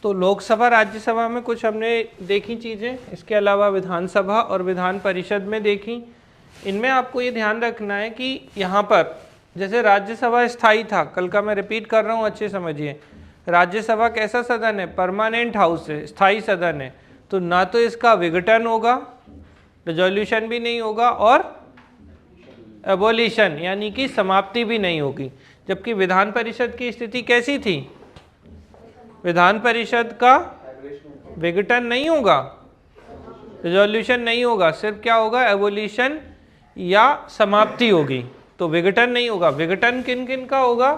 तो लोकसभा राज्यसभा में कुछ हमने देखी चीज़ें, इसके अलावा विधानसभा और विधान परिषद में देखी। इनमें आपको ये ध्यान रखना है कि यहाँ पर जैसे राज्यसभा स्थायी था, कल का मैं रिपीट कर रहा हूँ, अच्छे समझिए। राज्यसभा कैसा सदन है? परमानेंट हाउस है, स्थायी सदन है। तो ना तो इसका विघटन होगा, रिजोल्यूशन भी नहीं होगा, और एबोलिशन यानी कि समाप्ति भी नहीं होगी। जबकि विधान परिषद की स्थिति कैसी थी? विधान परिषद का विघटन नहीं होगा, रिजोल्यूशन नहीं होगा, सिर्फ क्या होगा? एबोलिशन या समाप्ति होगी। तो विघटन नहीं होगा। विघटन किन किन का होगा?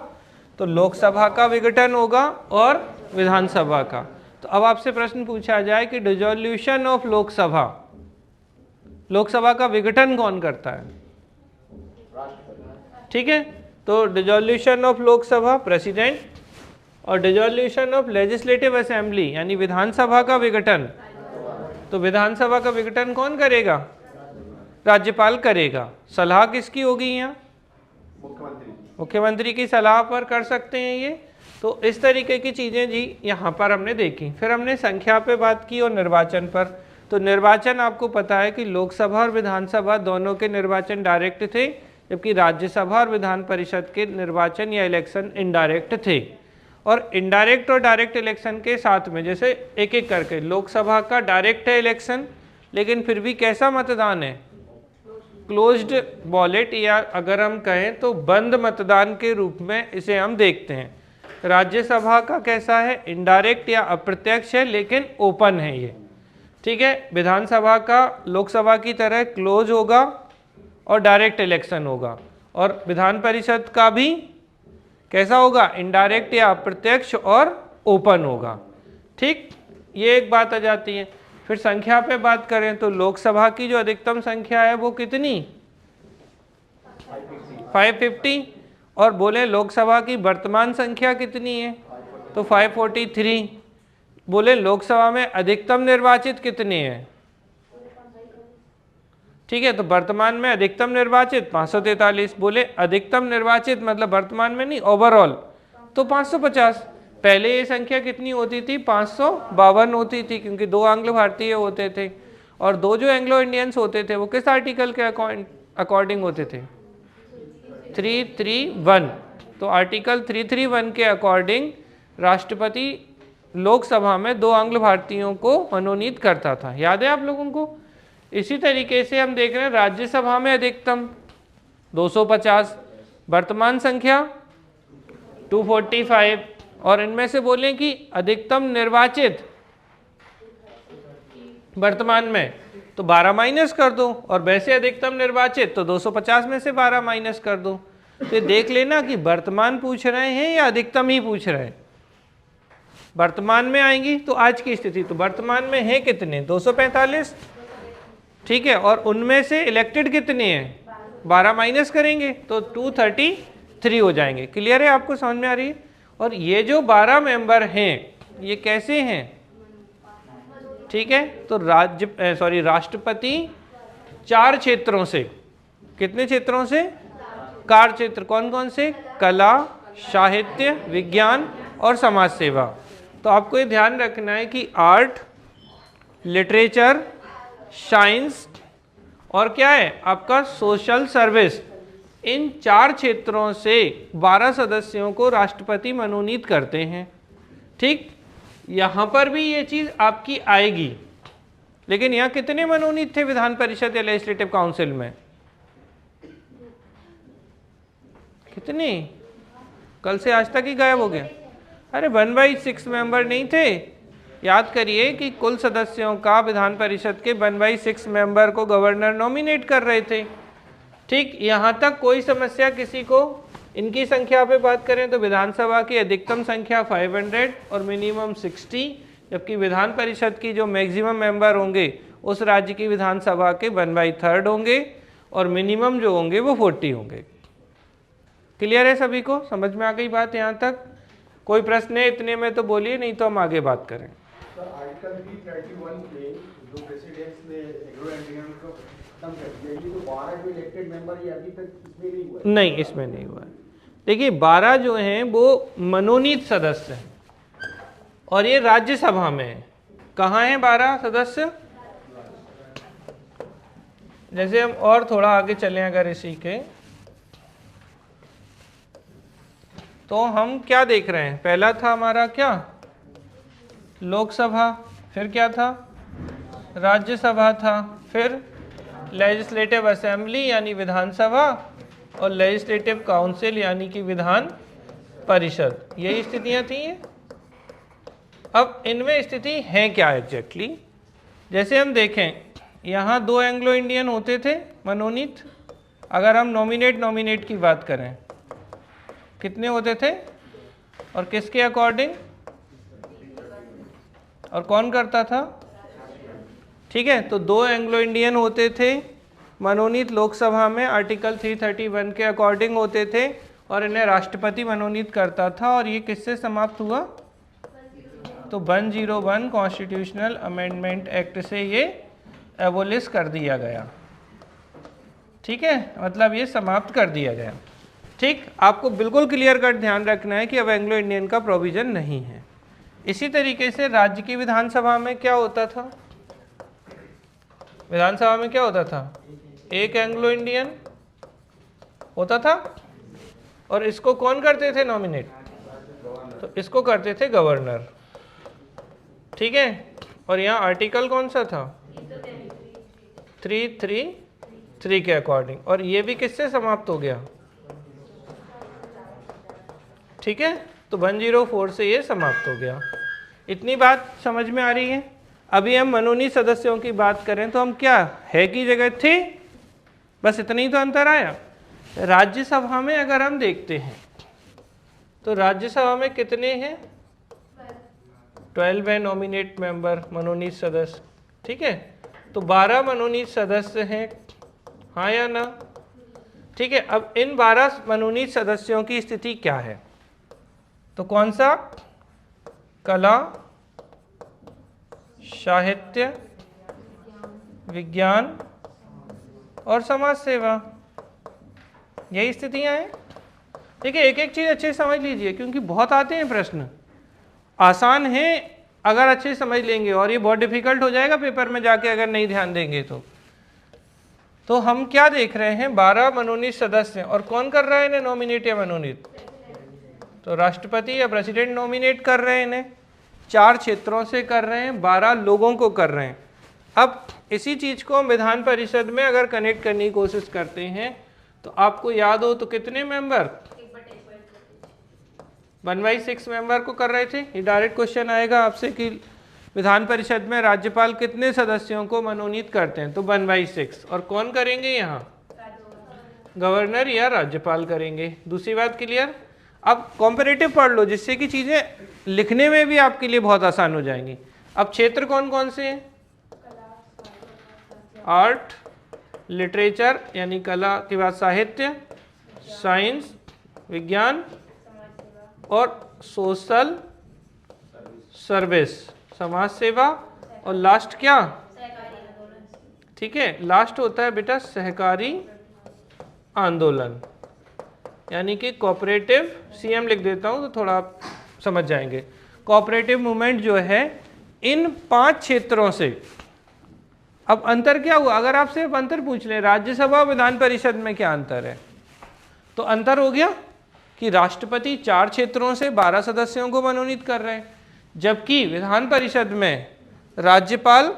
तो लोकसभा का विघटन होगा और विधानसभा का। तो अब आपसे प्रश्न पूछा जाए कि डिसॉल्यूशन ऑफ लोकसभा, लोकसभा का विघटन कौन करता है? ठीक है, तो डिसॉल्यूशन ऑफ लोकसभा प्रेसिडेंट, और डिसॉल्यूशन ऑफ लेजिस्लेटिव असेंबली यानी विधानसभा का विघटन, तो विधानसभा का विघटन कौन करेगा? राज्यपाल करेगा। सलाह किसकी होगी यहाँ? मुख्यमंत्री की सलाह पर कर सकते हैं ये। तो इस तरीके की चीज़ें जी यहाँ पर हमने देखी। फिर हमने संख्या पे बात की और निर्वाचन पर। तो निर्वाचन आपको पता है कि लोकसभा और विधानसभा दोनों के निर्वाचन डायरेक्ट थे, जबकि राज्यसभा और विधान परिषद के निर्वाचन या इलेक्शन इनडायरेक्ट थे। और इनडायरेक्ट और डायरेक्ट इलेक्शन के साथ में जैसे एक एक करके, लोकसभा का डायरेक्ट है इलेक्शन, लेकिन फिर भी कैसा मतदान है? क्लोज्ड बॉलेट, या अगर हम कहें तो बंद मतदान के रूप में इसे हम देखते हैं। राज्यसभा का कैसा है? इनडायरेक्ट या अप्रत्यक्ष है, लेकिन ओपन है ये। ठीक है, विधानसभा का लोकसभा की तरह क्लोज होगा और डायरेक्ट इलेक्शन होगा। और विधान परिषद का भी कैसा होगा? इनडायरेक्ट या अप्रत्यक्ष और ओपन होगा। ठीक, ये एक बात आ जाती है। फिर संख्या पे बात करें तो लोकसभा की जो अधिकतम संख्या है वो कितनी? 550। और बोले लोकसभा की वर्तमान संख्या कितनी है? तो 543। बोले लोकसभा में अधिकतम निर्वाचित कितने हैं? ठीक है, तो वर्तमान में अधिकतम निर्वाचित 543। बोले अधिकतम निर्वाचित मतलब वर्तमान में नहीं, ओवरऑल, तो 550। पहले ये संख्या कितनी होती थी? 552 होती थी, क्योंकि 2 आंग्लो भारतीय होते थे, और 2 जो एंग्लो इंडियंस होते थे वो किस आर्टिकल के अकॉर्डिंग होते थे? 331। तो आर्टिकल 331 के अकॉर्डिंग राष्ट्रपति लोकसभा में 2 आंग्लो भारतीयों को मनोनीत करता था। याद है आप लोगों को? इसी तरीके से हम देख रहे हैं राज्यसभा में अधिकतम 250, वर्तमान संख्या 245, और इनमें से बोलें कि अधिकतम निर्वाचित वर्तमान में तो 12 माइनस कर दो, और वैसे अधिकतम निर्वाचित तो 250 में से 12 माइनस कर दो। तो देख लेना कि वर्तमान पूछ रहे हैं या अधिकतम ही पूछ रहे हैं। वर्तमान में आएंगी तो आज की स्थिति, तो वर्तमान में है कितने? 245। ठीक है, और उनमें से इलेक्टेड कितने हैं? 12 माइनस करेंगे तो 233 हो जाएंगे। क्लियर है? आपको समझ में आ रही है? और ये जो 12 मेंबर हैं ये कैसे हैं? ठीक है, तो राष्ट्रपति 4 क्षेत्रों से, कितने क्षेत्रों से? 4 क्षेत्र। कौन कौन से? कला, साहित्य, विज्ञान और समाज सेवा। तो आपको ये ध्यान रखना है कि आर्ट, लिटरेचर, साइंस और क्या है आपका सोशल सर्विस, इन 4 क्षेत्रों से 12 सदस्यों को राष्ट्रपति मनोनीत करते हैं। ठीक, यहाँ पर भी ये चीज़ आपकी आएगी। लेकिन यहाँ कितने मनोनीत थे विधान परिषद या लेजिस्लेटिव काउंसिल में? कितने? कल से आज तक ही गायब हो गया। अरे 1/6 मेंबर नहीं थे। याद करिए कि कुल सदस्यों का विधान परिषद के 1/6 मेंबर को गवर्नर नॉमिनेट कर रहे थे। ठीक, यहाँ तक कोई समस्या किसी को? इनकी संख्या पे बात करें तो विधानसभा की अधिकतम संख्या 500 और मिनिमम 60, जबकि विधान परिषद की जो मैक्सिमम मेंबर होंगे उस राज्य की विधानसभा के 1/3 होंगे, और मिनिमम जो होंगे वो 40 होंगे। क्लियर है सभी को? समझ में आ गई बात यहाँ तक? कोई प्रश्न है इतने में तो बोलिए, नहीं तो हम आगे बात करें। आर्टिकल 331 में जो प्रेसिडेंट्स ने एग्रो इंडियन को खत्म कर दिया, ये तो 12 जो इलेक्टेड मेंबर ये अभी तक इसमें नहीं हुआ है? नहीं, इसमें नहीं हुआ है। देखिए 12 जो हैं वो मनोनीत सदस्य हैं। और ये राज्यसभा में है। कहाँ है 12 सदस्य? जैसे हम और थोड़ा आगे चलें अगर इसी के, तो हम क्या देख रहे हैं? पहला था हमारा क्या? लोकसभा, फिर क्या था? राज्यसभा था, फिर लेजिस्लेटिव असेंबली यानी विधानसभा, और लेजिस्लेटिव काउंसिल यानी कि विधान परिषद। यही स्थितियां थी। अब इनमें स्थिति है क्या एग्जैक्टली? जैसे हम देखें, यहाँ 2 एंग्लो इंडियन होते थे मनोनीत। अगर हम नॉमिनेट की बात करें, कितने होते थे और किसके अकॉर्डिंग, और कौन करता था? ठीक है, तो 2 एंग्लो इंडियन होते थे मनोनीत लोकसभा में, आर्टिकल 331 के अकॉर्डिंग होते थे, और इन्हें राष्ट्रपति मनोनीत करता था। और ये किससे समाप्त हुआ? तो 101 कॉन्स्टिट्यूशनल अमेंडमेंट एक्ट से ये एबोलिश कर दिया गया। ठीक है, मतलब ये समाप्त कर दिया गया। ठीक, आपको बिल्कुल क्लियर कट ध्यान रखना है कि अब एंग्लो इंडियन का प्रोविजन नहीं है। इसी तरीके से राज्य की विधानसभा में क्या होता था? विधानसभा में क्या होता था? 1 एंग्लो इंडियन होता था, और इसको कौन करते थे नॉमिनेट? तो इसको करते थे गवर्नर। ठीक है, और यहाँ आर्टिकल कौन सा था? 333 के अकॉर्डिंग, और ये भी किससे समाप्त हो गया? ठीक है, तो 104 से ये समाप्त हो गया। इतनी बात समझ में आ रही है? अभी हम मनोनीत सदस्यों की बात करें तो हम क्या है की जगह थे, बस इतना ही तो अंतर आया। राज्यसभा में अगर हम देखते हैं तो राज्यसभा में कितने हैं? 12 है नॉमिनेट मेंबर, मनोनीत सदस्य। ठीक है, तो 12 मनोनीत सदस्य हैं, हाँ या ना? ठीक है, अब इन 12 मनोनीत सदस्यों की स्थिति क्या है? तो कौन सा? कला, साहित्य, विज्ञान और समाज सेवा, यही स्थितियां हैं। ठीक है, एक एक चीज अच्छे से समझ लीजिए, क्योंकि बहुत आते हैं प्रश्न। आसान है अगर अच्छे से समझ लेंगे, और ये बहुत डिफिकल्ट हो जाएगा पेपर में जाके अगर नहीं ध्यान देंगे तो हम क्या देख रहे हैं? 12 मनोनीत सदस्य, और कौन कर रहा है इन्हें नॉमिनेट या मनोनीत? तो राष्ट्रपति या प्रेसिडेंट नॉमिनेट कर रहे हैं इन्हें। 4 क्षेत्रों से कर रहे हैं, 12 लोगों को कर रहे हैं। अब इसी चीज को हम विधान परिषद में अगर कनेक्ट करने की कोशिश करते हैं तो आपको याद हो तो कितने मेंबर? 1/6 मेंबर को कर रहे थे। ये डायरेक्ट क्वेश्चन आएगा आपसे कि विधान परिषद में राज्यपाल कितने सदस्यों को मनोनीत करते हैं? तो 1/6। और कौन करेंगे यहाँ? गवर्नर या राज्यपाल करेंगे। दूसरी बात क्लियर? अब कॉम्परेटिव पढ़ लो, जिससे कि चीजें लिखने में भी आपके लिए बहुत आसान हो जाएंगी। अब क्षेत्र कौन कौन से हैं? आर्ट, लिटरेचर यानी कला के बाद साहित्य, साइंस, विज्ञान और सोशल सर्विस, समाज सेवा, और लास्ट क्या? ठीक है, लास्ट होता है बेटा सहकारी आंदोलन, यानी कि कोऑपरेटिव। सीएम लिख देता हूं तो थोड़ा आप समझ जाएंगे। कोऑपरेटिव मूवमेंट जो है इन 5 क्षेत्रों से। अब अंतर क्या हुआ? अगर आप सिर्फ अंतर पूछ लें राज्यसभा और विधान परिषद में क्या अंतर है, तो अंतर हो गया कि राष्ट्रपति 4 क्षेत्रों से 12 सदस्यों को मनोनीत कर रहे हैं, जबकि विधान परिषद में राज्यपाल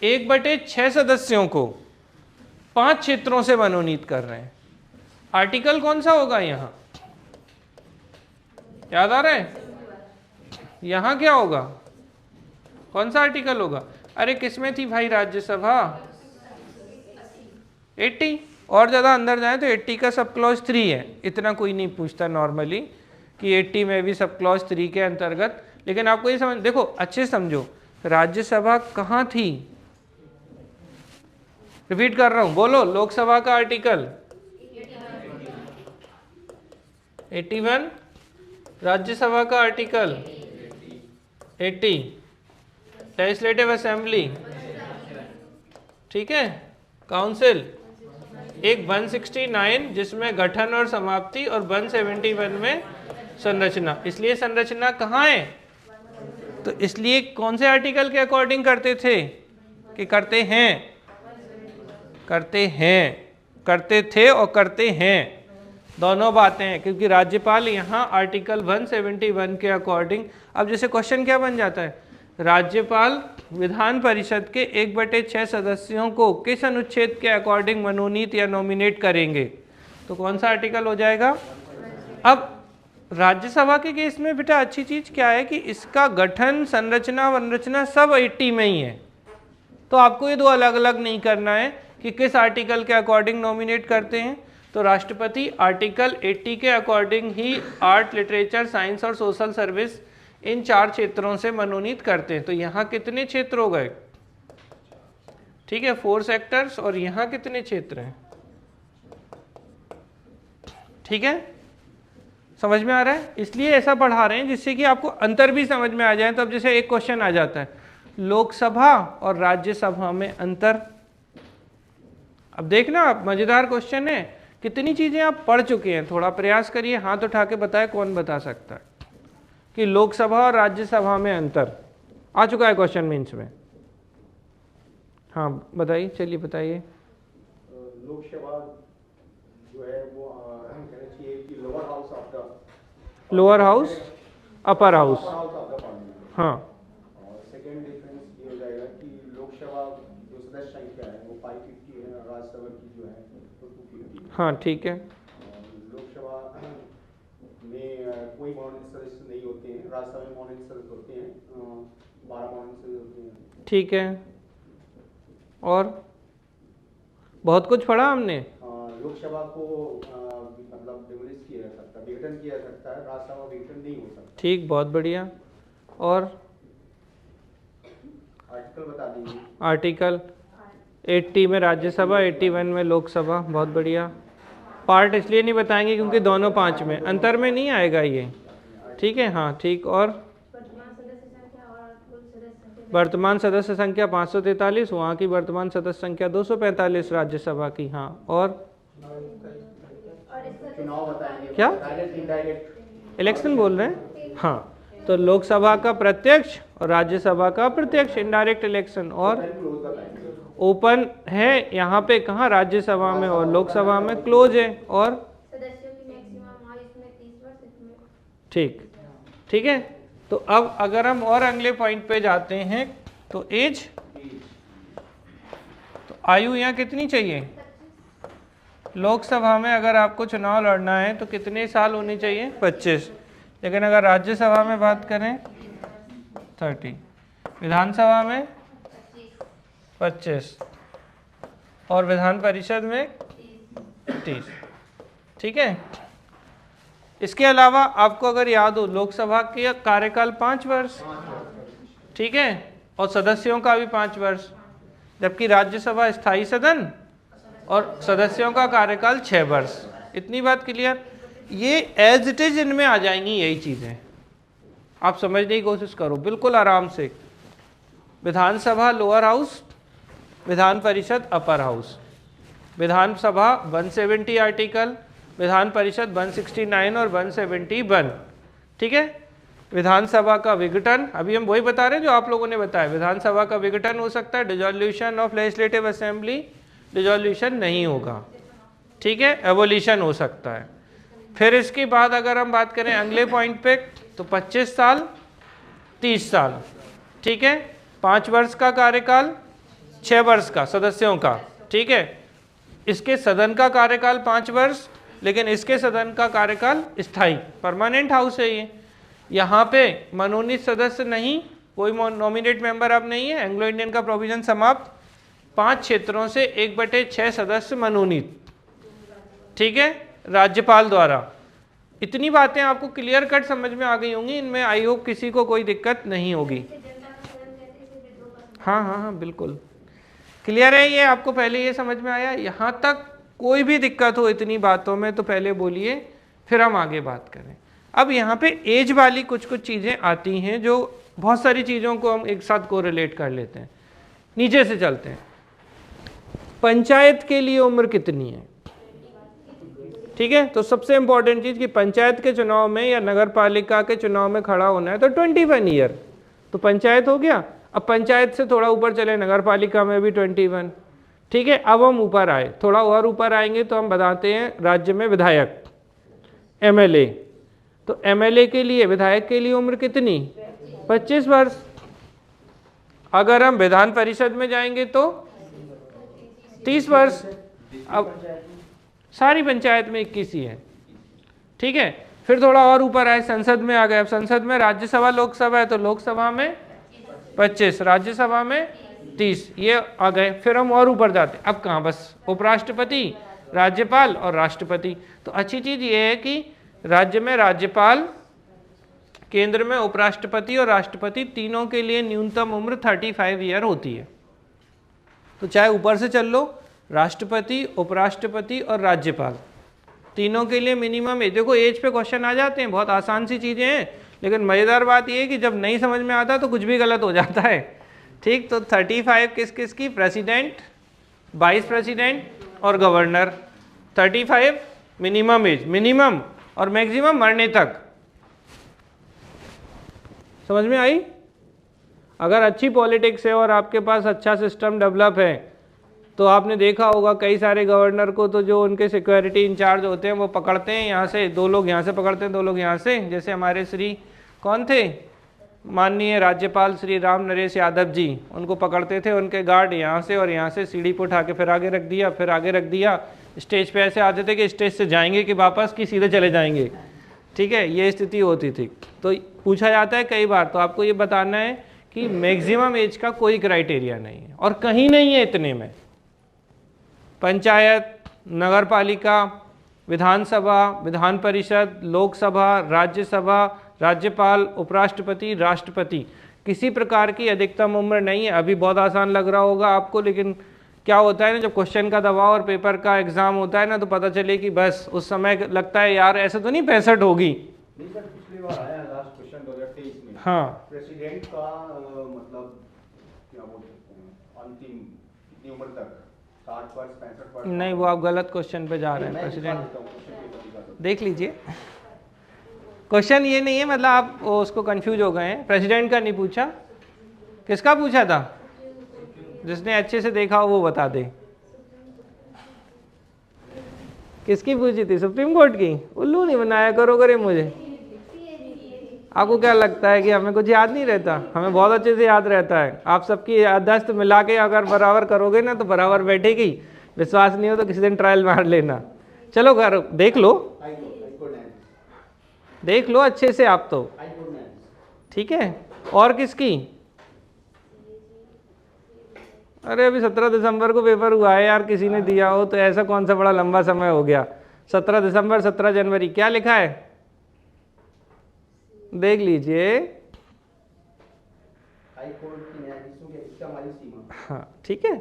1/6 सदस्यों को 5 क्षेत्रों से मनोनीत कर रहे हैं। आर्टिकल कौन सा होगा यहाँ? याद आ रहा है? यहाँ क्या होगा? कौन सा आर्टिकल होगा? अरे किसमें थी भाई राज्यसभा? 80। और ज़्यादा अंदर जाए तो 80 का सब क्लॉज 3 है। इतना कोई नहीं पूछता नॉर्मली कि 80 में भी सब क्लॉज 3 के अंतर्गत। लेकिन आपको ये समझ, देखो अच्छे समझो, राज्यसभा कहाँ थी? रिपीट कर रहा हूँ, बोलो। लोकसभा का आर्टिकल 81, राज्यसभा का आर्टिकल 80, लेजिस्लेटिव असेंबली, ठीक है, काउंसिल एक 169 जिसमें गठन और समाप्ति, और 171 में संरचना। इसलिए संरचना कहाँ है? तो इसलिए कौन से आर्टिकल के अकॉर्डिंग करते थे कि करते हैं, करते थे और करते हैं, दोनों बातें हैं, क्योंकि राज्यपाल यहाँ आर्टिकल 171 के अकॉर्डिंग। अब जैसे क्वेश्चन क्या बन जाता है, राज्यपाल विधान परिषद के 1/6 सदस्यों को किस अनुच्छेद के अकॉर्डिंग मनोनीत या नॉमिनेट करेंगे, तो कौन सा आर्टिकल हो जाएगा। अब राज्यसभा के केस में बेटा अच्छी चीज क्या है कि इसका गठन, संरचना, वनरचना सब 80 में ही है, तो आपको ये दो अलग अलग नहीं करना है कि किस आर्टिकल के अकॉर्डिंग नॉमिनेट करते हैं। तो राष्ट्रपति आर्टिकल 80 के अकॉर्डिंग ही आर्ट, लिटरेचर, साइंस और सोशल सर्विस इन 4 क्षेत्रों से मनोनीत करते हैं। तो यहाँ कितने क्षेत्र हो गए, ठीक है, 4 सेक्टर्स, और यहाँ कितने क्षेत्र हैं, ठीक है, समझ में आ रहा है। इसलिए ऐसा पढ़ा रहे हैं जिससे कि आपको अंतर भी समझ में आ जाए। तो अब जैसे एक क्वेश्चन आ जाता है, लोकसभा और राज्यसभा में अंतर। अब देखना आप, मजेदार क्वेश्चन है, कितनी चीजें आप पढ़ चुके हैं, थोड़ा प्रयास करिए, हाथ उठा के बताए कौन बता सकता है कि लोकसभा और राज्यसभा में अंतर। आ चुका है क्वेश्चन मीन्स में, हाँ बताइए, चलिए बताइए। लोकसभा जो है वो कहना चाहिए कि lower house of the, lower house, upper house, of the parliament. हाँ, और सेकंड डिफरेंस ये हो जाएगा कि लोकसभा जो सदस्य संख्या है वो 550 है, राज्यसभा की जो है तो 250। हाँ ठीक है, लोकसभा में कोई मनोनीत सदस्य नहीं होते हैं, राज्यसभा में मनोनीत सदस्य होते हैं, 12 मनोनीत सदस्य होते हैं, ठीक है। और बहुत कुछ पढ़ा हमने। लोकसभा को मतलब डिमोलिश किया जा सकता है, विघटन किया जा सकता है, राज्यसभा विघटन नहीं हो सकता। ठीक, बहुत बढ़िया। और आर्टिकल बता दीजिए। आर्टिकल 80 में राज्यसभा, 81 में लोकसभा, बहुत बढ़िया। पार्ट इसलिए नहीं बताएंगे क्योंकि दोनों 5 में, अंतर में नहीं आएगा ये, ठीक है, हाँ ठीक। और वर्तमान सदस्य संख्या 543, वहाँ की वर्तमान सदस्य संख्या 245 राज्यसभा की, हाँ। और चुनाव बताएंगे, क्या डायरेक्ट इनडायरेक्ट इलेक्शन बोल रहे हैं, हाँ। तो लोकसभा का प्रत्यक्ष और राज्यसभा का प्रत्यक्ष इनडायरेक्ट इलेक्शन। और ओपन है यहाँ पे, कहाँ, राज्यसभा में, और लोकसभा में क्लोज है। और सदस्यों की मैक्सिमम आयु इसमें 30 वर्ष, इसमें ठीक, ठीक है। तो अब अगर हम और अगले पॉइंट पे जाते हैं तो एज, तो आयु यहाँ कितनी चाहिए, लोकसभा में अगर आपको चुनाव लड़ना है तो कितने साल होनी चाहिए, 25। लेकिन अगर राज्यसभा में बात करें 30, विधानसभा में 25 और विधान परिषद में 30, ठीक है। इसके अलावा आपको अगर याद हो, लोकसभा के कार्यकाल 5 वर्ष, ठीक है, और सदस्यों का भी 5 वर्ष, जबकि राज्यसभा स्थायी सदन और सदस्यों का कार्यकाल 6 वर्ष। इतनी बात क्लियर। ये एज इट इज इनमें आ जाएंगी यही चीज़ें, आप समझने की कोशिश करो बिल्कुल आराम से। विधानसभा lower house, Vidhan Parishad upper house. विधानसभा 170 आर्टिकल, विधान परिषद 169 और 171, ठीक है। विधानसभा का विघटन, अभी हम वही बता रहे हैं जो आप लोगों ने बताया, विधानसभा का विघटन हो सकता है, dissolution of legislative assembly, dissolution नहीं होगा, ठीक है, एवोल्यूशन हो सकता है। फिर इसके बाद अगर हम बात करें अगले पॉइंट पे, तो 25 साल, 30 साल, ठीक है, 5 वर्ष का कार्यकाल, 6 वर्ष का सदस्यों का, ठीक है। इसके सदन का कार्यकाल 5 वर्ष, लेकिन इसके सदन का कार्यकाल स्थायी, परमानेंट हाउस है ये। यहाँ पे मनोनीत सदस्य नहीं, कोई नॉमिनेट मेंबर अब नहीं है, एंग्लो इंडियन का प्रोविजन समाप्त। 5 क्षेत्रों से 1/6 सदस्य मनोनीत, ठीक है, राज्यपाल द्वारा। इतनी बातें आपको क्लियर कट समझ में आ गई होंगी, इनमें आई होप किसी को कोई दिक्कत नहीं होगी। हाँ हाँ हाँ बिल्कुल क्लियर है ये, आपको पहले ये समझ में आया। यहाँ तक कोई भी दिक्कत हो इतनी बातों में तो पहले बोलिए, फिर हम आगे बात करें। अब यहाँ पे एज वाली कुछ चीज़ें आती हैं जो बहुत सारी चीज़ों को हम एक साथ को रिलेट कर लेते हैं। नीचे से चलते हैं, पंचायत के लिए उम्र कितनी है, ठीक है। तो सबसे इंपॉर्टेंट चीज़ कि पंचायत के चुनाव में या नगर पालिका के चुनाव में खड़ा होना है तो 21 ईयर। तो पंचायत हो गया। अब पंचायत से थोड़ा ऊपर चले, नगर पालिका में भी 21। ठीक है, अब हम ऊपर आए, थोड़ा और ऊपर आएंगे तो हम बताते हैं राज्य में विधायक MLA। तो MLA के लिए, विधायक के लिए उम्र कितनी? 25 वर्ष। अगर हम विधान परिषद में जाएंगे तो 30 वर्ष। अब सारी पंचायत में 21 ही है। ठीक है, फिर थोड़ा और ऊपर आए, संसद में आ गए। अब संसद में राज्यसभा लोकसभा है तो लोकसभा में 25, राज्यसभा में 30, ये आ गए। फिर हम और ऊपर जाते, अब कहाँ, बस उपराष्ट्रपति, राज्यपाल और राष्ट्रपति। तो अच्छी चीज़ ये है कि राज्य में राज्यपाल, केंद्र में उपराष्ट्रपति और राष्ट्रपति, तीनों के लिए न्यूनतम उम्र 35 ईयर होती है। तो चाहे ऊपर से चल लो, राष्ट्रपति, उपराष्ट्रपति और राज्यपाल, तीनों के लिए मिनिमम एज। देखो एज पे क्वेश्चन आ जाते हैं, बहुत आसान सी चीज़ें हैं, लेकिन मज़ेदार बात यह है कि जब नहीं समझ में आता तो कुछ भी गलत हो जाता है। ठीक, तो 35 किस किस की? प्रेसिडेंट, वाइस प्रेसिडेंट और गवर्नर। 35 मिनिमम एज, मिनिमम, और मैक्सिमम मरने तक। समझ में आई? अगर अच्छी पॉलिटिक्स है और आपके पास अच्छा सिस्टम डेवलप है तो आपने देखा होगा कई सारे गवर्नर को तो जो उनके सिक्योरिटी इंचार्ज होते हैं वो पकड़ते हैं यहाँ से, 2 लोग यहाँ से पकड़ते हैं, 2 लोग यहाँ से। जैसे हमारे श्री कौन थे, माननीय राज्यपाल श्री राम नरेश यादव जी, उनको पकड़ते थे उनके गार्ड यहाँ से, और यहाँ से सीढ़ी पर उठा के फिर आगे रख दिया, फिर आगे रख दिया। स्टेज पे ऐसे आते थे कि स्टेज से जाएंगे कि वापस कि सीधे चले जाएंगे। ठीक है, ये स्थिति होती थी। तो पूछा जाता है कई बार, तो आपको ये बताना है कि मैक्सिमम एज का कोई क्राइटेरिया नहीं है और कहीं नहीं है इतने में। पंचायत, नगर पालिका, विधानसभा, विधान परिषद, लोकसभा, राज्यसभा, राज्यपाल, उपराष्ट्रपति, राष्ट्रपति, किसी प्रकार की अधिकतम उम्र नहीं है। अभी बहुत आसान लग रहा होगा आपको, लेकिन क्या होता है ना, जब क्वेश्चन का दबाव और पेपर का एग्जाम होता है ना, तो पता चले कि बस उस समय लगता है यार ऐसे तो नहीं 65 होगी। नहीं सर, पिछली बार आया लास्ट क्वेश्चन 2023 में। हाँ, प्रेसिडेंट का मतलब क्या बोल सकते हैं, अंतिम कितनी उम्र तक? 60 वर्ष, 65 वर्ष? नहीं, वो आप गलत क्वेश्चन पे जा रहे हैं। प्रेसिडेंट देख लीजिए, क्वेश्चन ये नहीं है, मतलब आप उसको कंफ्यूज हो गए हैं। प्रेसिडेंट का नहीं पूछा, किसका पूछा था? जिसने अच्छे से देखा हो वो बता दे। किसकी पूछी थी? सुप्रीम कोर्ट की? उल्लू नहीं बनाया करो करे मुझे। आपको क्या लगता है कि हमें कुछ याद नहीं रहता? हमें बहुत अच्छे से याद रहता है। आप सबकी याददाश्त मिला के अगर बराबर करोगे ना तो बराबर बैठेगी। विश्वास नहीं हो तो किसी दिन ट्रायल मार लेना। चलो घर देख लो, देख लो अच्छे से आप तो। ठीक है, और किसकी? अरे अभी 17 दिसंबर को पेपर हुआ है यार, किसी ने दिया हो तो ऐसा कौन सा बड़ा लंबा समय हो गया। 17 दिसंबर, 17 जनवरी, क्या लिखा है देख लीजिए। हाँ ठीक है,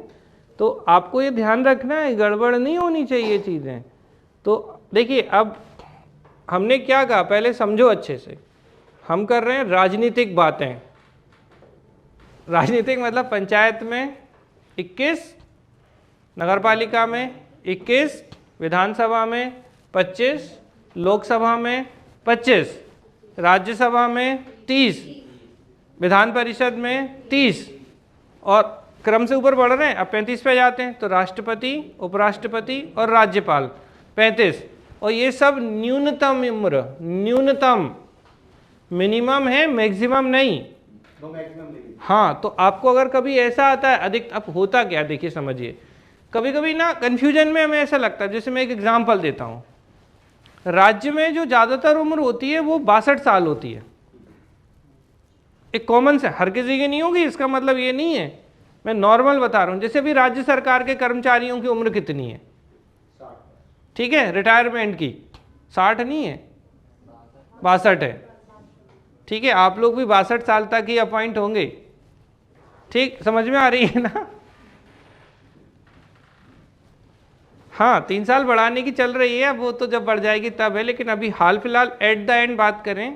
तो आपको ये ध्यान रखना है, गड़बड़ नहीं होनी चाहिए चीज़ें। तो देखिए अब हमने क्या कहा, पहले समझो अच्छे से। हम कर रहे हैं राजनीतिक बातें। राजनीतिक मतलब पंचायत में 21, नगर पालिका में 21, विधानसभा में 25, लोकसभा में 25, राज्यसभा में 30, विधान परिषद में 30, और क्रम से ऊपर बढ़ रहे हैं। अब 35 पे जाते हैं तो राष्ट्रपति, उपराष्ट्रपति और राज्यपाल 35। और ये सब न्यूनतम उम्र, न्यूनतम, मिनिमम है, मैक्सिमम नहीं। हाँ, तो आपको अगर कभी ऐसा आता है अधिक, अब होता क्या देखिए समझिए, कभी कभी ना कन्फ्यूजन में हमें ऐसा लगता है, जैसे मैं एक एग्जांपल देता हूँ। राज्य में जो ज़्यादातर उम्र होती है वो 62 साल होती है। एक कॉमन से, हर किसी की नहीं होगी, इसका मतलब ये नहीं है, मैं नॉर्मल बता रहा हूँ। जैसे अभी राज्य सरकार के कर्मचारियों की उम्र कितनी है? ठीक है, रिटायरमेंट की 60 नहीं है, 62 है। ठीक है, आप लोग भी 62 साल तक ही अपॉइंट होंगे। ठीक, समझ में आ रही है ना? हाँ, 3 साल बढ़ाने की चल रही है, अब वो तो जब बढ़ जाएगी तब है, लेकिन अभी हाल फिलहाल एट द एंड बात करें।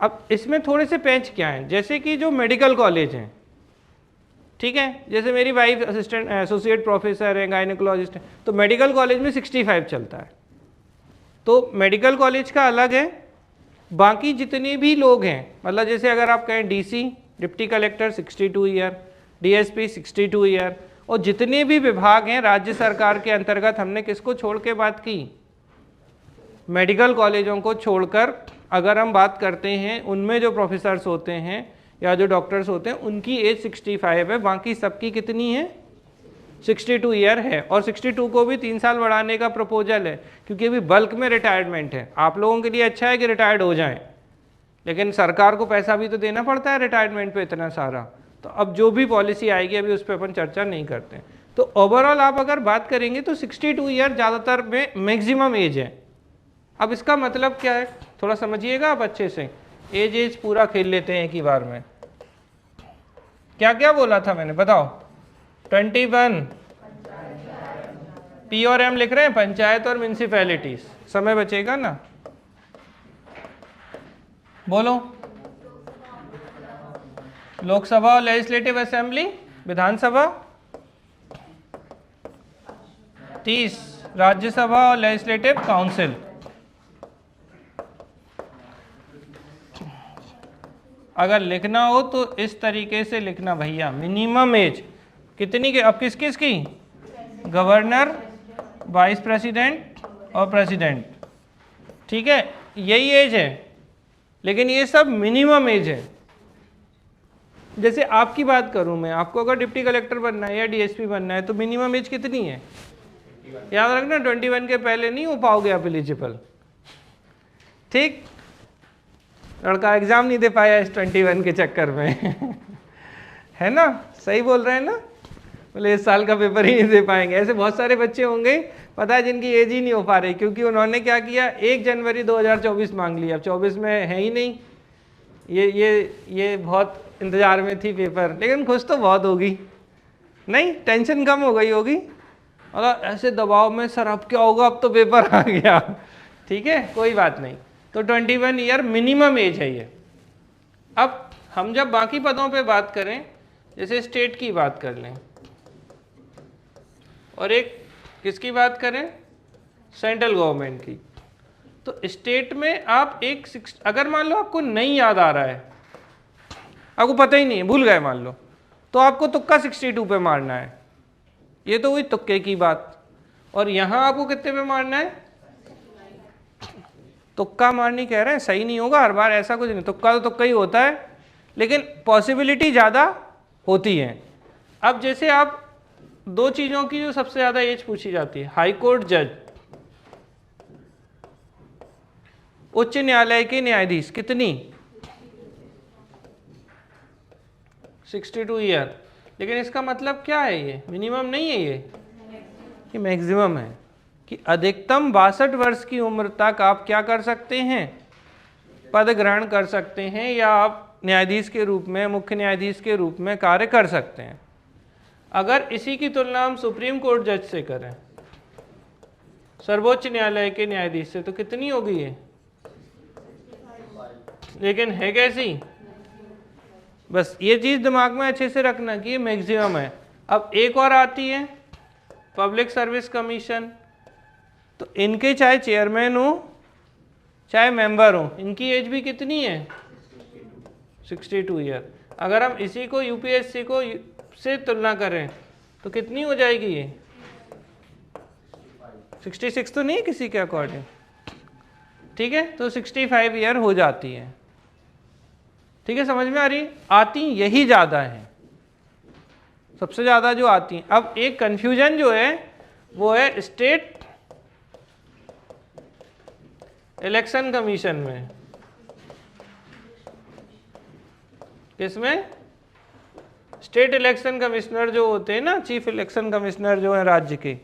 अब इसमें थोड़े से पेंच क्या हैं, जैसे कि जो मेडिकल कॉलेज हैं, ठीक है, जैसे मेरी वाइफ असिस्टेंट एसोसिएट प्रोफेसर है, गायनेकोलॉजिस्ट है, तो मेडिकल कॉलेज में 65 चलता है। तो मेडिकल कॉलेज का अलग है। बाकी जितने भी लोग हैं, मतलब जैसे अगर आप कहें DC deputy collector 62 year, DSP 62 year. और जितने भी विभाग हैं राज्य सरकार के अंतर्गत, हमने किसको छोड़ के बात की? मेडिकल कॉलेजों को छोड़कर अगर हम बात करते हैं, उनमें जो प्रोफेसर्स होते हैं या जो डॉक्टर्स होते हैं उनकी एज 65 है, बाकी सबकी कितनी है? 62 ईयर है। और 62 को भी 3 साल बढ़ाने का प्रपोजल है, क्योंकि अभी बल्क में रिटायरमेंट है। आप लोगों के लिए अच्छा है कि रिटायर्ड हो जाएं, लेकिन सरकार को पैसा भी तो देना पड़ता है रिटायरमेंट पे इतना सारा। तो अब जो भी पॉलिसी आएगी अभी उस पर अपन चर्चा नहीं करते हैं। तो ओवरऑल आप अगर बात करेंगे तो 62 ईयर ज़्यादातर में मैक्सिमम एज है। अब इसका मतलब क्या है, थोड़ा समझिएगा आप अच्छे से। एज पूरा खेल लेते हैं एक ही बार में। क्या क्या बोला था मैंने, बताओ? 21 पी और एम लिख रहे हैं, पंचायत और म्यूनिसिपैलिटीज। समय बचेगा ना, बोलो। लोकसभा और लेजिस्लेटिव असेंबली, विधानसभा 30, राज्यसभा और लेजिस्लेटिव काउंसिल। अगर लिखना हो तो इस तरीके से लिखना भैया। मिनिमम एज कितनी के? अब किस किस की? गवर्नर, वाइस प्रेसिडेंट और प्रेसिडेंट। ठीक है, यही एज है, लेकिन ये सब मिनिमम एज है। जैसे आपकी बात करूं मैं, आपको अगर डिप्टी कलेक्टर बनना है या डीएसपी बनना है तो मिनिमम एज कितनी है? याद रखना, 21 के पहले नहीं हो पाओगे आप एलिजिबल। ठीक, लड़का एग्जाम नहीं दे पाया इस 21 के चक्कर में है ना? सही बोल रहे हैं ना? बोले इस साल का पेपर ही नहीं दे पाएंगे। ऐसे बहुत सारे बच्चे होंगे पता है जिनकी एज ही नहीं हो पा रही, क्योंकि उन्होंने क्या किया, 1 जनवरी 2024 मांग लिया। अब 24 में है ही नहीं। ये बहुत इंतजार में थी पेपर, लेकिन खुश तो बहुत होगी नहीं? टेंशन कम हो गई होगी। और ऐसे दबाव में सर अब क्या होगा, अब तो पेपर आ गया। ठीक है, कोई बात नहीं। तो 21 ईयर मिनिमम एज है ये। अब हम जब बाकी पदों पे बात करें, जैसे स्टेट की बात कर लें और एक किसकी बात करें, सेंट्रल गवर्नमेंट की, तो स्टेट में आप अगर मान लो आपको नहीं याद आ रहा है, आपको पता ही नहीं है, भूल गए मान लो, तो आपको तुक्का 62 पे मारना है। ये तो हुई तुक्के की बात। और यहाँ आपको कितने पे मारना है? तुक्का मारनी कह रहे हैं, सही नहीं होगा हर बार, ऐसा कुछ नहीं। तुक्का तो तुक्का ही होता है, लेकिन पॉसिबिलिटी ज़्यादा होती है। अब जैसे आप दो चीज़ों की जो सबसे ज़्यादा एज पूछी जाती है, हाई कोर्ट जज, उच्च न्यायालय के न्यायाधीश, कितनी? 62 ईयर। लेकिन इसका मतलब क्या है, ये मिनिमम नहीं है, ये मैक्सिमम है कि अधिकतम 62 वर्ष की उम्र तक आप क्या कर सकते हैं, पद ग्रहण कर सकते हैं, या आप न्यायाधीश के रूप में, मुख्य न्यायाधीश के रूप में कार्य कर सकते हैं। अगर इसी की तुलना हम सुप्रीम कोर्ट जज से करें, सर्वोच्च न्यायालय के न्यायाधीश से, तो कितनी होगी ये? लेकिन है कैसी? बस ये चीज़ दिमाग में अच्छे से रखना कि ये मैक्सिमम है। अब एक और आती है पब्लिक सर्विस कमीशन, तो इनके चाहे चेयरमैन हो चाहे मेंबर हो, इनकी एज भी कितनी है? 62 ईयर। अगर हम इसी को यूपीएससी को से तुलना करें तो कितनी हो जाएगी ये? 66 तो नहीं किसी के अकॉर्डिंग, ठीक है, तो 65 ईयर हो जाती है। ठीक है, समझ में आ रही? आती यही ज़्यादा है, सबसे ज़्यादा जो आती हैं। अब एक कंफ्यूजन जो है वो है स्टेट इलेक्शन कमीशन में। किसमें? स्टेट इलेक्शन कमिश्नर जो होते हैं ना, चीफ इलेक्शन कमिश्नर जो है राज्य के,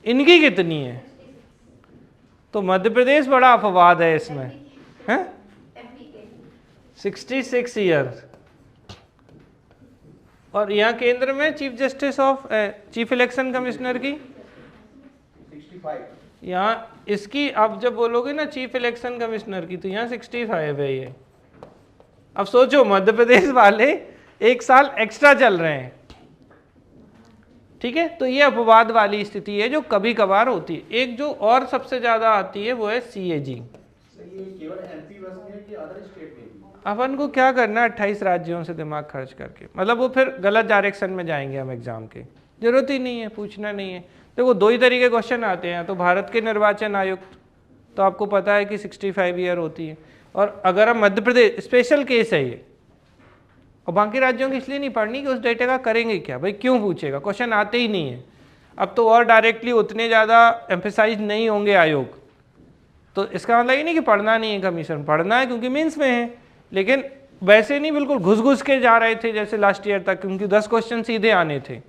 इनकी कितनी है? तो मध्य प्रदेश बड़ा अपवाद है इसमें, है 66 ईयर। और यहाँ केंद्र में chief justice of chief election commissioner की 65। यहाँ इसकी आप जब बोलोगे ना चीफ इलेक्शन कमिश्नर की, तो यहाँ 65 है ये। अब सोचो मध्य प्रदेश वाले एक साल एक्स्ट्रा चल रहे हैं, ठीक है, तो ये अपवाद वाली स्थिति है जो कभी कभार होती है। एक जो और सबसे ज्यादा आती है वो है सीएजी। ये केवल एमपी बस में है कि अदर स्टेट में भी? अपन को क्या करना है 28 राज्यों से दिमाग खर्च करके, मतलब वो फिर गलत डायरेक्शन में जाएंगे हम एग्जाम के, जरूरत ही नहीं है, पूछना नहीं है। देखो दो ही तरीके क्वेश्चन आते हैं, तो भारत के निर्वाचन आयुक्त तो आपको पता है कि 65 ईयर होती है, और अगर हम मध्य प्रदेश स्पेशल केस है ये, और बाकी राज्यों की इसलिए नहीं पढ़नी कि उस डेटा का करेंगे क्या भाई, क्यों पूछेगा, क्वेश्चन आते ही नहीं है। अब तो और डायरेक्टली उतने ज़्यादा एम्फेसाइज नहीं होंगे आयोग, तो इसका मतलब ये नहीं कि पढ़ना नहीं है कमीशन, पढ़ना है क्योंकि मीन्स में है, लेकिन वैसे नहीं बिल्कुल घुस घुस के जा रहे थे जैसे लास्ट ईयर तक, क्योंकि 10 क्वेश्चन सीधे आने थे।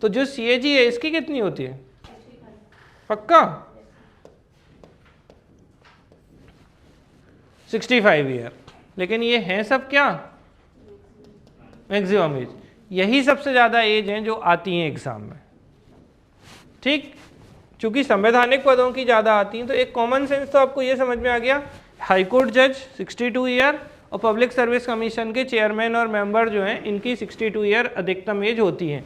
तो जो CAG है इसकी कितनी होती है पक्का 65 ईयर, लेकिन ये हैं सब क्या मैक्सिमम एज, यही सबसे ज़्यादा एज हैं जो आती हैं एग्जाम में। ठीक, चूंकि संवैधानिक पदों की ज़्यादा आती हैं, तो एक कॉमन सेंस तो आपको ये समझ में आ गया, हाईकोर्ट जज 62 ईयर और पब्लिक सर्विस कमीशन के चेयरमैन और मेंबर जो हैं इनकी 62 ईयर अधिकतम एज होती है।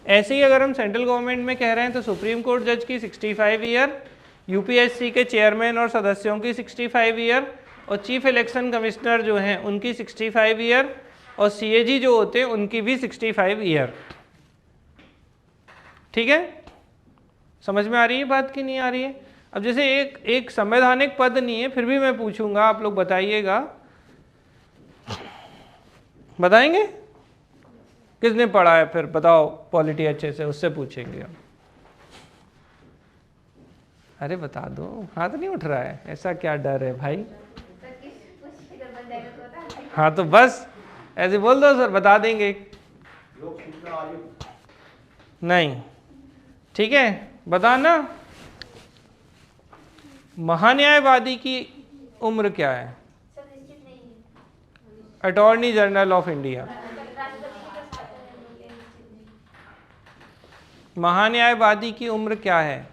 ऐसे ही अगर हम सेंट्रल गवर्नमेंट में कह रहे हैं तो सुप्रीम कोर्ट जज की 65 ईयर, UPSC के चेयरमैन और सदस्यों की 65 ईयर, और चीफ इलेक्शन कमिश्नर जो हैं उनकी 65 ईयर, और CAG जो होते हैं उनकी भी 65 ईयर। ठीक है, समझ में आ रही है बात कि नहीं आ रही है? अब जैसे एक संवैधानिक पद नहीं है, फिर भी मैं पूछूंगा, आप लोग बताइएगा, बताएंगे किसने पढ़ा है, फिर बताओ पॉलिटी अच्छे से, उससे पूछेंगे हम। अरे बता दो, हाथ नहीं उठ रहा है, ऐसा क्या डर है भाई? हाँ तो बस ऐसे बोल दो सर, बता देंगे। लोक सूचना आयुक्त नहीं, ठीक है, बताना। महान्यायवादी की उम्र क्या है? Attorney general of India. महान्यायवादी की उम्र क्या है?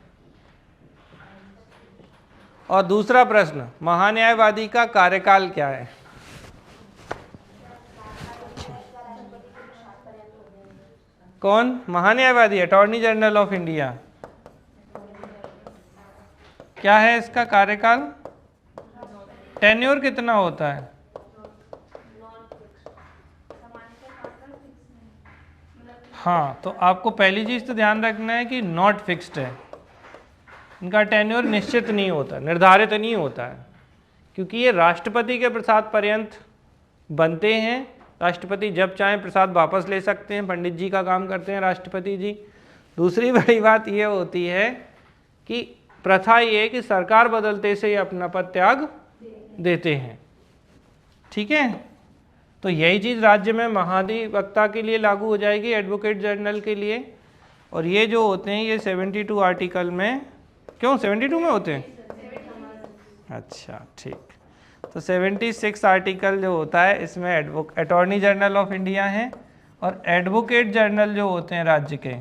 और दूसरा प्रश्न, महान्यायवादी का कार्यकाल क्या है? कौन? महान्यायवादी, अटॉर्नी जनरल ऑफ इंडिया। क्या है इसका कार्यकाल? टेन्योर कितना होता है? हाँ, तो आपको पहली चीज तो ध्यान रखना है कि नॉट फिक्स्ड है, इनका टेन्योर निश्चित नहीं होता, निर्धारित नहीं होता है, क्योंकि ये राष्ट्रपति के प्रसाद पर्यंत बनते हैं। राष्ट्रपति जब चाहें प्रसाद वापस ले सकते हैं, पंडित जी का काम करते हैं राष्ट्रपति जी। दूसरी बड़ी बात ये होती है कि प्रथा ये कि सरकार बदलते से ये अपना पद त्याग देते हैं। ठीक है, तो यही चीज़ राज्य में महाधिवक्ता के लिए लागू हो जाएगी, एडवोकेट जनरल के लिए। और ये जो होते हैं ये 72 आर्टिकल में, क्यों 72 में होते हैं? अच्छा ठीक, तो 76 आर्टिकल जो होता है इसमें अटॉर्नी जनरल ऑफ इंडिया है, और एडवोकेट जनरल जो होते हैं राज्य के,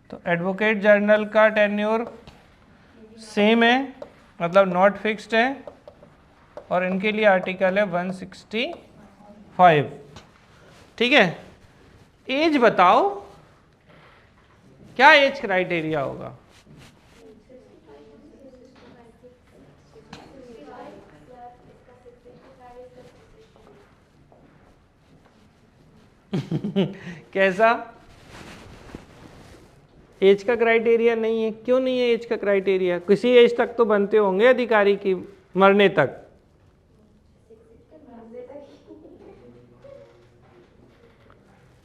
तो एडवोकेट जनरल का टेन्योर सेम है, मतलब नॉट फिक्स्ड है, और इनके लिए आर्टिकल है 165। ठीक है, एज बताओ, क्या एज क्राइटेरिया होगा? कैसा? एज का क्राइटेरिया नहीं है? क्यों नहीं है एज का क्राइटेरिया? किसी एज तक तो बनते होंगे अधिकारी की, मरने तक।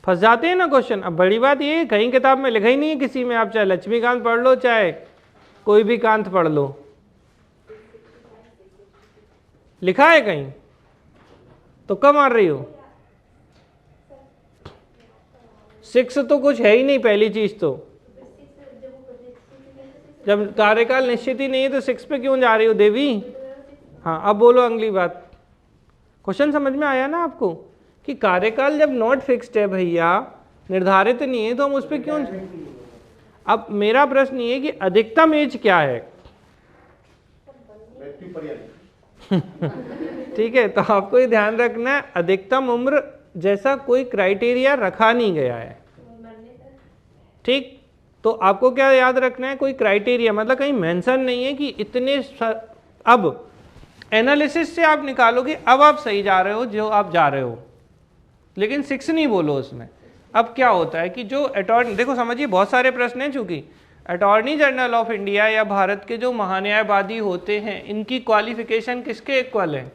फंस जाते हैं ना क्वेश्चन। अब बड़ी बात ये है, कहीं किताब में लिखा ही नहीं है किसी में, आप चाहे लक्ष्मीकांत पढ़ लो चाहे कोई भी कांत पढ़ लो, लिखा है कहीं? तो कब मार रही हो? 6 तो कुछ है ही नहीं पहली चीज तो। जब कार्यकाल निश्चित ही नहीं है तो 6 पे क्यों जा रही हो देवी? हाँ, अब बोलो अगली बात। क्वेश्चन समझ में आया ना आपको कि कार्यकाल जब नॉट फिक्स्ड है भैया, निर्धारित नहीं है, तो हम उस पर क्यों? अब मेरा प्रश्न ये है कि अधिकतम एज क्या है? ठीक है, तो आपको ये ध्यान रखना है, अधिकतम उम्र जैसा कोई क्राइटेरिया रखा नहीं गया है। ठीक, तो आपको क्या याद रखना है, कोई क्राइटेरिया मतलब कहीं मेंशन नहीं है कि इतने अब एनालिसिस से आप निकालोगे, अब आप सही जा रहे हो जो आप जा रहे हो, लेकिन 6 नहीं बोलो उसमें। अब क्या होता है कि जो अटॉर्नी, देखो समझिए बहुत सारे प्रश्न हैं, चूंकि अटॉर्नी जनरल ऑफ इंडिया या भारत के जो महान्यायवादी होते हैं, इनकी क्वालिफिकेशन किसके इक्वल है,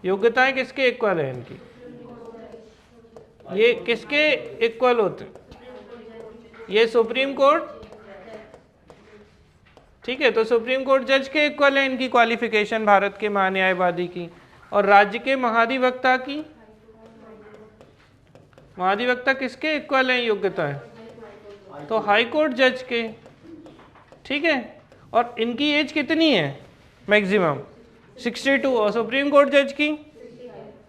योग्यताएं किसके इक्वल है इनकी, ये किसके इक्वल होते हैं, ये सुप्रीम कोर्ट, ठीक है, तो सुप्रीम कोर्ट जज के इक्वल है इनकी क्वालिफिकेशन भारत के महान्यायवादी की, और राज्य के महाधिवक्ता की, महाधिवक्ता किसके इक्वल है योग्यताएं, तो हाई कोर्ट जज के, ठीक है, और इनकी एज कितनी है मैक्सिमम 62, और सुप्रीम कोर्ट जज की,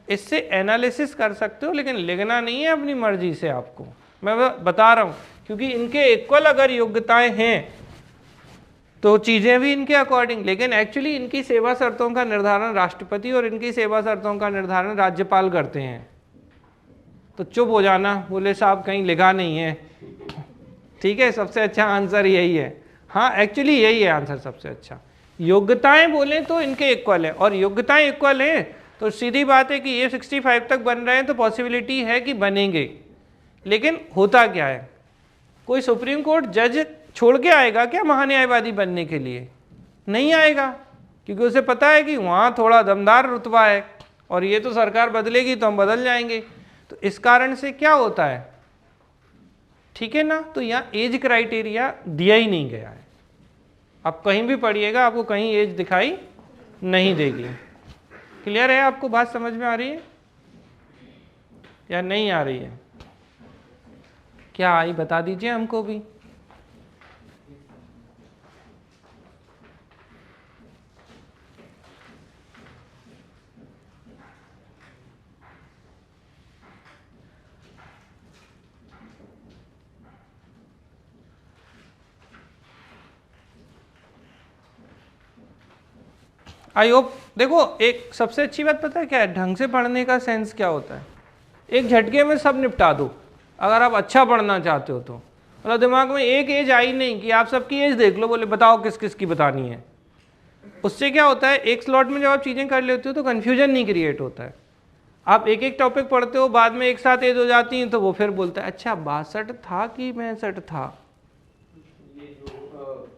इससे एनालिसिस कर सकते हो, लेकिन लिखना नहीं है अपनी मर्जी से, आपको मैं बता रहा हूं, क्योंकि इनके इक्वल अगर योग्यताएं हैं तो चीजें भी इनके अकॉर्डिंग, लेकिन एक्चुअली इनकी सेवा शर्तों का निर्धारण राष्ट्रपति और इनकी सेवा शर्तों का निर्धारण राज्यपाल करते हैं। तो चुप हो जाना, बोले साहब कहीं लिखा नहीं है, ठीक है, सबसे अच्छा आंसर यही है। हाँ एक्चुअली यही है आंसर सबसे अच्छा। योग्यताएं बोले तो इनके इक्वल है, और योग्यताएं इक्वल है तो सीधी बात है कि ये 65 तक बन रहे हैं, तो पॉसिबिलिटी है कि बनेंगे। लेकिन होता क्या है, कोई सुप्रीम कोर्ट जज छोड़ के आएगा क्या महान्यायवादी बनने के लिए, नहीं आएगा, क्योंकि उसे पता है कि वहाँ थोड़ा दमदार रुतबा है और ये तो सरकार बदलेगी तो हम बदल जाएंगे। तो इस कारण से क्या होता है, ठीक है ना, तो यहाँ एज क्राइटेरिया दिया ही नहीं गया है। आप कहीं भी पढ़िएगा आपको कहीं एज दिखाई नहीं देगी। क्लियर है, आपको बात समझ में आ रही है या नहीं आ रही है, क्या आई बता दीजिए हमको भी। आई होप, देखो एक सबसे अच्छी बात पता है क्या है, ढंग से पढ़ने का सेंस क्या होता है, एक झटके में सब निपटा दो। अगर आप अच्छा पढ़ना चाहते हो तो मतलब दिमाग में एक एज आई नहीं कि आप सबकी एज देख लो, बोले बताओ किस किस की बतानी है। उससे क्या होता है, एक स्लॉट में जब आप चीज़ें कर लेते हो तो कन्फ्यूजन नहीं क्रिएट होता है। आप एक एक टॉपिक पढ़ते हो, बाद में एक साथ एज हो जाती हैं, तो वो फिर बोलता है अच्छा 62 था कि 65 था। ये जो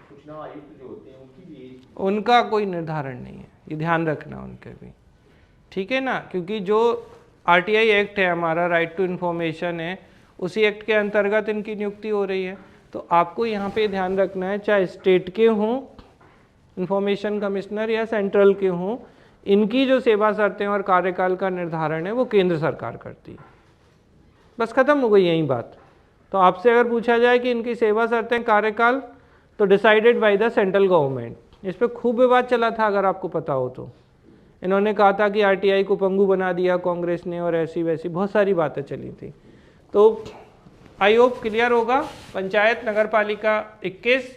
सूचना आयुक्त जो होते हैं उनकी भी एज, उनका कोई निर्धारण नहीं है, ये ध्यान रखना उनके भी, ठीक है ना, क्योंकि जो आरटीआई एक्ट है हमारा, राइट टू इन्फॉर्मेशन है, उसी एक्ट के अंतर्गत इनकी नियुक्ति हो रही है। तो आपको यहाँ पे ध्यान रखना है, चाहे स्टेट के हों इंफॉर्मेशन कमिश्नर या सेंट्रल के हों, इनकी जो सेवा शर्तें और कार्यकाल का निर्धारण है वो केंद्र सरकार करती है। बस खत्म हो गई यही बात। तो आपसे अगर पूछा जाए कि इनकी सेवा शर्तें कार्यकाल, तो decided by the central government. इस पर खूब विवाद चला था अगर आपको पता हो तो। इन्होंने कहा था कि आरटीआई को पंगु बना दिया कांग्रेस ने, और ऐसी वैसी बहुत सारी बातें चली थी। तो आई होप क्लियर होगा। पंचायत नगर पालिका 21,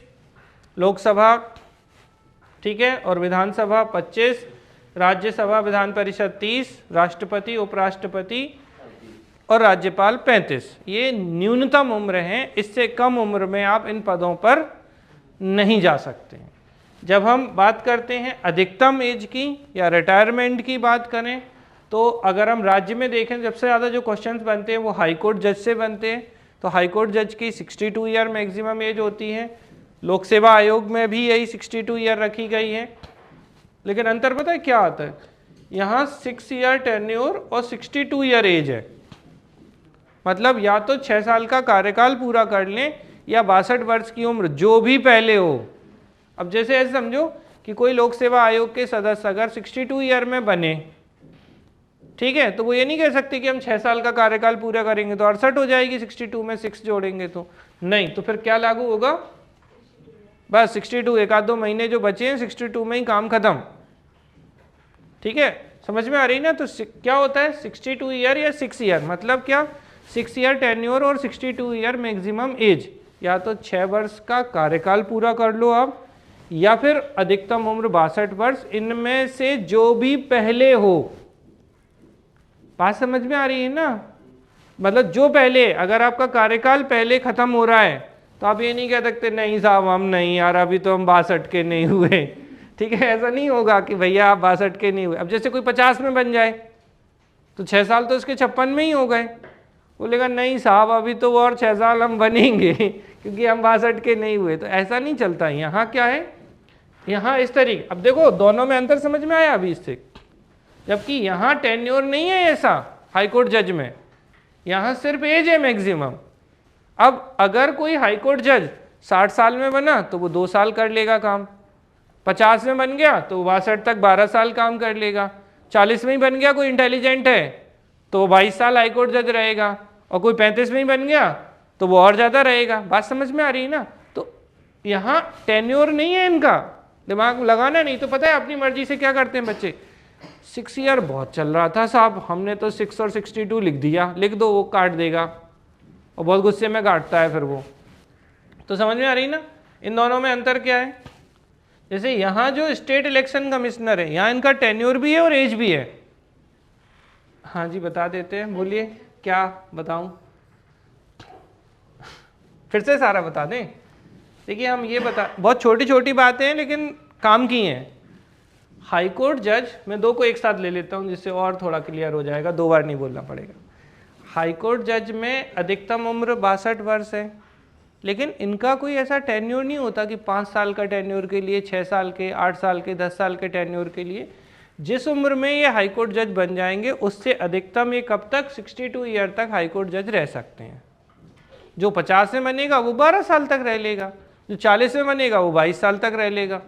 लोकसभा, ठीक है, और विधानसभा 25, राज्यसभा विधान परिषद 30, राष्ट्रपति उपराष्ट्रपति और राज्यपाल 35। ये न्यूनतम उम्र है, इससे कम उम्र में आप इन पदों पर नहीं जा सकते हैं। जब हम बात करते हैं अधिकतम एज की या रिटायरमेंट की बात करें, तो अगर हम राज्य में देखें सबसे ज़्यादा जो क्वेश्चंस बनते हैं वो हाई कोर्ट जज से बनते हैं। तो हाई कोर्ट जज की 62 ईयर मैक्सिमम एज होती है। लोक सेवा आयोग में भी यही 62 ईयर रखी गई है। लेकिन अंतर पता है क्या आता है, यहाँ 6 ईयर टेन्योर और 62 ईयर एज है। मतलब या तो 6 साल का कार्यकाल पूरा कर लें या 62 वर्ष की उम्र, जो भी पहले हो। अब जैसे ऐसे समझो कि कोई लोक सेवा आयोग के सदस्य अगर 62 ईयर में बने, ठीक है, तो वो ये नहीं कह सकते कि हम 6 साल का कार्यकाल पूरा करेंगे तो 68 हो जाएगी, 62 में 6 जोड़ेंगे तो नहीं। तो फिर क्या लागू होगा, बस 62, एक आध 2 महीने जो बचे हैं 62 में ही काम खत्म। ठीक है, समझ में आ रही ना। तो क्या होता है 62 ईयर या 6 ईयर, मतलब क्या 6 ईयर टेन्योर और 62 ईयर मैक्सिमम एज। या तो 6 वर्ष का कार्यकाल पूरा कर लो आप, या फिर अधिकतम उम्र 62 वर्ष, इनमें से जो भी पहले हो। बात समझ में आ रही है ना। मतलब जो पहले, अगर आपका कार्यकाल पहले खत्म हो रहा है तो आप ये नहीं कह सकते नहीं साहब हम नहीं यार, अभी तो हम 62 के नहीं हुए, ठीक है, ऐसा नहीं होगा कि भैया आप 62 के नहीं हुए। अब जैसे कोई 50 में बन जाए तो 6 साल तो इसके 56 में ही हो गए। बोलेगा नहीं साहब अभी तो और 6 साल हम बनेंगे क्योंकि हम 62 के नहीं हुए। तो ऐसा नहीं चलता। यहाँ क्या है, यहाँ इस तरीके, अब देखो दोनों में अंतर समझ में आया अभी इससे। जबकि यहाँ टेन्योर नहीं है ऐसा हाईकोर्ट जज में, यहाँ सिर्फ एज है मैक्सिमम। अब अगर कोई हाईकोर्ट जज 60 साल में बना तो वो 2 साल कर लेगा काम, 50 में बन गया तो 62 तक 12 साल काम कर लेगा, 40 में ही बन गया कोई इंटेलिजेंट है तो 22 साल हाईकोर्ट जज रहेगा, और कोई 35 में ही बन गया तो वो और ज़्यादा रहेगा। बात समझ में आ रही है ना। तो यहाँ टेन्योर नहीं है इनका, दिमाग लगाना नहीं तो पता है अपनी मर्जी से क्या करते हैं बच्चे। 6 ईयर बहुत चल रहा था साहब, हमने तो 6 और 62 लिख दिया, लिख दो वो काट देगा, और बहुत गुस्से में काटता है फिर वो। तो समझ में आ रही ना इन दोनों में अंतर क्या है। जैसे यहाँ जो स्टेट इलेक्शन कमिश्नर है यहाँ इनका टेन्योर भी है और एज भी है। हाँ जी बता देते हैं, बोलिए क्या बताऊं, फिर से सारा बता दें। देखिए हम ये बता, बहुत छोटी छोटी बातें हैं लेकिन काम की हैं। हाईकोर्ट जज, मैं 2 को एक साथ ले लेता हूं जिससे और थोड़ा क्लियर हो जाएगा, 2 बार नहीं बोलना पड़ेगा। हाईकोर्ट जज में अधिकतम उम्र 62 वर्ष है, लेकिन इनका कोई ऐसा टेन्योर नहीं होता कि 5 साल का टेन्योर के लिए, 6 साल के, 8 साल के, 10 साल के टेन्योर के लिए। जिस उम्र में ये हाईकोर्ट जज बन जाएंगे उससे अधिकतम ये कब तक 62 ईयर तक हाईकोर्ट जज रह सकते हैं। जो 50 में बनेगा वो 12 साल तक रह लेगा, जो 40 में बनेगा वो 22 साल तक रह लेगा।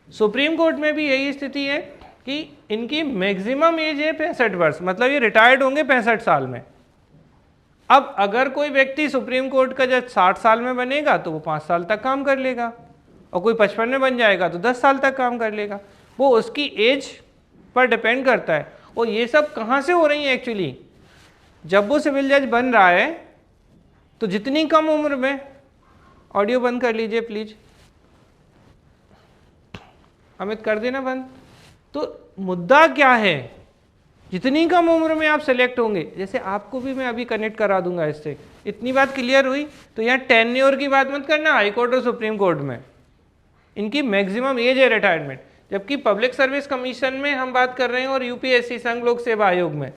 सुप्रीम कोर्ट में भी यही स्थिति है कि इनकी मैक्सिमम एज है 65 वर्ष, मतलब ये रिटायर्ड होंगे 65 साल में। अब अगर कोई व्यक्ति सुप्रीम कोर्ट का जज 60 साल में बनेगा तो वो 5 साल तक काम कर लेगा, और कोई 55 में बन जाएगा तो 10 साल तक काम कर लेगा। वो उसकी एज पर डिपेंड करता है। और ये सब कहाँ से हो रही है एक्चुअली, जब वो सिविल जज बन रहा है तो जितनी कम उम्र में, ऑडियो बंद कर लीजिए प्लीज, अमित कर देना बंद। तो मुद्दा क्या है, जितनी कम उम्र में आप सेलेक्ट होंगे, जैसे आपको भी मैं अभी कनेक्ट करा दूंगा इससे, इतनी बात क्लियर हुई। तो यहाँ टेन्योर की बात मत करना हाई कोर्ट और सुप्रीम कोर्ट में, इनकी मैक्सिमम एज है रिटायरमेंट। जबकि पब्लिक सर्विस कमीशन में हम बात कर रहे हैं और यूपीएससी संघ लोक सेवा आयोग में,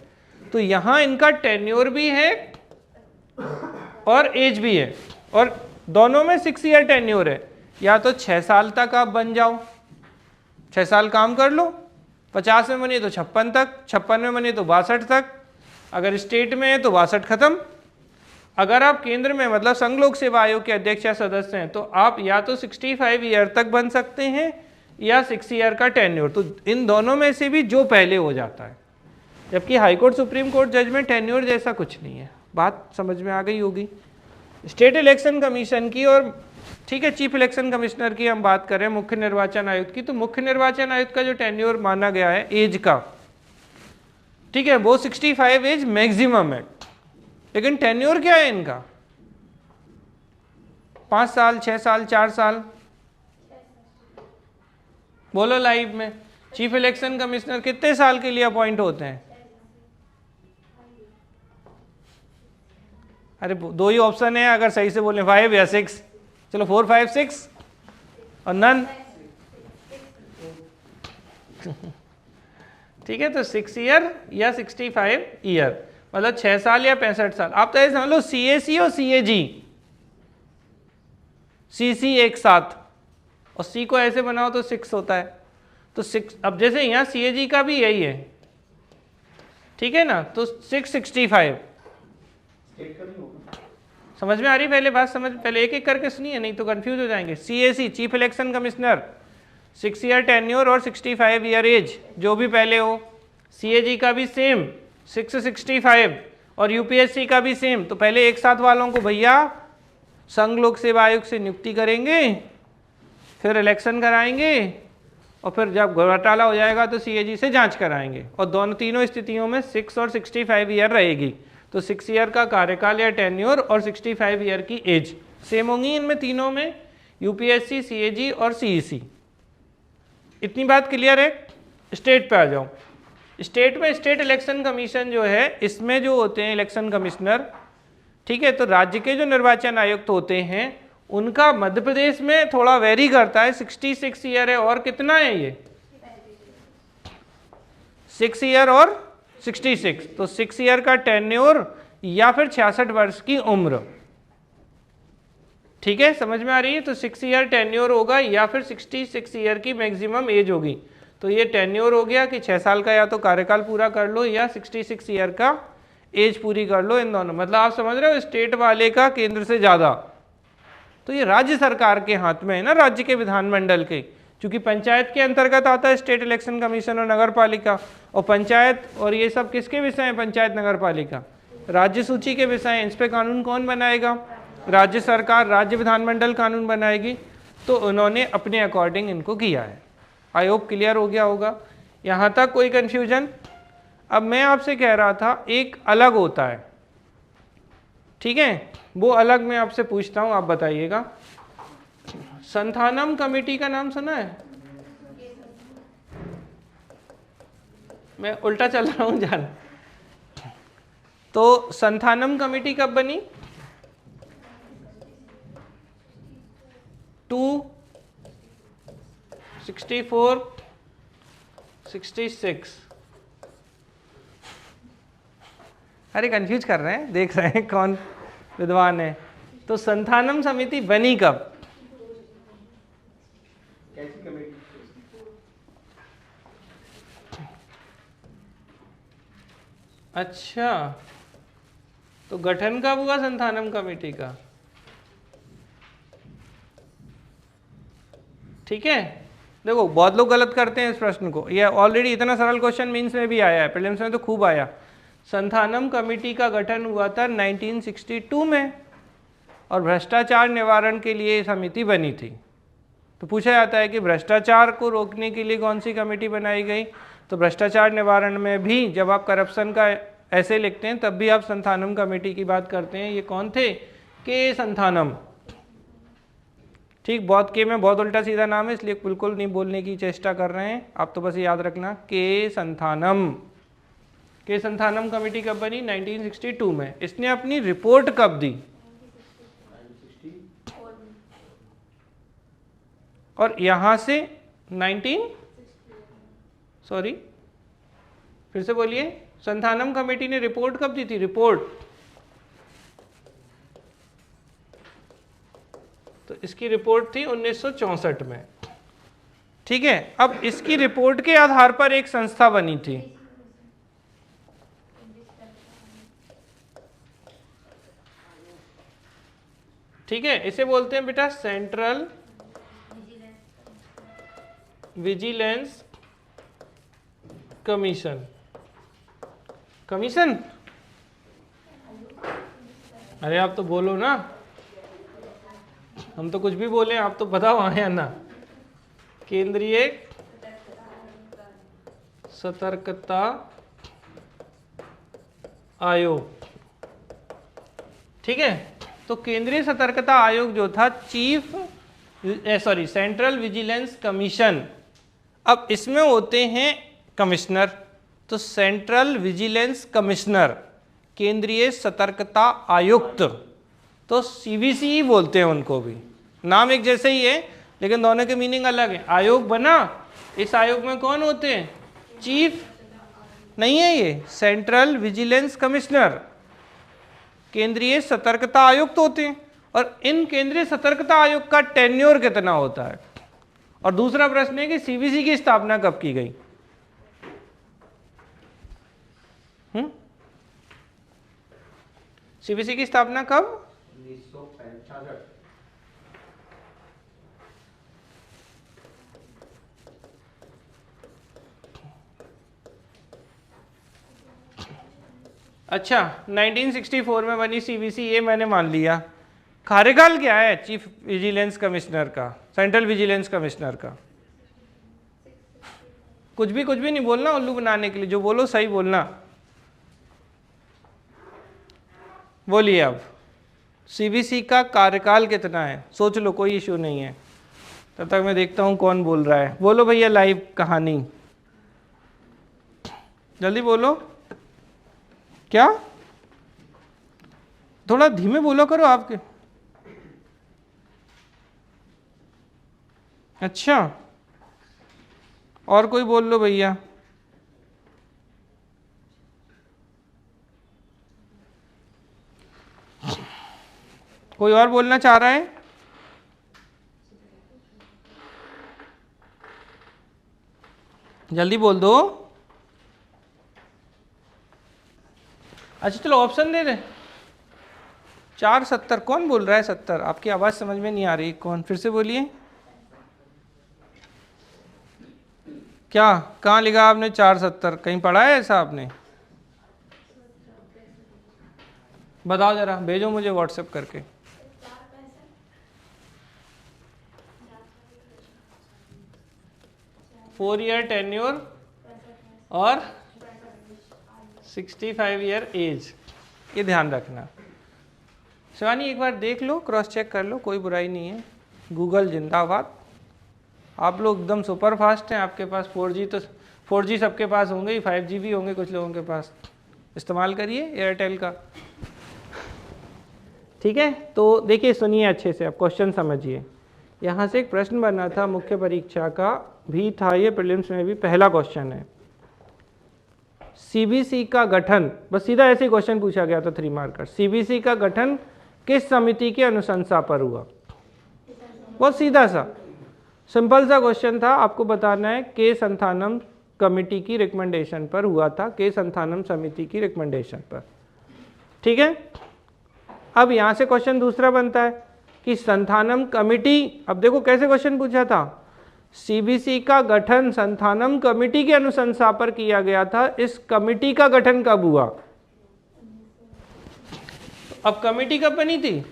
तो यहाँ इनका टेन्योर भी है और एज भी है, और दोनों में 6 ईयर टेन्योर है। या तो 6 साल तक आप बन जाओ, 6 साल काम कर लो, 50 में बने तो 56 तक, 56 में बने तो 62 तक, अगर स्टेट में है तो 62 खत्म। अगर आप केंद्र में मतलब संघ लोक सेवा आयोग के अध्यक्ष या सदस्य हैं तो आप या तो 65 ईयर तक बन सकते हैं या 6 ईयर का टेन्योर। तो इन दोनों में से भी जो पहले हो जाता है। जबकि हाईकोर्ट सुप्रीम कोर्ट जज में टेन्योर जैसा कुछ नहीं है। बात समझ में आ गई होगी। स्टेट इलेक्शन कमीशन की और ठीक है चीफ इलेक्शन कमिश्नर की हम बात करें, मुख्य निर्वाचन आयुक्त की, तो मुख्य निर्वाचन आयुक्त का जो टेन्योर माना गया है एज का, ठीक है, वो 65 एज मैक्सिमम है। लेकिन टेन्योर क्या है इनका, 5 साल, 6 साल, 4 साल, बोलो लाइव में। चीफ इलेक्शन कमिश्नर कितने साल के लिए अपॉइंट होते हैं? अरे 2 ही ऑप्शन है, अगर सही से बोले 5 या 6, चलो 4, 5, 6 और नन। ठीक है, तो 6 ईयर या 65 ईयर, मतलब 6 साल या 65 साल। आप तो ऐसे समझ लो CAC और CAG, CC एक साथ, और C को ऐसे बनाओ तो 6 होता है। तो 6, अब जैसे यहाँ CAG का भी यही है, ठीक है ना, तो 665 समझ में आ रही? पहले बात समझ, पहले एक एक करके सुनिए नहीं तो कंफ्यूज हो जाएंगे। CAC chief election commissioner 6 year tenure और 65 ईयर एज, जो भी पहले हो। CAG का भी सेम 665 और UPSC का भी सेम। तो पहले एक साथ वालों को भैया संघ लोक सेवा आयोग से नियुक्ति करेंगे, फिर इलेक्शन कराएंगे, और फिर जब घोटाला हो जाएगा तो CAG से जांच कराएंगे। और तीनों स्थितियों में 6 और 65 ईयर रहेगी। तो 6 ईयर का कार्यकाल या टेन्योर और 65 ईयर की एज सेम होंगी इनमें तीनों में, UPSC, CAG और CEC। इतनी बात क्लियर है? स्टेट पे आ जाओ। स्टेट में स्टेट इलेक्शन कमीशन जो है, इसमें जो होते हैं इलेक्शन कमिश्नर, ठीक है, तो राज्य के जो निर्वाचन आयुक्त होते हैं उनका मध्य प्रदेश में थोड़ा वेरी करता है, 66 ईयर है और कितना है ये 6 ईयर और 66, तो 6 ईयर का टेन्योर या फिर 66 वर्ष की उम्र। ठीक है, समझ में आ रही है? तो 6 ईयर टेन्योर होगा या फिर 66 ईयर की मैक्सिमम एज होगी। तो ये टेन्योर हो गया कि 6 साल का या तो कार्यकाल पूरा कर लो या 66 ईयर का एज पूरी कर लो, इन दोनों। मतलब आप समझ रहे हो, स्टेट वाले का केंद्र से ज़्यादा। तो ये राज्य सरकार के हाथ में है ना, राज्य के विधानमंडल के, क्योंकि पंचायत के अंतर्गत आता है स्टेट इलेक्शन कमीशन और नगर पालिका। और पंचायत और ये सब किसके विषय हैं? पंचायत नगर पालिका राज्य सूची के विषय हैं। इस पर कानून कौन बनाएगा? राज्य सरकार, राज्य विधानमंडल कानून बनाएगी। तो उन्होंने अपने अकॉर्डिंग इनको किया है। आई होप क्लियर हो गया होगा। यहाँ तक कोई कन्फ्यूजन? अब मैं आपसे कह रहा था एक अलग होता है, ठीक है, वो अलग मैं आपसे पूछता हूँ, आप बताइएगा। संथानम कमेटी का नाम सुना है? मैं उल्टा चल रहा हूँ जान। तो संथानम कमेटी कब बनी? 264 66। अरे कंफ्यूज कर रहे हैं, देख रहे हैं कौन विद्वान है। तो संथानम समिति बनी कब? कैसी कमेटी? अच्छा, तो गठन कब हुआ संथानम कमेटी का? ठीक है, देखो बहुत लोग गलत करते हैं इस प्रश्न को। ये ऑलरेडी इतना सरल क्वेश्चन मेंस में भी आया है, प्रीलिम्स में तो खूब आया। संथानम कमेटी का गठन हुआ था 1962 में और भ्रष्टाचार निवारण के लिए समिति बनी थी। तो पूछा जाता है कि भ्रष्टाचार को रोकने के लिए कौन सी कमेटी बनाई गई? तो भ्रष्टाचार निवारण में भी जब आप करप्शन का ऐसे लिखते हैं तब भी आप संथानम कमेटी की बात करते हैं। ये कौन थे? के संथानम। ठीक, बहुत के में बहुत उल्टा सीधा नाम है, इसलिए बिल्कुल नहीं बोलने की चेष्टा कर रहे हैं आप, तो बस याद रखना के संथानम। के संथानम कमेटी कब बनी? 1962 में। इसने अपनी रिपोर्ट कब दी? और यहां से 19 सॉरी फिर से बोलिए, संथानम कमेटी ने रिपोर्ट कब दी थी? रिपोर्ट तो इसकी रिपोर्ट थी 1964 में। ठीक है, अब इसकी रिपोर्ट के आधार पर एक संस्था बनी थी। ठीक है, इसे बोलते हैं बेटा सेंट्रल विजिलेंस कमीशन। कमीशन, अरे आप तो बोलो ना, हम तो कुछ भी बोले, आप तो बताओ हाँ या ना। केंद्रीय सतर्कता आयोग। ठीक है, तो केंद्रीय सतर्कता आयोग जो था सेंट्रल विजिलेंस कमीशन। अब इसमें होते हैं कमिश्नर, तो सेंट्रल विजिलेंस कमिश्नर, केंद्रीय सतर्कता आयुक्त, तो सीवीसी बोलते हैं उनको भी। नाम एक जैसे ही है लेकिन दोनों के मीनिंग अलग है। आयोग बना, इस आयोग में कौन होते हैं? चीफ नहीं है ये, सेंट्रल विजिलेंस कमिश्नर, केंद्रीय सतर्कता आयुक्त होते हैं। और इन केंद्रीय सतर्कता आयोग का टेन्योर कितना होता है? और दूसरा प्रश्न है कि सीवीसी की स्थापना कब की गई? सीवीसी की स्थापना कब? 1965। अच्छा, 1964 में बनी सीवीसी, ये मैंने मान लिया। कार्यकाल क्या है चीफ विजिलेंस कमिश्नर का, सेंट्रल विजिलेंस कमिश्नर का? कुछ भी नहीं बोलना उल्लू बनाने के लिए, जो बोलो सही बोलना। बोलिए अब, सीवीसी का कार्यकाल कितना है? सोच लो, कोई इशू नहीं है। तब तक मैं देखता हूं कौन बोल रहा है। बोलो भैया, लाइव कहानी जल्दी बोलो। क्या? थोड़ा धीमे बोलो करो आपके। अच्छा, और कोई बोल लो भैया। कोई और बोलना चाह रहा है? जल्दी बोल दो। अच्छा चलो ऑप्शन दे दे। 470 कौन बोल रहा है? 70 आपकी आवाज समझ में नहीं आ रही, कौन? फिर से बोलिए। क्या कहाँ लिखा आपने 470? कहीं पढ़ा है ऐसा आपने? बताओ जरा, भेजो मुझे व्हाट्सएप करके। 4 ईयर टेन्योर और 65 ईयर एज, ये ध्यान रखना। शिवानी एक बार देख लो, क्रॉस चेक कर लो, कोई बुराई नहीं है। गूगल जिंदाबाद। आप लोग एकदम सुपर फास्ट हैं, आपके पास 4G तो 4G सबके पास होंगे ही, 5G भी होंगे कुछ लोगों के पास। इस्तेमाल करिए एयरटेल का। ठीक है, तो देखिए सुनिए अच्छे से, आप क्वेश्चन समझिए। यहाँ से एक प्रश्न बना था, मुख्य परीक्षा का भी था ये, प्रीलिम्स में भी पहला क्वेश्चन है। सीबीसी का गठन, बस सीधा ऐसे क्वेश्चन पूछा गया था 3 मार्कर। सीबीसी का गठन किस समिति की अनुशंसा पर हुआ? बहुत सीधा सा सिंपल सा क्वेश्चन था। आपको बताना है के संथानम कमेटी की रिकमेंडेशन पर हुआ था, के संथानम समिति की रिकमेंडेशन पर। ठीक है, अब यहाँ से क्वेश्चन दूसरा बनता है कि संथानम कमेटी, अब देखो कैसे क्वेश्चन पूछा था। सीबीसी का गठन संथानम कमेटी की अनुशंसा पर किया गया था, इस कमेटी का गठन कब हुआ? अब कमेटी कब बनी थी?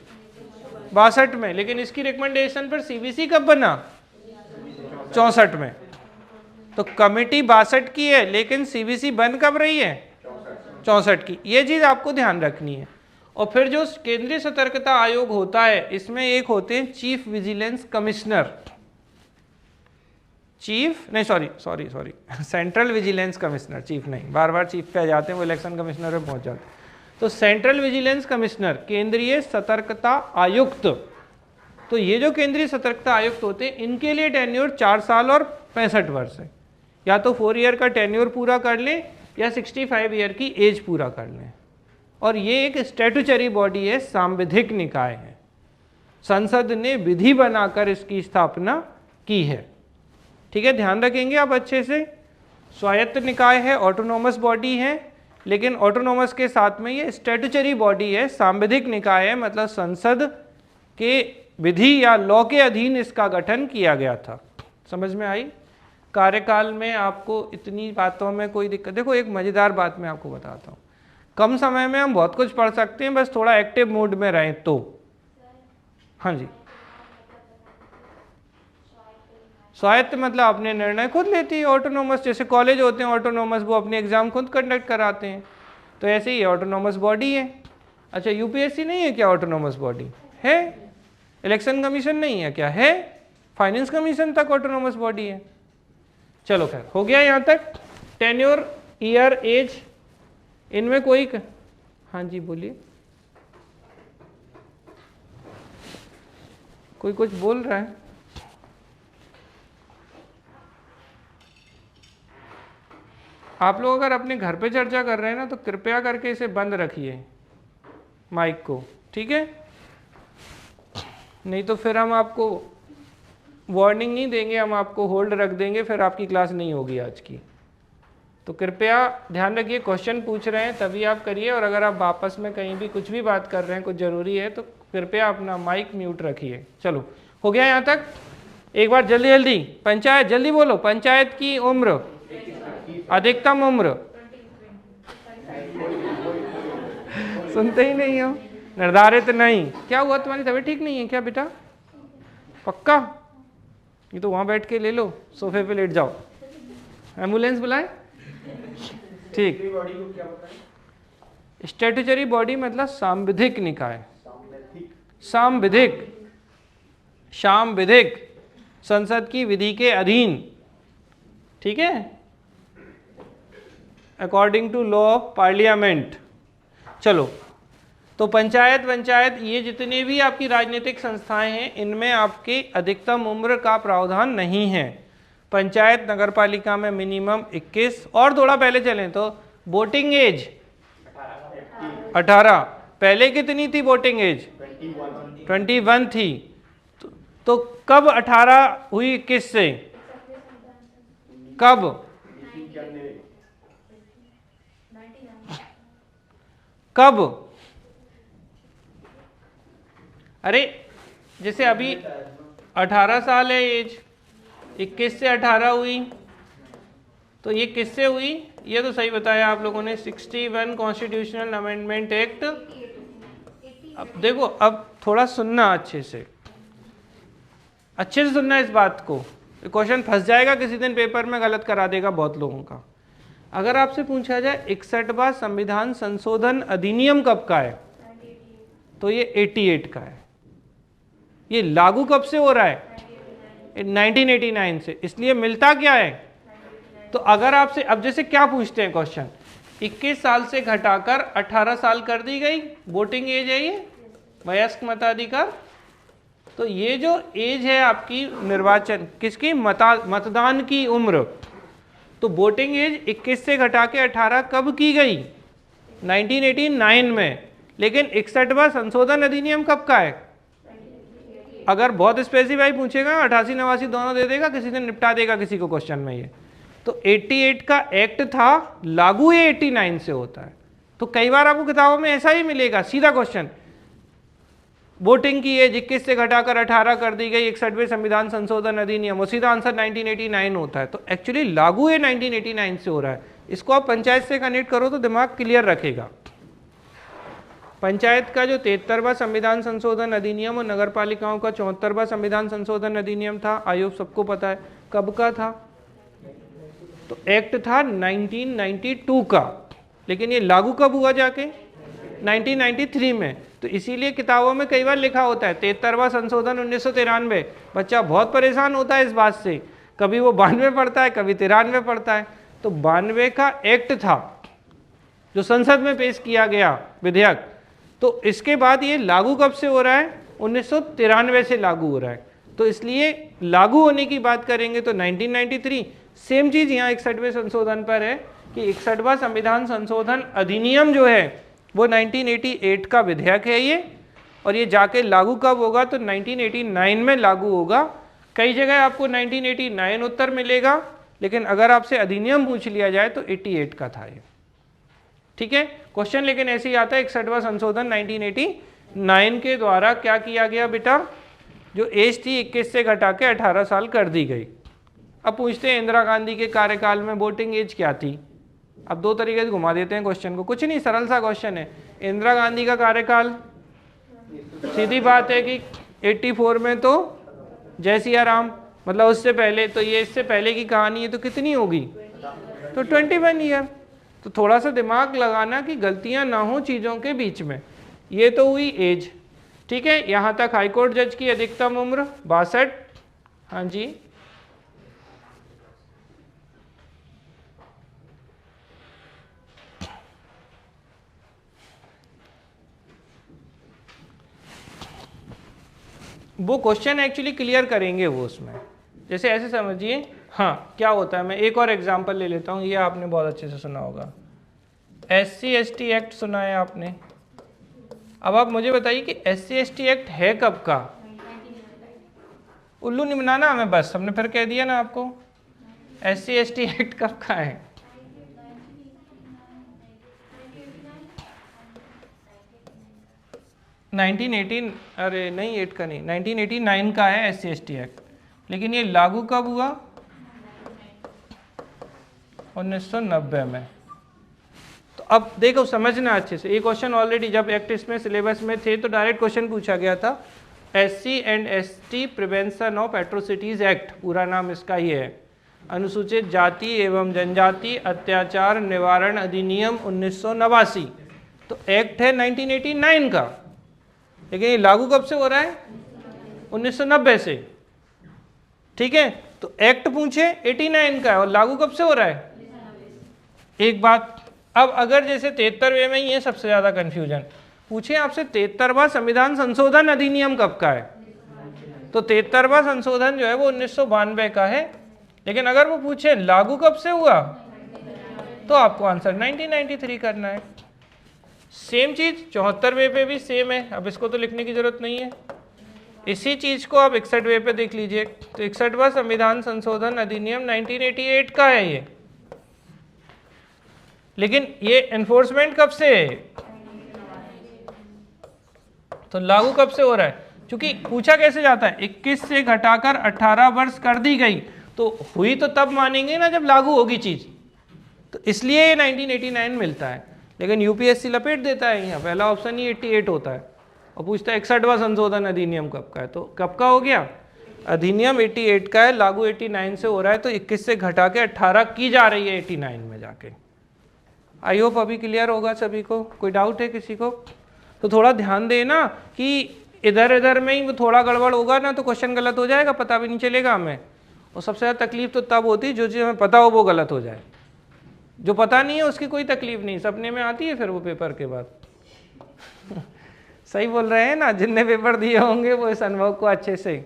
62 में, लेकिन इसकी रिकमेंडेशन पर सीबीसी कब बना? 64 में। तो कमेटी 62 की है, लेकिन सीबीसी बन कब रही है? 64 की। ये चीज आपको ध्यान रखनी है। और फिर जो केंद्रीय सतर्कता आयोग होता है, इसमें एक होते हैं chief vigilance commissioner, central vigilance commissioner, chief नहीं, बार बार चीफ पे आ जाते हैं, वो इलेक्शन कमिश्नर में पहुंच जाते हैं। तो सेंट्रल विजिलेंस कमिश्नर, केंद्रीय सतर्कता आयुक्त। तो ये जो केंद्रीय सतर्कता आयुक्त होते हैं, इनके लिए टेन्योर 4 साल और 65 वर्ष है। या तो 4 ईयर का टेन्योर पूरा कर लें या 65 ईयर की एज पूरा कर लें। और ये एक स्टैट्यूटरी बॉडी है, सांविधिक निकाय है। संसद ने विधि बनाकर इसकी स्थापना की है। ठीक है, ध्यान रखेंगे आप अच्छे से। स्वायत्त निकाय है, ऑटोनोमस बॉडी है, लेकिन ऑटोनोमस के साथ में ये स्टैट्यूटरी बॉडी है, सांविधिक निकाय है, मतलब संसद के विधि या लॉ के अधीन इसका गठन किया गया था। समझ में आई? कार्यकाल में आपको इतनी बातों में कोई दिक्कत? देखो एक मजेदार बात मैं आपको बताता हूँ, कम समय में हम बहुत कुछ पढ़ सकते हैं, बस थोड़ा एक्टिव मूड में रहें तो। हाँ जी, स्वायत्त मतलब अपने निर्णय खुद लेती है, ऑटोनोमस। जैसे कॉलेज होते हैं ऑटोनोमस, वो अपने एग्जाम खुद कंडक्ट कराते हैं, तो ऐसे ही ऑटोनोमस बॉडी है। अच्छा, यूपीएससी नहीं है क्या ऑटोनोमस बॉडी? है। इलेक्शन कमीशन नहीं है क्या? है। फाइनेंस कमीशन तक ऑटोनोमस बॉडी है। चलो खैर, हो गया यहाँ तक। टेन्योर, ईयर, एज, इनमें कोई हाँ जी बोलिए, कोई कुछ बोल रहा है? आप लोग अगर अपने घर पे चर्चा कर रहे हैं ना, तो कृपया करके इसे बंद रखिए माइक को, ठीक है? नहीं तो फिर हम आपको वार्निंग नहीं देंगे, हम आपको होल्ड रख देंगे, फिर आपकी क्लास नहीं होगी आज की। तो कृपया ध्यान रखिए, क्वेश्चन पूछ रहे हैं तभी आप करिए, और अगर आप आपस में कहीं भी कुछ भी बात कर रहे हैं, कुछ ज़रूरी है, तो कृपया अपना माइक म्यूट रखिए। चलो, हो गया यहाँ तक? एक बार जल्दी जल्दी, पंचायत, जल्दी बोलो। पंचायत की उम्र, अधिकतम उम्र, सुनते ही नहीं हो, निर्धारित नहीं। क्या हुआ, तुम्हारी तबीयत ठीक नहीं है क्या बेटा? पक्का? ये तो वहाँ बैठ के ले लो, सोफे पे लेट जाओ, एम्बुलेंस बुलाए। ठीक, स्टैट्यूटरी बॉडी मतलब सांविधिक निकाय, सांविधिक, संसद की विधि के अधीन, ठीक है, according to law of parliament. चलो, तो पंचायत ये जितने भी आपकी राजनीतिक संस्थाएं हैं इनमें आपके अधिकतम उम्र का प्रावधान नहीं है। पंचायत नगर पालिका में मिनिमम 21, और थोड़ा पहले चलें तो वोटिंग एज 18, पहले कितनी थी वोटिंग एज? 21 थी। तो कब 18 हुई 21 से? कब? कब? अरे जैसे अभी 18 साल है एज, 21 से 18 हुई, तो ये किससे हुई? ये तो सही बताया आप लोगों ने, 61 कॉन्स्टिट्यूशनल अमेंडमेंट एक्ट। अब देखो, अब थोड़ा सुनना अच्छे से सुनना इस बात को, क्वेश्चन फंस जाएगा किसी दिन पेपर में, गलत करा देगा बहुत लोगों का। अगर आपसे पूछा जाए 61वां संविधान संशोधन अधिनियम कब का है, तो ये 88 का है। ये लागू कब से हो रहा है? 1989 से। इसलिए मिलता क्या है? तो अगर आपसे अब जैसे क्या पूछते हैं क्वेश्चन, 21 साल से घटाकर 18 साल कर दी गई, वोटिंग एज है ये, वयस्क मताधिकार। तो ये जो एज है आपकी निर्वाचन किसकी, मतदान की उम्र, तो वोटिंग एज 21 से घटा के 18 कब की गई? 1989 में। लेकिन 61वां संशोधन अधिनियम कब का है? अगर बहुत स्पेसिफाई पूछेगा 88 89 दोनों दे देगा, किसी दिन निपटा देगा किसी को क्वेश्चन में ये। तो 88 का एक्ट था, लागू ये 89 से होता है। तो कई बार आपको किताबों में ऐसा ही मिलेगा, सीधा क्वेश्चन, वोटिंग की एज 21 से घटाकर 18 कर दी गई 61वें संविधान संशोधन अधिनियम, और सीधा आंसर 1989 होता है। तो एक्चुअली लागू ये 1989 से हो रहा है। इसको आप पंचायत से कनेक्ट करो तो दिमाग क्लियर रखेगा। पंचायत का जो 73वां संविधान संशोधन अधिनियम और नगर पालिकाओं का 74वां संविधान संशोधन अधिनियम था, आयोग सबको पता है कब का था, तो एक्ट था 1992 का। लेकिन ये लागू कब हुआ जाके? 1993 में। तो इसीलिए किताबों में कई बार लिखा होता है 73वां संशोधन 1993। बच्चा बहुत परेशान होता है इस बात से, कभी वो 92 पढ़ता है, कभी 93 पढ़ता है। तो 92 का एक्ट था जो संसद में पेश किया गया विधेयक। तो इसके बाद ये लागू कब से हो रहा है? 1993 से लागू हो रहा है। तो इसलिए लागू होने की बात करेंगे तो 1993। सेम चीज यहाँ 61वें संशोधन पर है कि 61वां संविधान संशोधन अधिनियम जो है वो 1988 का विधेयक है ये, और ये जाके लागू कब होगा? तो 1989 में लागू होगा। कई जगह आपको 1989 उत्तर मिलेगा, लेकिन अगर आपसे अधिनियम पूछ लिया जाए तो 88 का था ये। ठीक है, क्वेश्चन लेकिन ऐसे ही आता है, 61वां संशोधन 1989 के द्वारा क्या किया गया बेटा? जो एज थी 21 से घटा के 18 साल कर दी गई। अब पूछते हैं इंदिरा गांधी के कार्यकाल में वोटिंग एज क्या थी? अब दो तरीके से घुमा देते हैं क्वेश्चन को, कुछ नहीं, सरल सा क्वेश्चन है। इंदिरा गांधी का कार्यकाल, सीधी बात है कि 84 में तो जय सिया राम, मतलब उससे पहले, तो ये इससे पहले की कहानी है, तो कितनी होगी? तो 21 ईयर। तो थोड़ा सा दिमाग लगाना कि गलतियां ना हो चीज़ों के बीच में। ये तो हुई एज, ठीक है। यहाँ तक हाईकोर्ट जज की अधिकतम उम्र 62। हाँ जी, वो क्वेश्चन एक्चुअली क्लियर करेंगे वो उसमें। जैसे ऐसे समझिए, हाँ क्या होता है, मैं एक और एग्जांपल ले लेता हूँ, ये आपने बहुत अच्छे से सुना होगा, SC/ST एक्ट सुना है आपने। अब आप मुझे बताइए कि SC/ST एक्ट है कब का? उल्लू नहीं बनाना हमें, बस हमने फिर कह दिया ना आपको। SC/ST एक्ट कब का है? अरे नहीं, 8 का नहीं, 1989 का है SC/ST एक्ट। लेकिन ये लागू कब हुआ? 1990 में। तो अब देखो समझना अच्छे से, ये क्वेश्चन ऑलरेडी जब एक्ट इसमें सिलेबस में थे तो डायरेक्ट क्वेश्चन पूछा गया था। SC&ST prevention of atrocities act, पूरा नाम इसका ही है, अनुसूचित जाति एवं जनजाति अत्याचार निवारण अधिनियम 1989। तो एक्ट है 1989 का, लेकिन ये लागू कब से हो रहा है? 1990 से। ठीक है, तो एक्ट पूछे 89 का है और लागू कब से हो रहा है? एक बात, अब अगर जैसे 73वें में ही है सबसे ज़्यादा कन्फ्यूजन, पूछे आपसे 73वां संविधान संशोधन अधिनियम कब का है, तो 73वां संशोधन जो है वो 1992 का है। लेकिन अगर वो पूछे लागू कब से हुआ, तो आपको आंसर 1993 करना है। सेम चीज 74वें पे भी सेम है, अब इसको तो लिखने की जरूरत नहीं है। इसी चीज को आप 61वें पे देख लीजिए, तो 61वां संविधान संशोधन अधिनियम 1988 का है ये। लेकिन ये एनफोर्समेंट कब से है, तो लागू कब से हो रहा है, क्योंकि पूछा कैसे जाता है 21 से घटाकर 18 वर्ष कर दी गई, तो हुई तो तब मानेंगे ना जब लागू होगी चीज, तो इसलिए ये 1989 मिलता है। लेकिन यूपीएससी लपेट देता है, यहाँ पहला ऑप्शन ही 88 होता है और पूछता है 61वां संशोधन अधिनियम कब का है, तो कब का हो गया, अधिनियम 88 का है, लागू 89 से हो रहा है, तो 21 से घटा के 18 की जा रही है 89 में जाके। आई होप अभी क्लियर होगा सभी को, कोई डाउट है किसी को, तो थोड़ा ध्यान देना कि इधर इधर में ही थोड़ा गड़बड़ होगा ना तो क्वेश्चन गलत हो जाएगा, पता भी नहीं चलेगा हमें। और सबसे ज़्यादा तकलीफ तो तब होती है जो चीज़ हमें पता हो वो गलत हो जाए, जो पता नहीं है उसकी कोई तकलीफ नहीं, सपने में आती है फिर वो पेपर के बाद। सही बोल रहे हैं ना, जिनने पेपर दिए होंगे वो इस अनुभव को अच्छे से,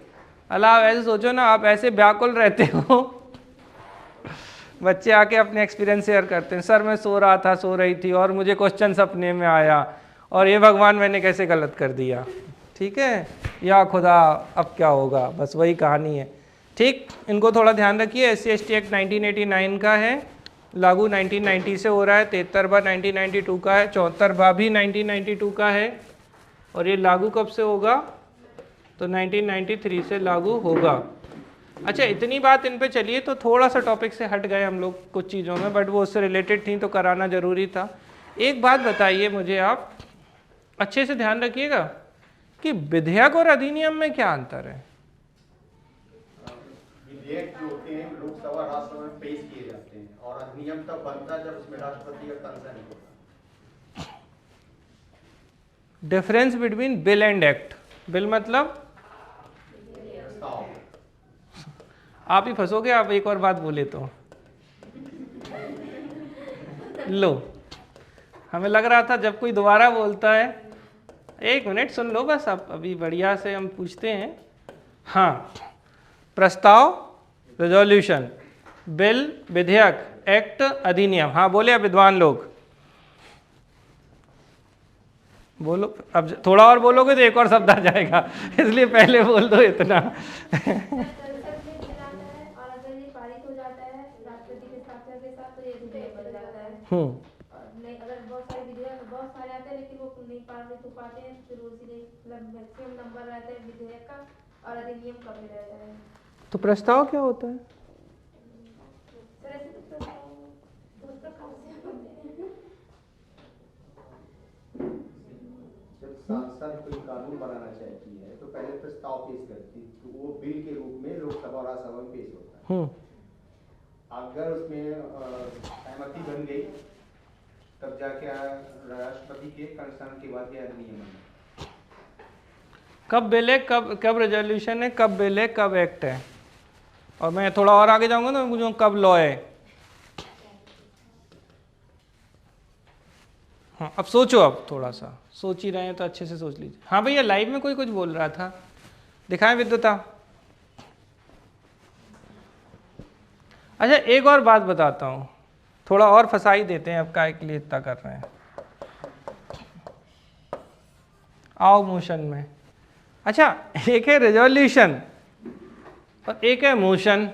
अल्लाह आप ऐसे सोचो ना, आप ऐसे व्याकुल रहते हो, बच्चे आके अपने एक्सपीरियंस शेयर करते हैं, सर मैं सो रहा था, सो रही थी और मुझे क्वेश्चन सपने में आया और ये भगवान मैंने कैसे गलत कर दिया, ठीक है, या खुदा अब क्या होगा, बस वही कहानी है। ठीक, इनको थोड़ा ध्यान रखिए। SC/ST एक्ट 1989 का है, लागू 1990 से हो रहा है, 73वां 1992 का है, 74वां भी 1992 का है, और ये लागू कब से होगा, तो 1993 से लागू होगा। अच्छा, इतनी बात इन पे चलिए, तो थोड़ा सा टॉपिक से हट गए हम लोग कुछ चीज़ों में, बट वो उससे रिलेटेड थी तो कराना ज़रूरी था। एक बात बताइए मुझे, आप अच्छे से ध्यान रखिएगा कि विधेयक और अधिनियम में क्या अंतर है। विधेयक जो होते हैं लोकसभा राज्यसभा में पेश किए जाते हैं और अधिनियम तब बनता है जब उसमें राष्ट्रपति का कंसेंट होता है। Difference between bill and act. Bill मतलब प्रस्ताव। आप ही फंसोगे, आप एक और बात बोले तो। लो, हमें लग रहा था जब कोई दोबारा बोलता है, एक मिनट सुन लो बस, आप अभी बढ़िया से हम पूछते हैं। हाँ, प्रस्ताव रेजोल्यूशन, बिल विधेयक, एक्ट अधिनियम। हाँ बोले अब विद्वान लोग, बोलो। अब थोड़ा और बोलोगे तो एक और शब्द आ जाएगा, इसलिए पहले बोल दो इतना। और अगर ये पारित हो जाता है राष्ट्रपति के हस्ताक्षर के साथ, तो ये विधेयक बन जाता है। नहीं, अगर बहुत सारे विधेयक बहुत सारे आते हैं लेकिन वो नहीं पारित हो पाते हैं, फिर वो सीधे मतलब मैक्सिमम नंबर रहता है विधेयक का और अधिनियम का भी रहता है। तो प्रस्ताव क्या होता है? सर ऐसे तो दो प्रकार से होते हैं। जब सांसद कोई कानून बनाना चाहती है तो पहले प्रस्ताव पेश करती है, तो वो बिल के रूप में लोकसभा और राज्यसभा में पेश होता है। अगर उसमें सहमति बन गई तब जाके राष्ट्रपति के कंसेंट के बाद यह अधिनियम है। कब बिल है, कब रेजोल्यूशन है, कब बिल है, कब एक्ट है। और मैं थोड़ा और आगे जाऊंगा तो मैं पूछूंगा कब लॉ है। हाँ, अब सोचो, अब थोड़ा सा सोच ही रहे हैं तो अच्छे से सोच लीजिए। हाँ भैया, लाइव में कोई कुछ बोल रहा था, दिखाएं विद्युता। अच्छा, एक और बात बताता हूँ, थोड़ा और फंसाई देते हैं, अब काय के लिए इतना कर रहे हैं। आओ मोशन में। अच्छा, एक है रेजोल्यूशन और एक है मोशन।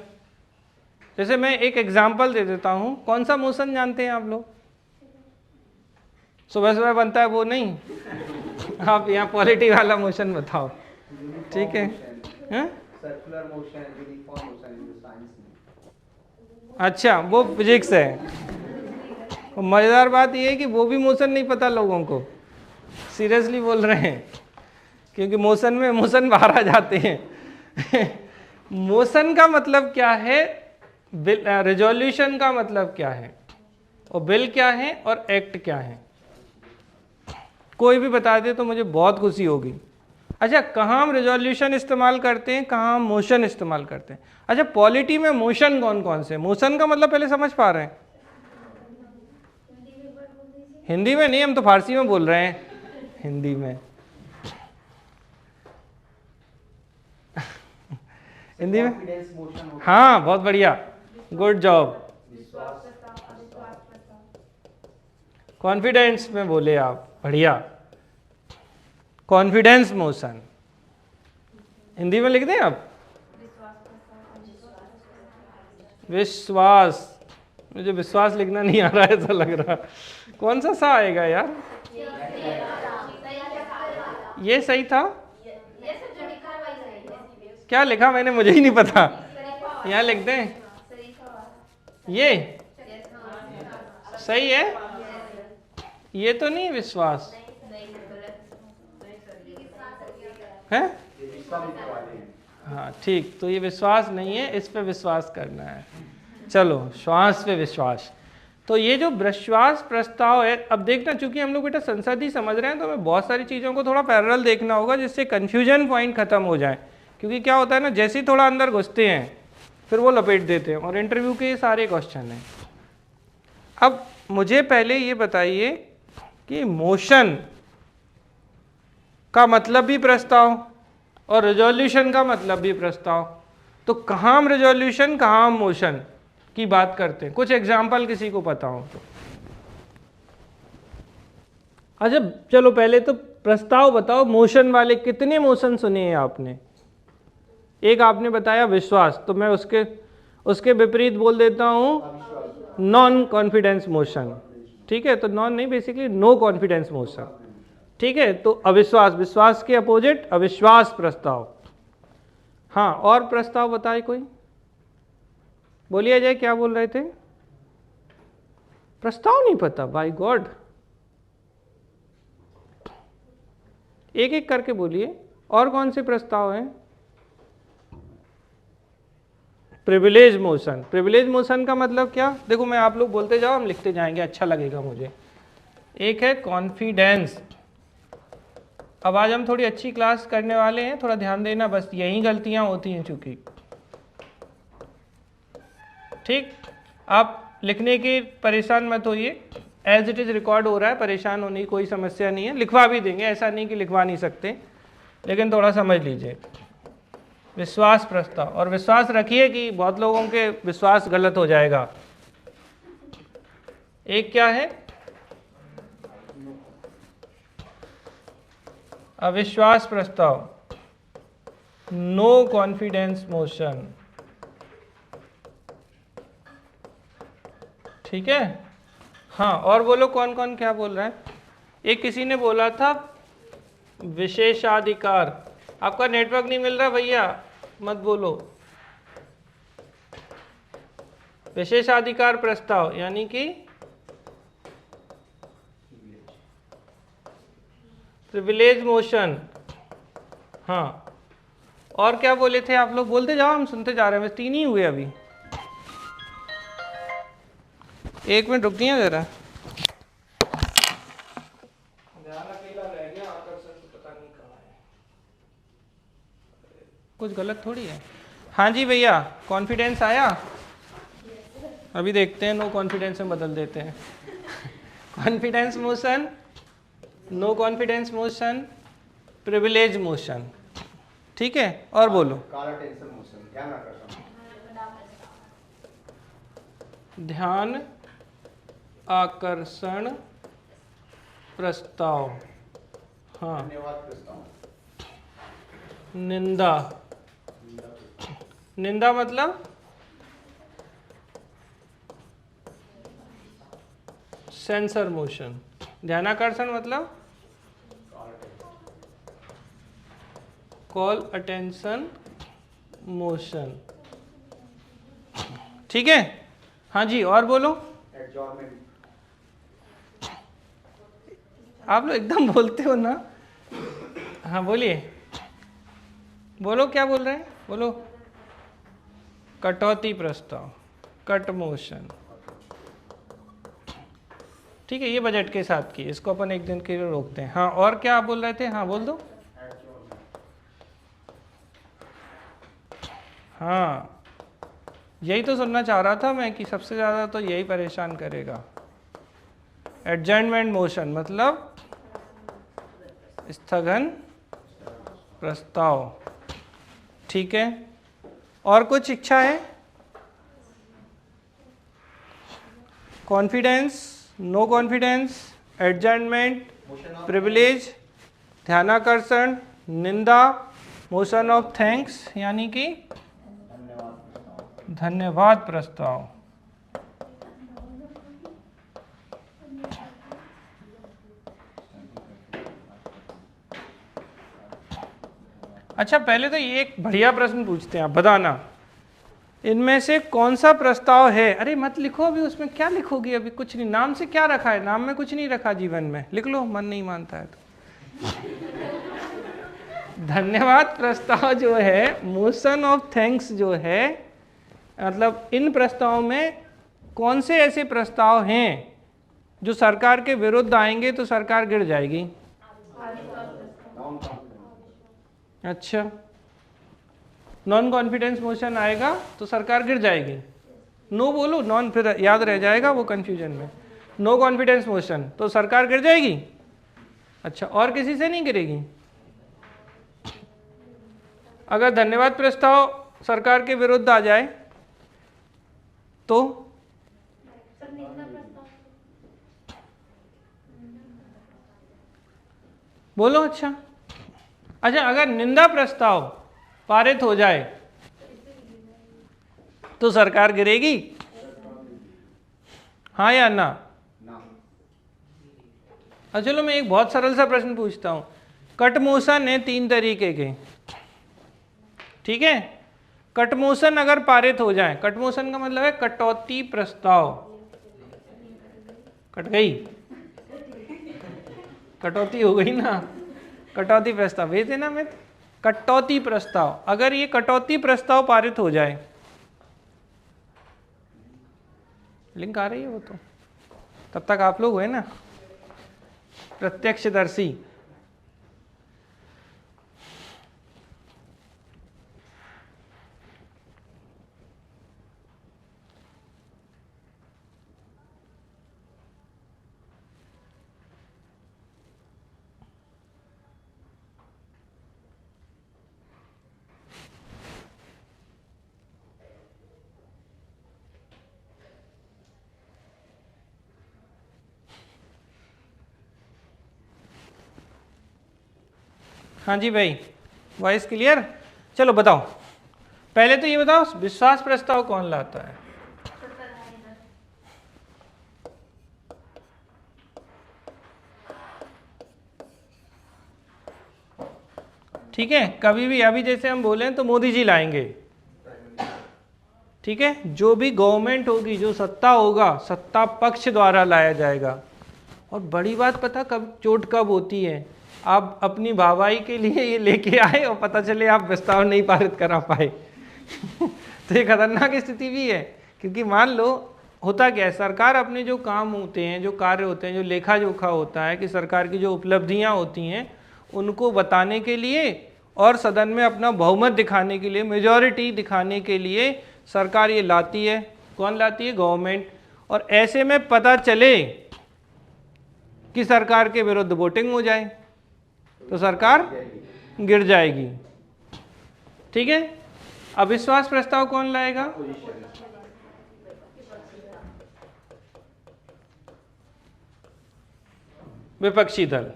जैसे मैं एक एग्जांपल दे देता हूँ, कौन सा मोशन जानते हैं आप लोग? सुबह सुबह बनता है वो नहीं, आप यहाँ पॉलिटी वाला मोशन बताओ, ठीक है? Circular motion, uniform motion science में। अच्छा, वो फिजिक्स है। मज़ेदार बात ये है कि वो भी मोशन नहीं पता लोगों को, सीरियसली बोल रहे हैं, क्योंकि मोशन में मोशन बाहर आ जाते हैं। मोशन का मतलब क्या है, रेजोल्यूशन का मतलब क्या है, और बिल क्या है और एक्ट क्या है, कोई भी बता दे तो मुझे बहुत खुशी होगी। अच्छा, कहाँ हम रेजोल्यूशन इस्तेमाल करते हैं, कहाँ हम मोशन इस्तेमाल करते हैं? अच्छा, पॉलिटी में मोशन कौन कौन से? मोशन का मतलब पहले समझ पा रहे हैं? हिंदी में नहीं, हम तो फारसी में बोल रहे हैं। हिंदी में? हिंदी में? कॉन्फिडेंस मोशन होता हाँ, बहुत बढ़िया, गुड जॉब। विश्वास प्रस्ताव, अविश्वास प्रस्ताव। कॉन्फिडेंस में बोले आप, बढ़िया। कॉन्फिडेंस मोशन हिंदी में लिख दें आप? विश्वास प्रस्ताव, अविश्वास। विश्वास, मुझे विश्वास लिखना नहीं आ रहा है ऐसा लग रहा। कौन सा सा आएगा यार? ये सही था? क्या लिखा मैंने, मुझे ही नहीं पता। यहाँ लिख दें ये सही है? ये तो नहीं विश्वास है? हाँ ठीक, तो ये विश्वास नहीं है, इस पे विश्वास करना है। चलो, श्वास पे विश्वास। तो ये जो विश्वास प्रस्ताव है, अब देखना, चूंकि हम लोग बेटा संसद ही समझ रहे हैं तो हमें बहुत सारी चीज़ों को थोड़ा पैरेलल देखना होगा जिससे कन्फ्यूजन पॉइंट खत्म हो जाए। क्योंकि क्या होता है ना, जैसे ही थोड़ा अंदर घुसते हैं फिर वो लपेट देते हैं, और इंटरव्यू के सारे क्वेश्चन हैं। अब मुझे पहले ये बताइए कि मोशन का मतलब भी प्रस्ताव और रिजोल्यूशन का मतलब भी प्रस्ताव, तो कहाँ हम रिजोल्यूशन कहाँ हम मोशन की बात करते हैं? कुछ एग्जाम्पल किसी को पता हो तो? अच्छा चलो पहले तो प्रस्ताव बताओ, मोशन वाले कितने मोशन सुने हैं आपने? एक आपने बताया विश्वास, तो मैं उसके विपरीत बोल देता हूँ नॉन कॉन्फिडेंस मोशन। ठीक है, तो नॉन नहीं, बेसिकली नो कॉन्फिडेंस मोशन। ठीक है, तो अविश्वास, विश्वास के अपोजिट अविश्वास प्रस्ताव। हाँ, और प्रस्ताव बताए कोई? बोलिए अजय, क्या बोल रहे थे? प्रस्ताव नहीं पता? बाय गॉड, एक एक करके बोलिए। और कौन से प्रस्ताव हैं? Privilege motion. प्रिविलेज मोशन का मतलब क्या? देखो, मैं आप लोग बोलते जाओ, हम लिखते जाएंगे, अच्छा लगेगा मुझे। एक है कॉन्फिडेंस। अब आज हम थोड़ी अच्छी क्लास करने वाले हैं, थोड़ा ध्यान देना, बस यही गलतियां होती हैं चूंकि। ठीक, आप लिखने की परेशान मत होइए, एज इट इज रिकॉर्ड हो रहा है, परेशान होने की कोई समस्या नहीं है, लिखवा भी देंगे, ऐसा नहीं कि लिखवा नहीं सकते, लेकिन थोड़ा समझ लीजिए। विश्वास प्रस्ताव, और विश्वास रखिए कि बहुत लोगों के विश्वास गलत हो जाएगा। एक क्या है? अविश्वास प्रस्ताव, नो कॉन्फिडेंस मोशन। ठीक है, हाँ, और बोलो कौन कौन क्या बोल रहा है? एक किसी ने बोला था विशेषाधिकार। आपका नेटवर्क नहीं मिल रहा भैया, मत बोलो। विशेषाधिकार प्रस्ताव यानी कि प्रिविलेज मोशन। हाँ, और क्या बोले थे आप लोग? बोलते जाओ, हम सुनते जा रहे हैं, बस 3 ही हुए अभी। एक मिनट रुक दिया जरा, ध्यान अकेला रह गया, आकर्षण तो पता नहीं कहाँ है, कुछ गलत थोड़ी है। हाँ जी भैया, कॉन्फिडेंस आया? अभी देखते हैं, नो कॉन्फिडेंस में बदल देते हैं। Confidence motion, no confidence motion, privilege motion. ठीक है, और बोलो। काला टेंशन मोशन, ध्यान आकर्षण। ध्यान आकर्षण प्रस्ताव। हाँ, धन्यवाद प्रस्ताव। निंदा। निंदा मतलब सेंसर मोशन। ध्यानाकर्षण मतलब कॉल अटेंशन मोशन। ठीक है, हाँ जी, और बोलो। एडजॉर्नमेंट। आप लोग एकदम बोलते हो ना। हाँ बोलिए, बोलो क्या बोल रहे हैं, बोलो। कटौती प्रस्ताव, कट मोशन। ठीक है, ये बजट के साथ की, इसको अपन एक दिन के लिए रोकते हैं। हाँ, और क्या आप बोल रहे थे? हाँ बोल दो। हाँ, यही तो सुनना चाह रहा था मैं कि सबसे ज़्यादा तो यही परेशान करेगा। एडजॉर्नमेंट मोशन मतलब स्थगन प्रस्ताव। ठीक है, और कुछ इच्छा है? Confidence, no confidence, adjournment, privilege, ध्यानाकर्षण, निंदा, मोशन ऑफ थैंक्स यानी कि धन्यवाद प्रस्ताव। अच्छा, पहले तो ये एक बढ़िया प्रश्न पूछते हैं, आप बताना इनमें से कौन सा प्रस्ताव है। अरे मत लिखो अभी, उसमें क्या लिखोगी, अभी कुछ नहीं, नाम से क्या रखा है, नाम में कुछ नहीं रखा, जीवन में लिख लो, मन नहीं मानता है तो। धन्यवाद प्रस्ताव जो है, मोशन ऑफ थैंक्स जो है, मतलब इन प्रस्ताव में कौन से ऐसे प्रस्ताव हैं जो सरकार के विरुद्ध आएंगे तो सरकार गिर जाएगी। अच्छा, नॉन कॉन्फिडेंस मोशन आएगा तो सरकार गिर जाएगी। नो बोलो, नॉन फिर याद रह जाएगा वो कंफ्यूजन में। नो कॉन्फिडेंस मोशन तो सरकार गिर जाएगी। अच्छा, और किसी से नहीं गिरेगी? अगर धन्यवाद प्रस्ताव सरकार के विरुद्ध आ जाए तो बोलो। अच्छा, अगर निंदा प्रस्ताव पारित हो जाए तो सरकार गिरेगी, हाँ या ना? चलो मैं एक बहुत सरल सा प्रश्न पूछता हूं। कट मोशन है 3 तरीके के, ठीक है? कट मोशन अगर पारित हो जाए, कट मोशन का मतलब है कटौती प्रस्ताव। कट गई, कटौती हो गई ना, कटौती प्रस्ताव भेज देना मैं। कटौती प्रस्ताव, अगर ये कटौती प्रस्ताव पारित हो जाए, लिंक आ रही है वो तो, तब तक आप लोग हुए ना प्रत्यक्षदर्शी। हाँ जी भाई, वॉइस क्लियर? चलो बताओ, पहले तो ये बताओ विश्वास प्रस्ताव कौन लाता है? ठीक है, कभी भी अभी जैसे हम बोले तो मोदी जी लाएंगे, ठीक है? जो भी गवर्नमेंट होगी, जो सत्ता होगा, सत्ता पक्ष द्वारा लाया जाएगा। और बड़ी बात पता कब चोट कब होती है, आप अपनी वाहवाही के लिए ये लेके आए और पता चले आप प्रस्ताव नहीं पारित करा पाए तो ये खतरनाक स्थिति भी है। क्योंकि मान लो होता क्या है, सरकार अपने जो काम होते हैं, जो कार्य होते हैं, जो लेखा जोखा होता है कि सरकार की जो उपलब्धियां होती हैं उनको बताने के लिए और सदन में अपना बहुमत दिखाने के लिए, मेजॉरिटी दिखाने के लिए सरकार ये लाती है। कौन लाती है? गवर्नमेंट। और ऐसे में पता चले कि सरकार के विरुद्ध वोटिंग हो जाए तो सरकार गिर जाएगी, ठीक है? अविश्वास प्रस्ताव कौन लाएगा? विपक्षी दल।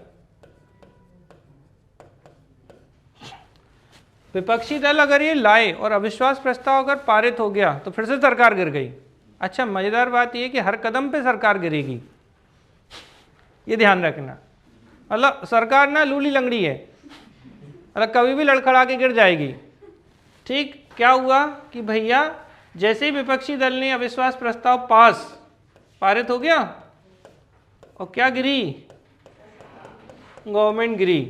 विपक्षी दल अगर ये लाए और अविश्वास प्रस्ताव अगर पारित हो गया तो फिर से सरकार गिर गई। अच्छा, मजेदार बात यह कि हर कदम पे सरकार गिरेगी, ये ध्यान रखना। मतलब सरकार ना लूली लंगड़ी है, मतलब कभी भी लड़खड़ा के गिर जाएगी। ठीक, क्या हुआ कि भैया जैसे ही विपक्षी दल ने अविश्वास प्रस्ताव पारित हो गया और क्या गिरी? गवर्नमेंट गिरी,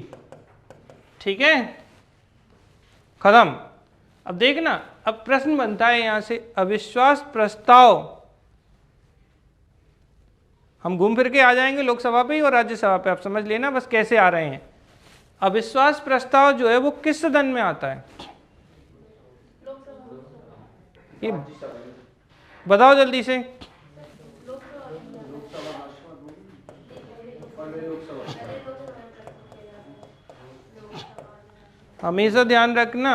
ठीक है? खत्म। अब देखना, अब प्रश्न बनता है यहां से, अविश्वास प्रस्ताव हम घूम फिर के आ जाएंगे लोकसभा पे और राज्यसभा पे, आप समझ लेना बस कैसे आ रहे हैं। अविश्वास प्रस्ताव जो है वो किस सदन में आता है? ये बताओ जल्दी से। हमेशा ध्यान रखना,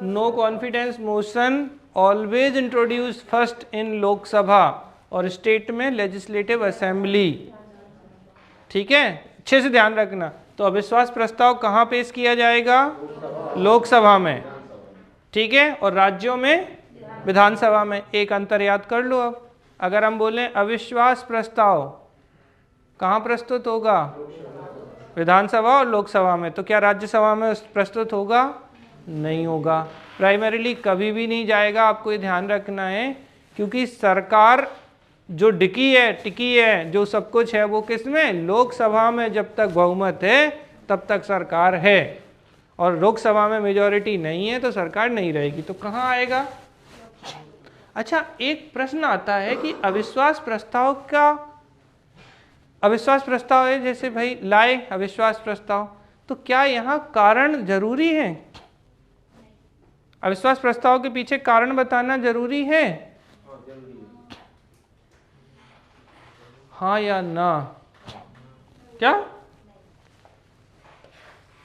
no confidence motion always introduce first in Lok Sabha और स्टेट में लेजिस्लेटिव असेंबली। ठीक है, अच्छे से ध्यान रखना। तो अविश्वास प्रस्ताव कहाँ पेश किया जाएगा? लोकसभा में। ठीक है, और राज्यों में विधानसभा में। एक अंतर याद कर लो। अब अगर हम बोलें अविश्वास प्रस्ताव कहाँ प्रस्तुत होगा? विधानसभा और लोकसभा में। तो क्या राज्यसभा में प्रस्तुत होगा? नहीं होगा। प्राइमरीली कभी भी नहीं जाएगा, आपको ये ध्यान रखना है, क्योंकि सरकार जो टिकी है, जो सब कुछ है वो किसमें? लोकसभा में। जब तक बहुमत है तब तक सरकार है, और लोकसभा में मेजॉरिटी नहीं है तो सरकार नहीं रहेगी। तो कहाँ आएगा? अच्छा, एक प्रश्न आता है कि अविश्वास प्रस्ताव है, जैसे भाई लाए अविश्वास प्रस्ताव, तो क्या यहाँ कारण जरूरी है? अविश्वास प्रस्ताव के पीछे कारण बताना जरूरी है? हाँ या ना? क्या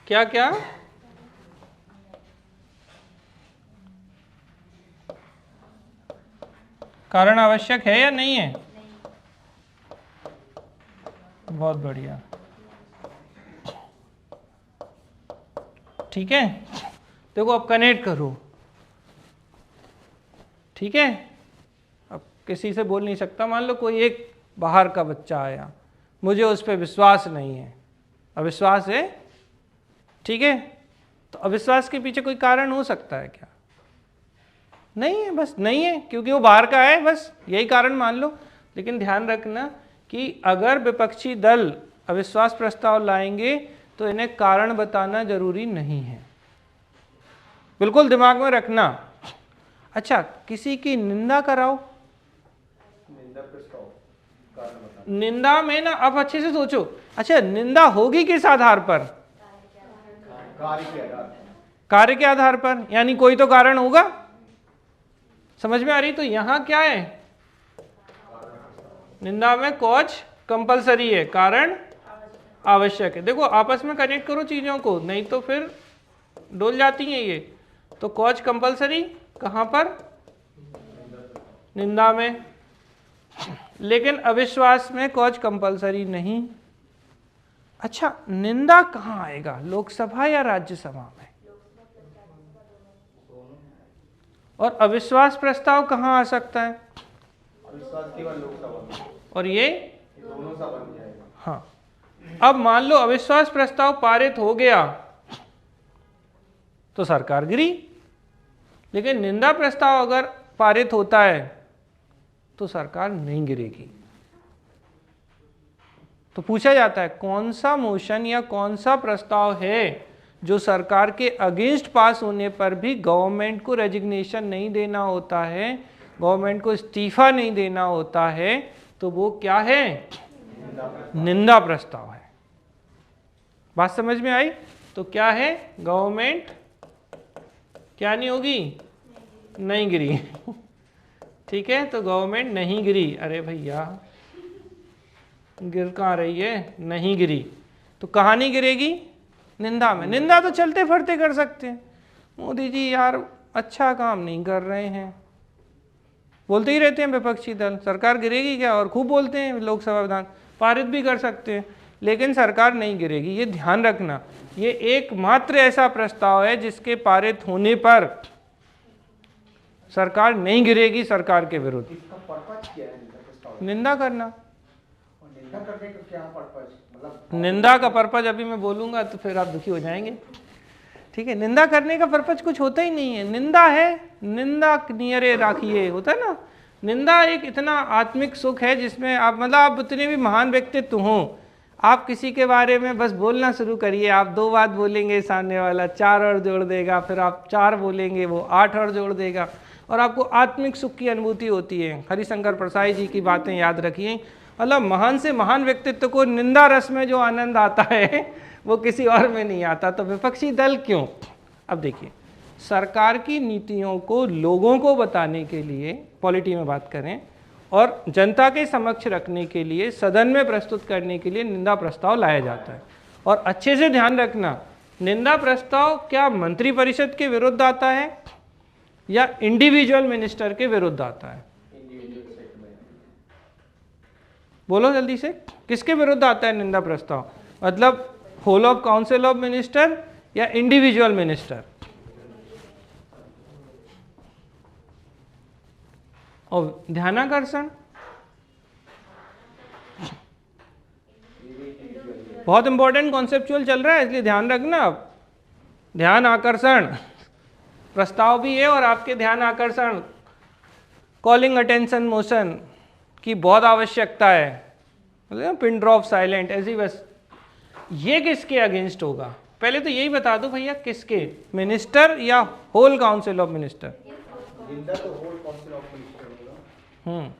क्या क्या? कारण आवश्यक है या नहीं है? बहुत बढ़िया। ठीक है, देखो अब कनेक्ट करो। ठीक है, अब किसी से बोल नहीं सकता। मान लो कोई एक बाहर का बच्चा आया, मुझे उस पर विश्वास नहीं है, अविश्वास है। ठीक है, तो अविश्वास के पीछे कोई कारण हो सकता है क्या? नहीं है, बस नहीं है, क्योंकि वो बाहर का है, बस यही कारण मान लो। लेकिन ध्यान रखना कि अगर विपक्षी दल अविश्वास प्रस्ताव लाएंगे तो इन्हें कारण बताना जरूरी नहीं है, बिल्कुल दिमाग में रखना। अच्छा, किसी की निंदा कराओ, निंदा में ना, अब अच्छे से सोचो। अच्छा, निंदा होगी किस आधार पर? कार्य के आधार पर, यानी कोई तो कारण होगा। समझ में आ रही? तो यहां क्या है? निंदा में कॉज कंपलसरी है, कारण आवश्यक है। देखो आपस में कनेक्ट करो चीजों को, नहीं तो फिर डोल जाती हैं ये। तो कॉज कंपलसरी कहां पर? निंदा में। लेकिन अविश्वास में कॉज कंपलसरी नहीं। अच्छा, निंदा कहां आएगा? लोकसभा या राज्यसभा में? और अविश्वास प्रस्ताव कहां आ सकता है? अविश्वास केवल लोकसभा में। और ये दोनों सा बन जाएगा। हाँ, अब मान लो अविश्वास प्रस्ताव पारित हो गया तो सरकार गिरी, लेकिन निंदा प्रस्ताव अगर पारित होता है तो सरकार नहीं गिरेगी। तो पूछा जाता है कौन सा मोशन या कौन सा प्रस्ताव है जो सरकार के अगेंस्ट पास होने पर भी गवर्नमेंट को रेजिग्नेशन नहीं देना होता है, गवर्नमेंट को इस्तीफा नहीं देना होता है, तो वो क्या है? निंदा प्रस्ताव है। बात समझ में आई? तो क्या है? गवर्नमेंट क्या नहीं होगी? नहीं गिरी। ठीक है, तो गवर्नमेंट नहीं गिरी। अरे भैया गिर कहाँ रही है? नहीं गिरी। तो कहाँ नहीं गिरेगी? निंदा में। निंदा तो चलते फिरते कर सकते हैं, मोदी जी यार अच्छा काम नहीं कर रहे हैं, बोलते ही रहते हैं विपक्षी दल। सरकार गिरेगी क्या? और खूब बोलते हैं, लोकसभा विधान पारित भी कर सकते हैं, लेकिन सरकार नहीं गिरेगी। ये ध्यान रखना, ये एकमात्र ऐसा प्रस्ताव है जिसके पारित होने पर सरकार नहीं गिरेगी सरकार के विरुद्ध। इसका पर्पस क्या है? निंदा करना। और निंदा करने का क्या पर्पस? मतलब निंदा का पर्पज अभी मैं बोलूंगा तो फिर आप दुखी हो जाएंगे। ठीक है, निंदा करने का पर्पज कुछ होता ही नहीं है। निंदा है, निंदा नियरे राखिए, होता है ना। निंदा एक इतना आत्मिक सुख है जिसमें आप मतलब आप उतने भी महान व्यक्तित्व हो, आप किसी के बारे में बस बोलना शुरू करिए, आप 2 बात बोलेंगे, सामने वाला 4 और जोड़ देगा, फिर आप 4 बोलेंगे, वो 8 और जोड़ देगा, और आपको आत्मिक सुख की अनुभूति होती है। हरिशंकर प्रसाद जी की बातें याद रखिए। मतलब महान से महान व्यक्तित्व को निंदा रस में जो आनंद आता है वो किसी और में नहीं आता। तो विपक्षी दल क्यों? अब देखिए, सरकार की नीतियों को लोगों को बताने के लिए, पॉलिटी में बात करें, और जनता के समक्ष रखने के लिए, सदन में प्रस्तुत करने के लिए निंदा प्रस्ताव लाया जाता है। और अच्छे से ध्यान रखना, निंदा प्रस्ताव क्या मंत्री परिषद के विरुद्ध आता है या इंडिविजुअल मिनिस्टर के विरुद्ध आता है? बोलो जल्दी से, किसके विरुद्ध आता है निंदा प्रस्ताव? मतलब whole of council of minister या इंडिविजुअल मिनिस्टर? और ध्यानाकर्षण बहुत इंपॉर्टेंट कॉन्सेप्चुअल चल रहा है, इसलिए ध्यान रखना। आप ध्यान आकर्षण प्रस्ताव भी है और आपके ध्यान आकर्षण कॉलिंग अटेंशन मोशन की बहुत आवश्यकता है। पिन ड्रॉप साइलेंट ऐसी बस। ये किसके अगेंस्ट होगा? पहले तो यही बता दो भैया, किसके? मिनिस्टर या होल काउंसिल ऑफ मिनिस्टर? निंदा तो होल काउंसिल ऑफ मिनिस्टर होगा।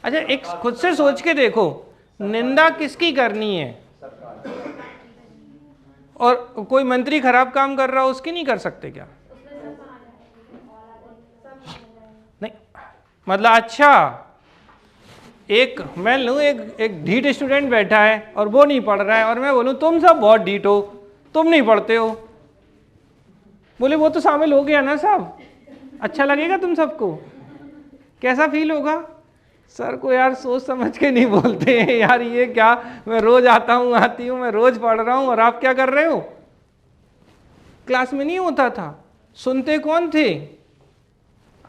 अच्छा, एक खुद से सोच के देखो, निंदा किसकी करनी है? और कोई मंत्री खराब काम कर रहा हो उसकी नहीं कर सकते क्या? नहीं, मतलब अच्छा, एक मैं लूँ, एक ढीठ स्टूडेंट बैठा है और वो नहीं पढ़ रहा है और मैं बोलूँ तुम सब बहुत ढीठ हो, तुम नहीं पढ़ते हो। बोले वो तो शामिल हो गया ना साहब, अच्छा लगेगा तुम सबको? कैसा फील होगा? सर को यार सोच समझ के नहीं बोलते हैं यार, ये क्या, मैं रोज आता हूँ आती हूँ, मैं रोज पढ़ रहा हूँ और आप क्या कर रहे हो? क्लास में नहीं होता था, सुनते कौन थे?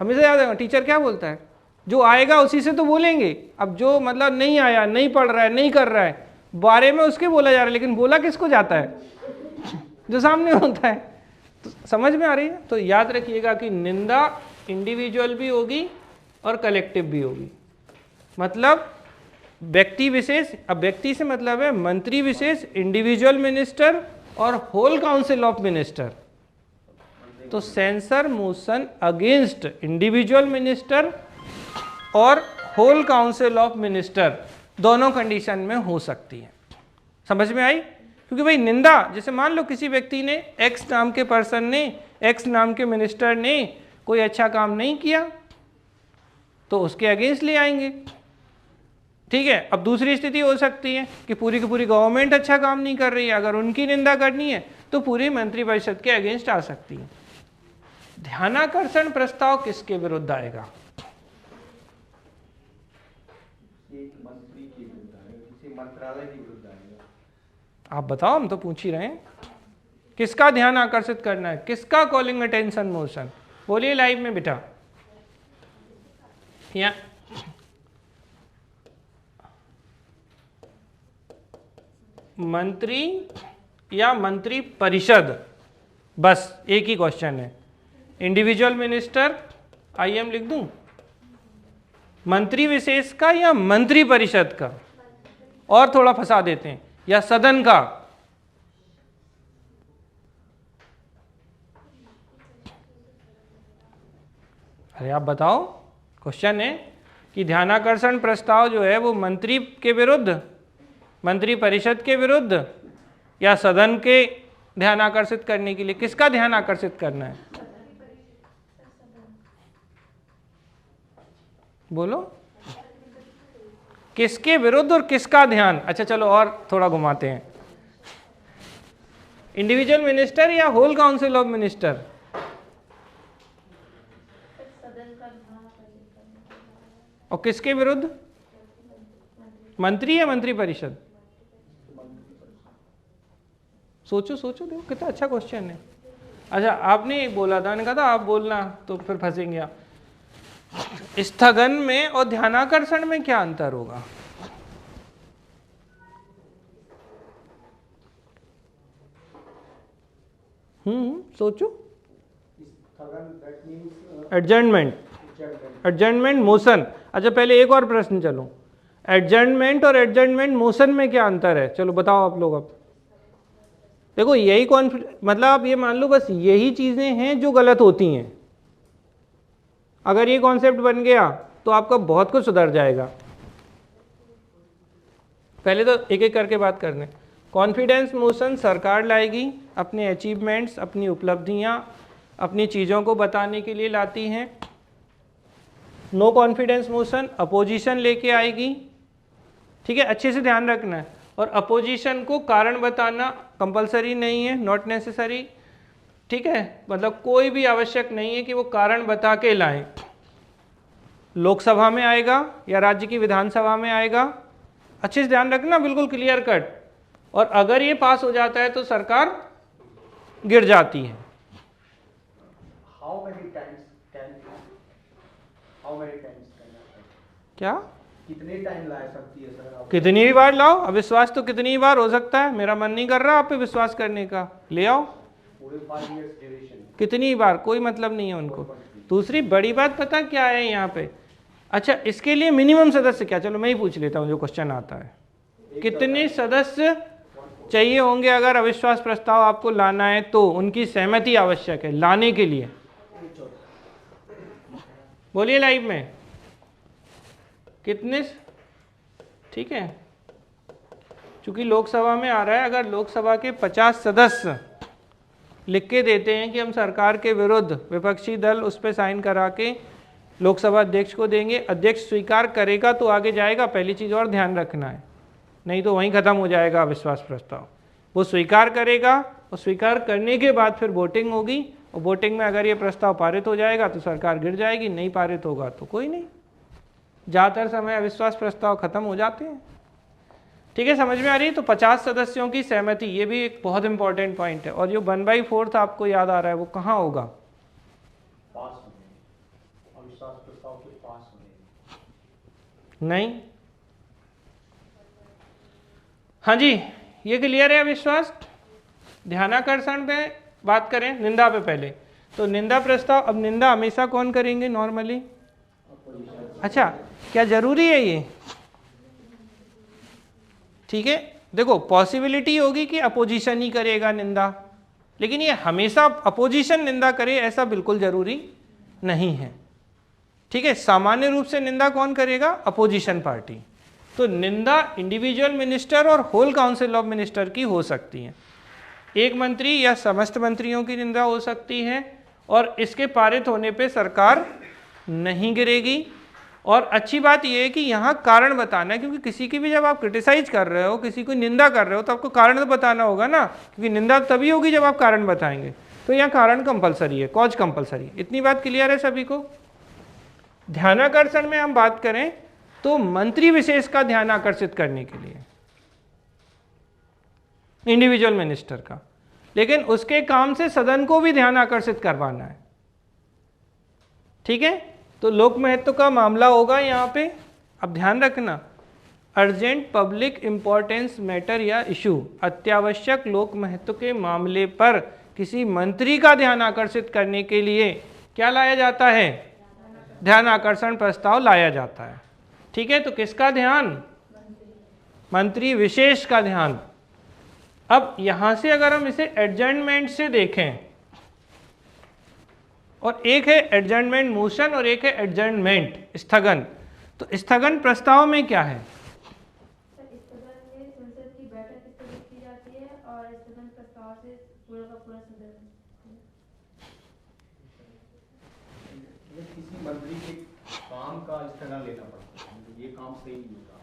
हमेशा याद है टीचर क्या बोलता है, जो आएगा उसी से तो बोलेंगे। अब जो मतलब नहीं आया, नहीं पढ़ रहा है, नहीं कर रहा है, बारे में उसके बोला जा रहा है, लेकिन बोला किसको जाता है? जो सामने होता है। तो समझ में आ रही है? तो याद रखिएगा कि निंदा इंडिविजुअल भी होगी और कलेक्टिव भी होगी। मतलब व्यक्ति विशेष, अब व्यक्ति से मतलब है मंत्री विशेष, इंडिविजुअल मिनिस्टर और होल काउंसिल ऑफ मिनिस्टर। तो censure motion against individual minister और होल काउंसिल ऑफ मिनिस्टर दोनों कंडीशन में हो सकती है। समझ में आई? क्योंकि भाई निंदा, जैसे मान लो किसी व्यक्ति ने, एक्स नाम के पर्सन ने, एक्स नाम के मिनिस्टर ने कोई अच्छा काम नहीं किया तो उसके अगेंस्ट ले आएंगे। ठीक है। अब दूसरी स्थिति हो सकती है कि पूरी की पूरी गवर्नमेंट अच्छा काम नहीं कर रही है, अगर उनकी निंदा करनी है तो पूरी मंत्रिपरिषद के अगेंस्ट आ सकती है। ध्यानाकर्षण प्रस्ताव किसके विरुद्ध आएगा? मंत्री के विरुद्ध आएगा, किसी मंत्रालय के विरुद्ध आएगा। आप बताओ, हम तो पूछ ही रहे हैं। किसका ध्यान आकर्षित करना है, किसका कॉलिंग अटेंशन मोशन? बोलिए लाइव में बेटा। या मंत्री या मंत्री परिषद, बस एक ही क्वेश्चन है। इंडिविजुअल मिनिस्टर आईएम लिख दूं, मंत्री विशेष का या मंत्री परिषद का? और थोड़ा फंसा देते हैं, या सदन का? अरे आप बताओ, क्वेश्चन है कि ध्यानाकर्षण प्रस्ताव जो है वो मंत्री के विरुद्ध, मंत्री परिषद के विरुद्ध, या सदन के ध्यान आकर्षित करने के लिए? किसका ध्यान आकर्षित करना है? बोलो, किसके विरुद्ध और किसका ध्यान? अच्छा चलो और थोड़ा घुमाते हैं। इंडिविजुअल मिनिस्टर या होल काउंसिल ऑफ मिनिस्टर? और किसके विरुद्ध? मंत्री या मंत्री परिषद? सोचो सोचो, देखो कितना अच्छा क्वेश्चन है। अच्छा आपने एक बोला था, मैंने कहा था आप बोलना, तो फिर फंसेंगे आप। स्थगन में और ध्यानाकर्षण में क्या अंतर होगा? सोचो। Adjournment, adjournment motion. अच्छा पहले एक और प्रश्न, चलो एडजर्नमेंट और एडजर्नमेंट मोशन में क्या अंतर है? चलो बताओ आप लोग। अब देखो यही मतलब आप ये मान लो बस यही चीजें हैं जो गलत होती हैं। अगर ये कॉन्सेप्ट बन गया तो आपका बहुत कुछ सुधर जाएगा। पहले तो एक एक करके बात करने। कॉन्फिडेंस मोशन सरकार लाएगी, अपने अचीवमेंट्स, अपनी उपलब्धियां, अपनी चीज़ों को बताने के लिए लाती हैं। नो कॉन्फिडेंस मोशन अपोजिशन लेके आएगी। ठीक है, अच्छे से ध्यान रखना है। और अपोजिशन को कारण बताना कंपलसरी नहीं है, नॉट नेसेसरी, ठीक है, मतलब कोई भी आवश्यक नहीं है कि वो कारण बता के लाएं। लोकसभा में आएगा या राज्य की विधानसभा में आएगा, अच्छे से ध्यान रखना, बिल्कुल क्लियर कट। और अगर ये पास हो जाता है तो सरकार गिर जाती है। क्या कितने टाइम ला सकती है सर? कितनी भी बार लाओ, अविश्वास तो कितनी ही बार हो सकता है, मेरा मन नहीं कर रहा आप पे विश्वास करने का, ले आओ पूरे 5 इयर्स ड्यूरेशन, कितनी ही बार, कोई मतलब नहीं है उनको। दूसरी बड़ी बात पता क्या है यहाँ पे, अच्छा इसके लिए मिनिमम सदस्य क्या, चलो मैं ही पूछ लेता हूँ जो क्वेश्चन आता है, कितने सदस्य चाहिए होंगे अगर अविश्वास प्रस्ताव आपको लाना है तो उनकी सहमति आवश्यक है लाने के लिए, बोलिए लाइव में कितने, ठीक है, क्योंकि लोकसभा में आ रहा है, अगर लोकसभा के 50 सदस्य लिख के देते हैं कि हम सरकार के विरुद्ध, विपक्षी दल उस पर साइन करा के लोकसभा अध्यक्ष को देंगे, अध्यक्ष स्वीकार करेगा तो आगे जाएगा, पहली चीज़ और ध्यान रखना है, नहीं तो वहीं खत्म हो जाएगा अविश्वास प्रस्ताव। वो स्वीकार करेगा और स्वीकार करने के बाद फिर वोटिंग होगी, और वोटिंग में अगर ये प्रस्ताव पारित हो जाएगा तो सरकार गिर जाएगी, नहीं पारित होगा तो कोई नहीं, ज़्यादातर समय अविश्वास प्रस्ताव खत्म हो जाते हैं। ठीक है, समझ में आ रही है? तो 50 सदस्यों की सहमति, ये भी एक बहुत इंपॉर्टेंट पॉइंट है। और जो 1/4 आपको याद आ रहा है वो कहाँ होगा? पास होने, अविश्वास प्रस्ताव के पास होने। नहीं, हाँ जी, ये क्लियर है अविश्वास। ध्यानाकर्षण पे बात करें, निंदा पे पहले, तो निंदा प्रस्ताव, अब निंदा हमेशा कौन करेंगे नॉर्मली? अच्छा, क्या जरूरी है ये? ठीक है, देखो पॉसिबिलिटी होगी कि अपोजिशन ही करेगा निंदा, लेकिन ये हमेशा अपोजिशन निंदा करे ऐसा बिल्कुल जरूरी नहीं है। ठीक है, सामान्य रूप से निंदा कौन करेगा? Opposition party. तो निंदा इंडिविजुअल मिनिस्टर और होल काउंसिल ऑफ मिनिस्टर की हो सकती है, एक मंत्री या समस्त मंत्रियों की निंदा हो सकती है, और इसके पारित होने पे सरकार नहीं गिरेगी। और अच्छी बात यह है कि यहाँ कारण बताना है, क्योंकि किसी की भी जब आप क्रिटिसाइज कर रहे हो, किसी को निंदा कर रहे हो, तो आपको कारण तो बताना होगा ना, क्योंकि निंदा तभी होगी जब आप कारण बताएंगे। तो यहाँ कारण कंपलसरी है, कॉज कंपलसरी है। इतनी बात क्लियर है सभी को? ध्यानाकर्षण में हम बात करें तो मंत्री विशेष का ध्यान आकर्षित करने के लिए, इंडिविजुअल मिनिस्टर का, लेकिन उसके काम से सदन को भी ध्यान आकर्षित करवाना है। ठीक है, तो लोक महत्व का मामला होगा यहाँ पे। अब ध्यान रखना, अर्जेंट पब्लिक इंपॉर्टेंस मैटर या इशू, अत्यावश्यक लोक महत्व के मामले पर किसी मंत्री का ध्यान आकर्षित करने के लिए क्या लाया जाता है? ध्यान आकर्षण प्रस्ताव लाया जाता है। ठीक है, तो किसका ध्यान? मंत्री विशेष का ध्यान। अब यहां से अगर हम इसे एडजर्नमेंट से देखें, और एक है एडजर्नमेंट मोशन और एक है एडजर्नमेंट स्थगन, तो स्थगन प्रस्ताव में क्या है? स्थगन में संसद की बैठक स्थगित की जाती है और स्थगन प्रस्ताव से पूरा का पूरा सदन, किसी मंत्री के काम का स्थगन लेना पड़ता है, ये काम सही नहीं होगा।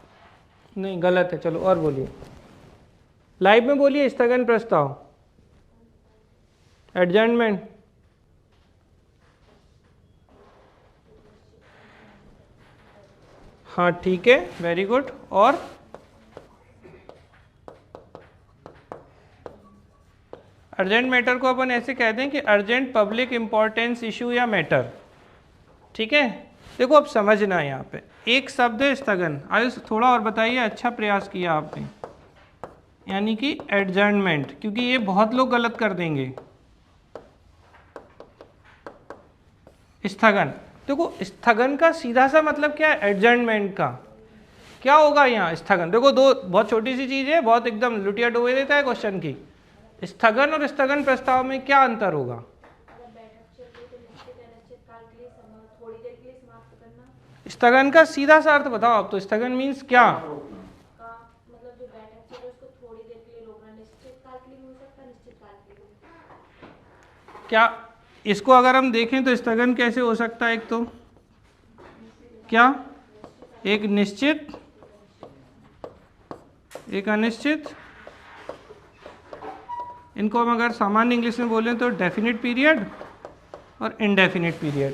नहीं, गलत है, चलो और बोलिए, लाइव में बोलिए। स्थगन प्रस्ताव, एडजर्नमेंट, हाँ ठीक है, वेरी गुड। और अर्जेंट मैटर को अपन ऐसे कहते हैं कि अर्जेंट पब्लिक इंपॉर्टेंस इशू या मैटर। ठीक है, देखो अब समझना है यहाँ पे एक शब्द है स्थगन। आयुष थोड़ा और बताइए, अच्छा प्रयास किया आपने, यानी कि एडजर्नमेंट, क्योंकि ये बहुत लोग गलत कर देंगे। स्थगन, देखो स्थगन का सीधा सा मतलब क्या है? एडजर्नमेंट का क्या होगा यहाँ? स्थगन, देखो दो बहुत छोटी सी चीज है, बहुत एकदम लुटिया डुबे देता है क्वेश्चन की। स्थगन और स्थगन प्रस्ताव में क्या अंतर होगा? स्थगन का सीधा सा अर्थ बताओ आप, तो स्थगन मीन्स क्या? मतलब जो बैठक चल रही है उसको थोड़ी देर के लिए रोकना, निश्चित काल के लिए भी हो सकता है, निश्चित काल के लिए। क्या इसको अगर हम देखें तो स्थगन कैसे हो सकता है? एक तो क्या, एक निश्चित एक अनिश्चित, इनको हम अगर सामान्य इंग्लिश में बोलें तो डेफिनिट पीरियड और इनडेफिनिट पीरियड।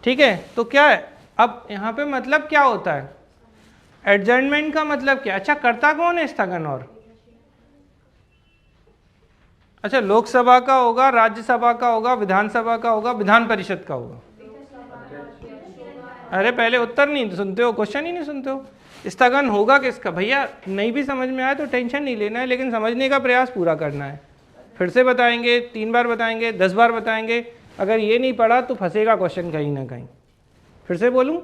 ठीक है, तो क्या है अब यहाँ पे मतलब क्या होता है, एडजर्नमेंट का मतलब क्या? अच्छा, करता कौन है स्थगन? और अच्छा, लोकसभा का होगा, राज्यसभा का होगा, विधानसभा का होगा, विधान परिषद का होगा। अरे पहले उत्तर नहीं सुनते हो, क्वेश्चन ही नहीं सुनते हो। स्थगन होगा किसका? भैया नहीं भी समझ में आए तो टेंशन नहीं लेना है, लेकिन समझने का प्रयास पूरा करना है। फिर से बताएंगे, 3 बार बताएंगे, 10 बार बताएंगे, अगर ये नहीं पढ़ा तो फंसेगा क्वेश्चन कहीं ना कहीं। फिर से बोलूं,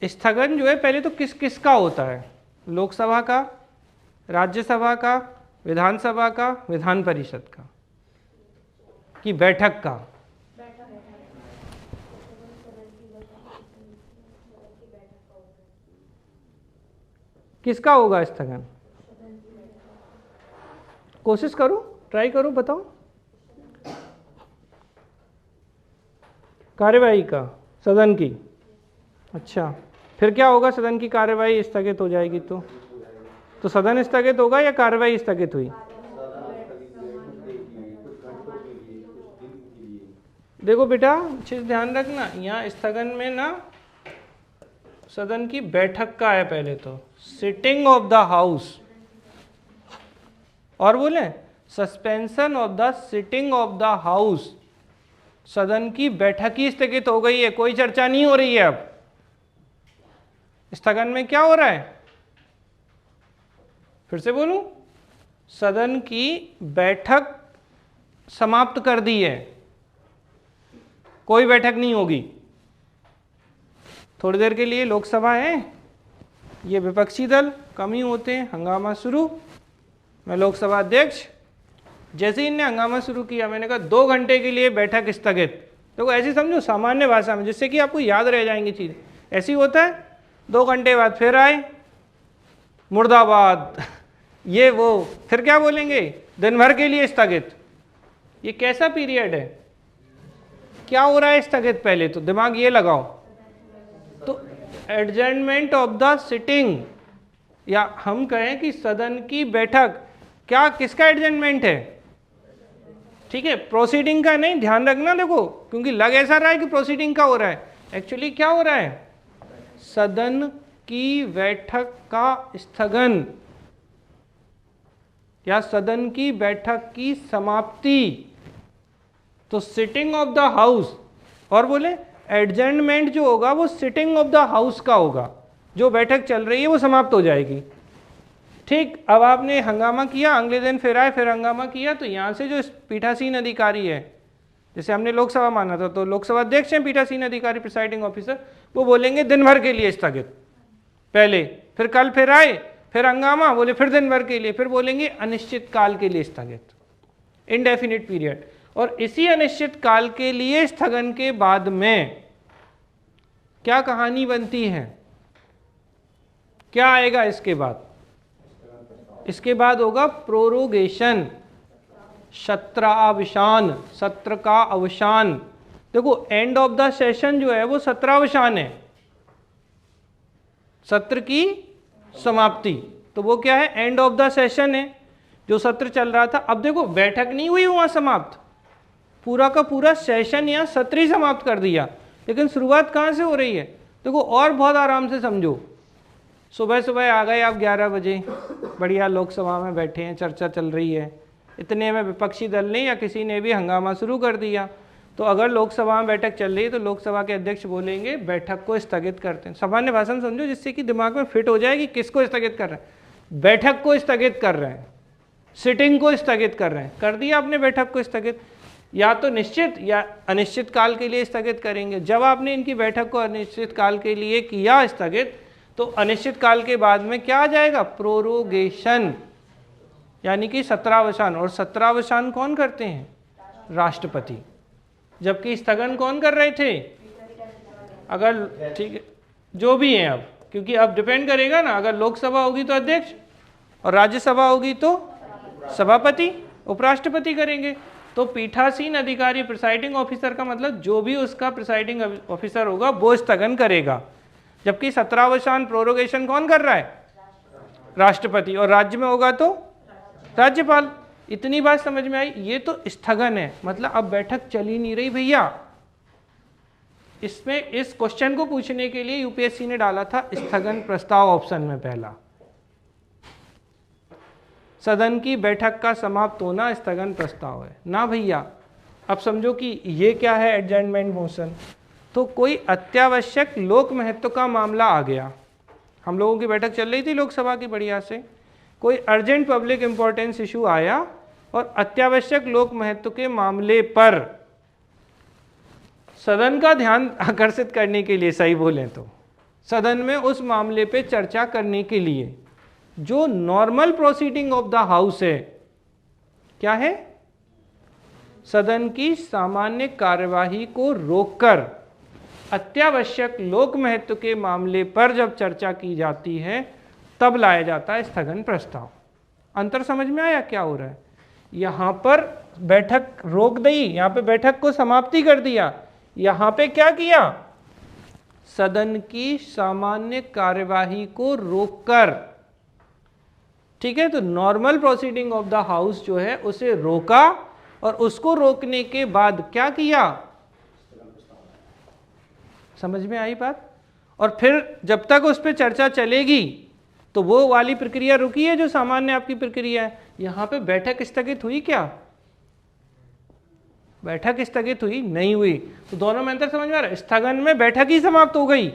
स्थगन जो है पहले तो किस किस का होता है? लोकसभा का, राज्यसभा का, विधानसभा का, विधान परिषद का, की बैठक का। किसका होगा स्थगन? कोशिश करो, ट्राई करो, बताओ। कार्यवाही का, सदन की। अच्छा, फिर क्या होगा? सदन की कार्यवाही स्थगित हो जाएगी तो सदन स्थगित होगा या कार्यवाही स्थगित हुई? देखो बेटा, अच्छे से ध्यान रखना, यहाँ स्थगन में ना सदन की बैठक का है पहले तो, सिटिंग ऑफ द हाउस, और बोले suspension of the sitting of the house. सदन की बैठक ही स्थगित हो गई है, कोई चर्चा नहीं हो रही है। अब स्थगन में क्या हो रहा है? फिर से बोलूं, सदन की बैठक समाप्त कर दी है, कोई बैठक नहीं होगी। थोड़ी देर के लिए लोकसभा है, ये विपक्षी दल कम ही होते हैं, हंगामा शुरू। मैं लोकसभा अध्यक्ष, जैसे ही इनने हंगामा शुरू किया मैंने कहा 2 घंटे के लिए बैठक स्थगित। देखो ऐसे समझो सामान्य भाषा में, जिससे कि आपको याद रह जाएंगी चीज़। ऐसी होता है, 2 घंटे बाद फिर आए, मुर्दाबाद, ये वो, फिर क्या बोलेंगे? दिन भर के लिए स्थगित। ये कैसा पीरियड है? क्या हो रहा है स्थगित? पहले तो दिमाग ये लगाओ, तो एडजर्नमेंट ऑफ द सिटिंग, या हम कहें कि सदन की बैठक, क्या किसका एडजर्नमेंट है? ठीक है, प्रोसीडिंग का नहीं, ध्यान रखना। देखो, क्योंकि लग ऐसा रहा है कि प्रोसीडिंग का हो रहा है, एक्चुअली क्या हो रहा है? सदन की बैठक का स्थगन या सदन की बैठक की समाप्ति। तो सिटिंग ऑफ द हाउस, और बोले एडजर्नमेंट जो होगा वो सिटिंग ऑफ द हाउस का होगा, जो बैठक चल रही है वो समाप्त हो जाएगी। ठीक, अब आपने हंगामा किया, अगले दिन फिर आए, फिर हंगामा किया, तो यहाँ से जो पीठासीन अधिकारी है, जैसे हमने लोकसभा माना था, तो लोकसभा अध्यक्ष हैं पीठासीन अधिकारी, प्रिसाइडिंग ऑफिसर, वो बोलेंगे दिन भर के लिए स्थगित पहले, फिर कल फिर आए, फिर हंगामा, बोले फिर दिन भर के लिए, फिर बोलेंगे अनिश्चित काल के लिए स्थगित, इनडेफिनिट पीरियड। और इसी अनिश्चित काल के लिए स्थगन के बाद में क्या कहानी बनती है? क्या आएगा इसके बाद? इसके बाद होगा प्रोरोगेशन, सत्रावसान, सत्र का अवसान। देखो, एंड ऑफ द सेशन जो है वो सत्रावसान है, सत्र की समाप्ति। तो वो क्या है? एंड ऑफ द सेशन है, जो सत्र चल रहा था। अब देखो, बैठक नहीं हुई वहां समाप्त, पूरा का पूरा सेशन या सत्र ही समाप्त कर दिया, लेकिन शुरुआत कहाँ से हो रही है? देखो, और बहुत आराम से समझो। सुबह सुबह आ गए आप 11 बजे, बढ़िया लोकसभा में बैठे हैं, चर्चा चल रही है, इतने में विपक्षी दल ने या किसी ने भी हंगामा शुरू कर दिया। तो अगर लोकसभा में बैठक चल रही है तो लोकसभा के अध्यक्ष बोलेंगे बैठक को स्थगित करते हैं। सामान्य भाषा समझो, जिससे कि दिमाग में फिट हो जाए कि किसको स्थगित कर रहे हैं। बैठक को स्थगित कर रहे हैं, सिटिंग को स्थगित कर रहे हैं। कर दिया आपने बैठक को स्थगित, या तो निश्चित या अनिश्चित काल के लिए स्थगित करेंगे। जब आपने इनकी बैठक को अनिश्चित काल के लिए किया स्थगित, तो अनिश्चित काल के बाद में क्या आ जाएगा? प्रोरोगेशन, यानी कि सत्रावसान। और सत्रावसान कौन करते हैं? राष्ट्रपति। जबकि स्थगन कौन कर रहे थे? अगर ठीक है, जो भी हैं अब, क्योंकि अब डिपेंड करेगा ना, अगर लोकसभा होगी तो अध्यक्ष, और राज्यसभा होगी तो सभापति, उपराष्ट्रपति करेंगे। तो पीठासीन अधिकारी, प्रिसाइडिंग ऑफिसर का मतलब जो भी उसका प्रिसाइडिंग ऑफिसर होगा वो स्थगन करेगा। जबकि सत्रावसान, प्रोरोगेशन कौन कर रहा है? राष्ट्रपति, और राज्य में होगा तो राज्यपाल। इतनी बात समझ में आई। ये तो स्थगन है, मतलब अब बैठक चल ही नहीं रही भैया। इसमें इस क्वेश्चन को पूछने के लिए यूपीएससी ने डाला था स्थगन प्रस्ताव ऑप्शन में पहला। सदन की बैठक का समाप्त होना स्थगन प्रस्ताव है ना भैया। अब समझो कि ये क्या है, एडजर्नमेंट मोशन। तो कोई अत्यावश्यक लोक महत्व का मामला आ गया, हम लोगों की बैठक चल रही थी लोकसभा की बढ़िया से, कोई अर्जेंट पब्लिक इंपॉर्टेंस इशू आया और अत्यावश्यक लोक महत्व के मामले पर सदन का ध्यान आकर्षित करने के लिए, सही बोलें तो सदन में उस मामले पे चर्चा करने के लिए जो normal proceeding of the house है, क्या है, सदन की सामान्य कार्यवाही को रोककर अत्यावश्यक लोक महत्व के मामले पर जब चर्चा की जाती है तब लाया जाता है स्थगन प्रस्ताव। अंतर समझ में आया क्या हो रहा है? यहां पर बैठक रोक दी, यहां पे बैठक को समाप्ति कर दिया, यहां पे क्या किया, सदन की सामान्य कार्यवाही को रोककर। ठीक है, तो normal proceeding of the house जो है उसे रोका और उसको रोकने के बाद क्या किया, समझ में आई बात? और फिर जब तक उस पर चर्चा चलेगी तो वो वाली प्रक्रिया रुकी है जो सामान्य आपकी प्रक्रिया है। यहां पे बैठक स्थगित हुई क्या, बैठक स्थगित हुई नहीं हुई। तो दोनों में अंतर समझ में आ रहा है? स्थगन में बैठक ही समाप्त हो गई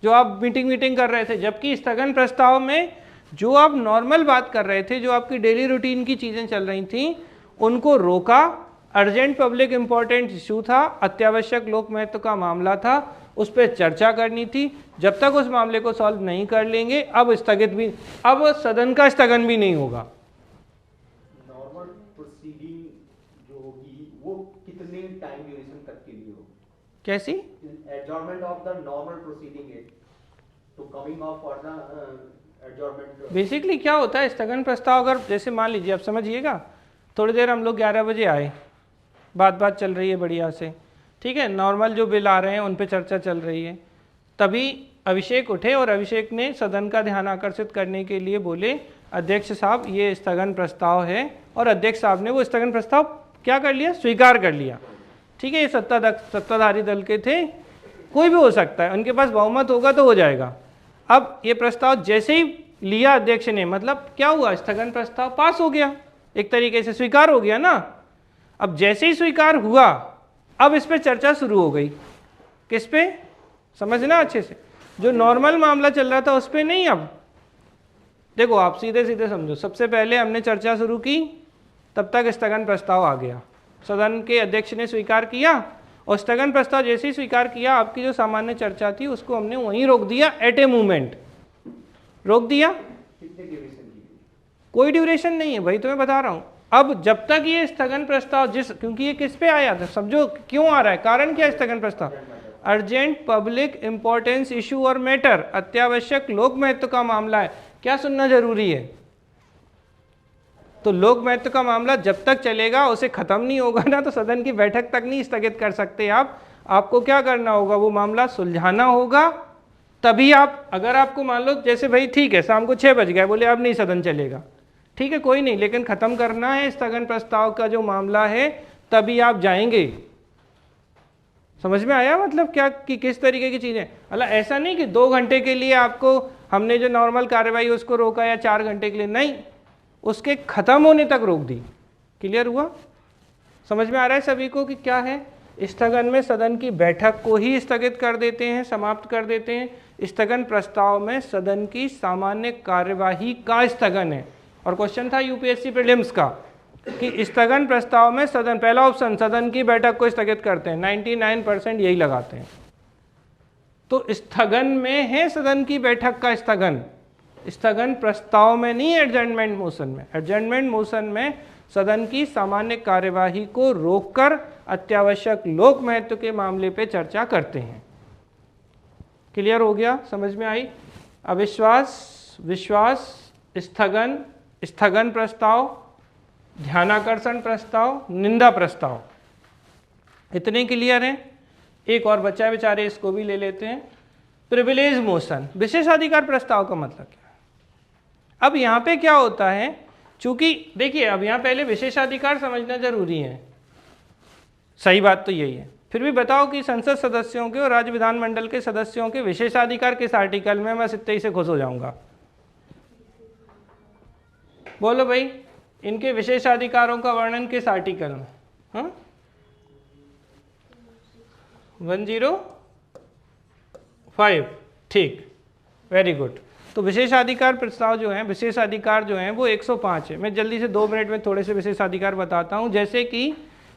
जो आप मीटिंग कर रहे थे, जबकि स्थगन प्रस्ताव में जो आप नॉर्मल बात कर रहे थे, जो आपकी डेली रूटीन की चीजें चल रही थी, उनको रोका। अर्जेंट पब्लिक इंपॉर्टेंट इशू था, अत्यावश्यक लोक महत्व का मामला था, उस पर चर्चा करनी थी। जब तक उस मामले को सॉल्व नहीं कर लेंगे अब स्थगित भी, अब सदन का स्थगन भी नहीं होगा। नॉर्मल प्रोसीडिंग जो होगी वो कितने टाइम ड्यूरेशन तक के लिए होगी? कैसी? Adjournment of the normal proceeding is to coming of for the adjournment. Basically क्या होता है स्थगन प्रस्ताव, अगर जैसे मान लीजिए, आप समझिएगा, थोड़ी देर हम लोग 11 बजे आए, बात चल रही है बढ़िया से, ठीक है, नॉर्मल जो बिल आ रहे हैं उन पे चर्चा चल रही है, तभी अभिषेक उठे और अभिषेक ने सदन का ध्यान आकर्षित करने के लिए बोले, अध्यक्ष साहब ये स्थगन प्रस्ताव है, और अध्यक्ष साहब ने वो स्थगन प्रस्ताव क्या कर लिया, स्वीकार कर लिया। ठीक है, ये सत्ताधारी दल के थे, कोई भी हो सकता है, उनके पास बहुमत होगा तो हो जाएगा। अब ये प्रस्ताव जैसे ही लिया अध्यक्ष ने, मतलब क्या हुआ, स्थगन प्रस्ताव पास हो गया, एक तरीके से स्वीकार हो गया ना। अब जैसे ही स्वीकार हुआ अब इस पे चर्चा शुरू हो गई। किस पे, समझना अच्छे से, जो नॉर्मल मामला चल रहा था उस पे नहीं। अब देखो आप सीधे सीधे समझो, सबसे पहले हमने चर्चा शुरू की, तब तक स्थगन प्रस्ताव आ गया, सदन के अध्यक्ष ने स्वीकार किया, और स्थगन प्रस्ताव जैसे ही स्वीकार किया आपकी जो सामान्य चर्चा थी उसको हमने वहीं रोक दिया, एट ए मूवमेंट रोक दिया। कितने ड्यूरेशन की? कोई ड्यूरेशन नहीं है भाई, तुम्हें बता रहा हूं। अब जब तक ये स्थगन प्रस्ताव क्योंकि ये किस पे आया था, समझो क्यों आ रहा है, कारण क्या है स्थगन प्रस्ताव, अर्जेंट पब्लिक इंपॉर्टेंस इशू और मैटर, अत्यावश्यक लोक महत्व का मामला है। क्या सुनना जरूरी है, तो लोक महत्व का मामला जब तक चलेगा, उसे खत्म नहीं होगा ना, तो सदन की बैठक तक नहीं स्थगित कर सकते आप। आपको क्या करना होगा, वो मामला सुलझाना होगा, तभी आप, अगर आपको मान लो जैसे भाई ठीक है शाम को 6 बज गए, बोले अब नहीं सदन चलेगा, ठीक है कोई नहीं, लेकिन खत्म करना है स्थगन प्रस्ताव का जो मामला है, तभी आप जाएंगे। समझ में आया मतलब क्या कि किस तरीके की चीजें, मतलब ऐसा नहीं कि 2 घंटे के लिए आपको हमने जो नॉर्मल कार्यवाही उसको रोका, या 4 घंटे के लिए, नहीं, उसके खत्म होने तक रोक दी। क्लियर हुआ, समझ में आ रहा है सभी को कि क्या है, स्थगन में सदन की बैठक को ही स्थगित कर देते हैं, समाप्त कर देते हैं। स्थगन प्रस्ताव में सदन की सामान्य कार्यवाही का स्थगन है। और क्वेश्चन था यूपीएससी प्रीलिम्स का कि स्थगन प्रस्ताव में सदन, पहला ऑप्शन सदन की बैठक को स्थगित करते हैं, 99% यही लगाते हैं। तो स्थगन में है सदन की बैठक का स्थगन, स्थगन प्रस्ताव में नहीं, एडजर्नमेंट मोशन में। एडजर्नमेंट मोशन में सदन की सामान्य कार्यवाही को रोककर अत्यावश्यक लोक महत्व के मामले पे चर्चा करते हैं। क्लियर हो गया, समझ में आई? अविश्वास, विश्वास, स्थगन, स्थगन प्रस्ताव, ध्यानाकर्षण प्रस्ताव, निंदा प्रस्ताव, इतने क्लियर हैं। एक और बच्चा है बेचारे, इसको भी ले लेते हैं। प्रिविलेज मोशन, विशेषाधिकार प्रस्ताव का मतलब क्या है? अब यहाँ पे क्या होता है, चूंकि देखिए अब यहाँ पहले विशेषाधिकार समझना जरूरी है, सही बात तो यही है। फिर भी बताओ कि संसद सदस्यों के और राज्य विधानमंडल के सदस्यों के विशेषाधिकार किस आर्टिकल में, मैं इतने ही से खुश हो जाऊंगा। बोलो भाई, इनके विशेषाधिकारों का वर्णन किस आर्टिकल में? हाँ 105, ठीक, वेरी गुड। तो विशेषाधिकार प्रस्ताव जो है, विशेषाधिकार जो है वो 105 है। मैं जल्दी से 2 मिनट में थोड़े से विशेषाधिकार बताता हूँ। जैसे कि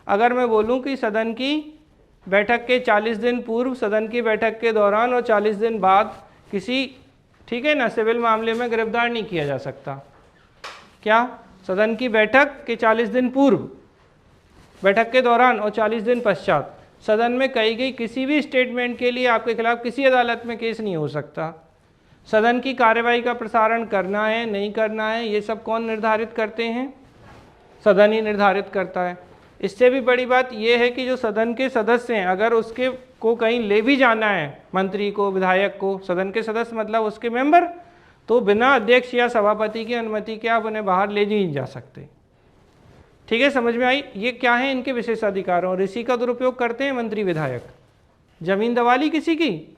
अगर मैं बोलूँ कि सदन की बैठक के 40 दिन पूर्व, सदन की बैठक के दौरान और 40 दिन बाद किसी, ठीक है ना, सिविल मामले में गिरफ्तार नहीं किया जा सकता। क्या? सदन की बैठक के 40 दिन पूर्व, बैठक के दौरान और 40 दिन पश्चात सदन में कही गई किसी भी स्टेटमेंट के लिए आपके खिलाफ किसी अदालत में केस नहीं हो सकता। सदन की कार्यवाही का प्रसारण करना है नहीं करना है, ये सब कौन निर्धारित करते हैं? सदन ही निर्धारित करता है। इससे भी बड़ी बात यह है कि जो सदन के सदस्य हैं, अगर उसके को कहीं ले भी जाना है, मंत्री को, विधायक को, सदन के सदस्य मतलब उसके मेंबर, तो बिना अध्यक्ष या सभापति की अनुमति के आप उन्हें बाहर ले नहीं जा सकते। ठीक है, समझ में आई? ये क्या है इनके विशेषाधिकार। और इसी का दुरुपयोग करते हैं मंत्री विधायक। जमीन दबा ली किसी की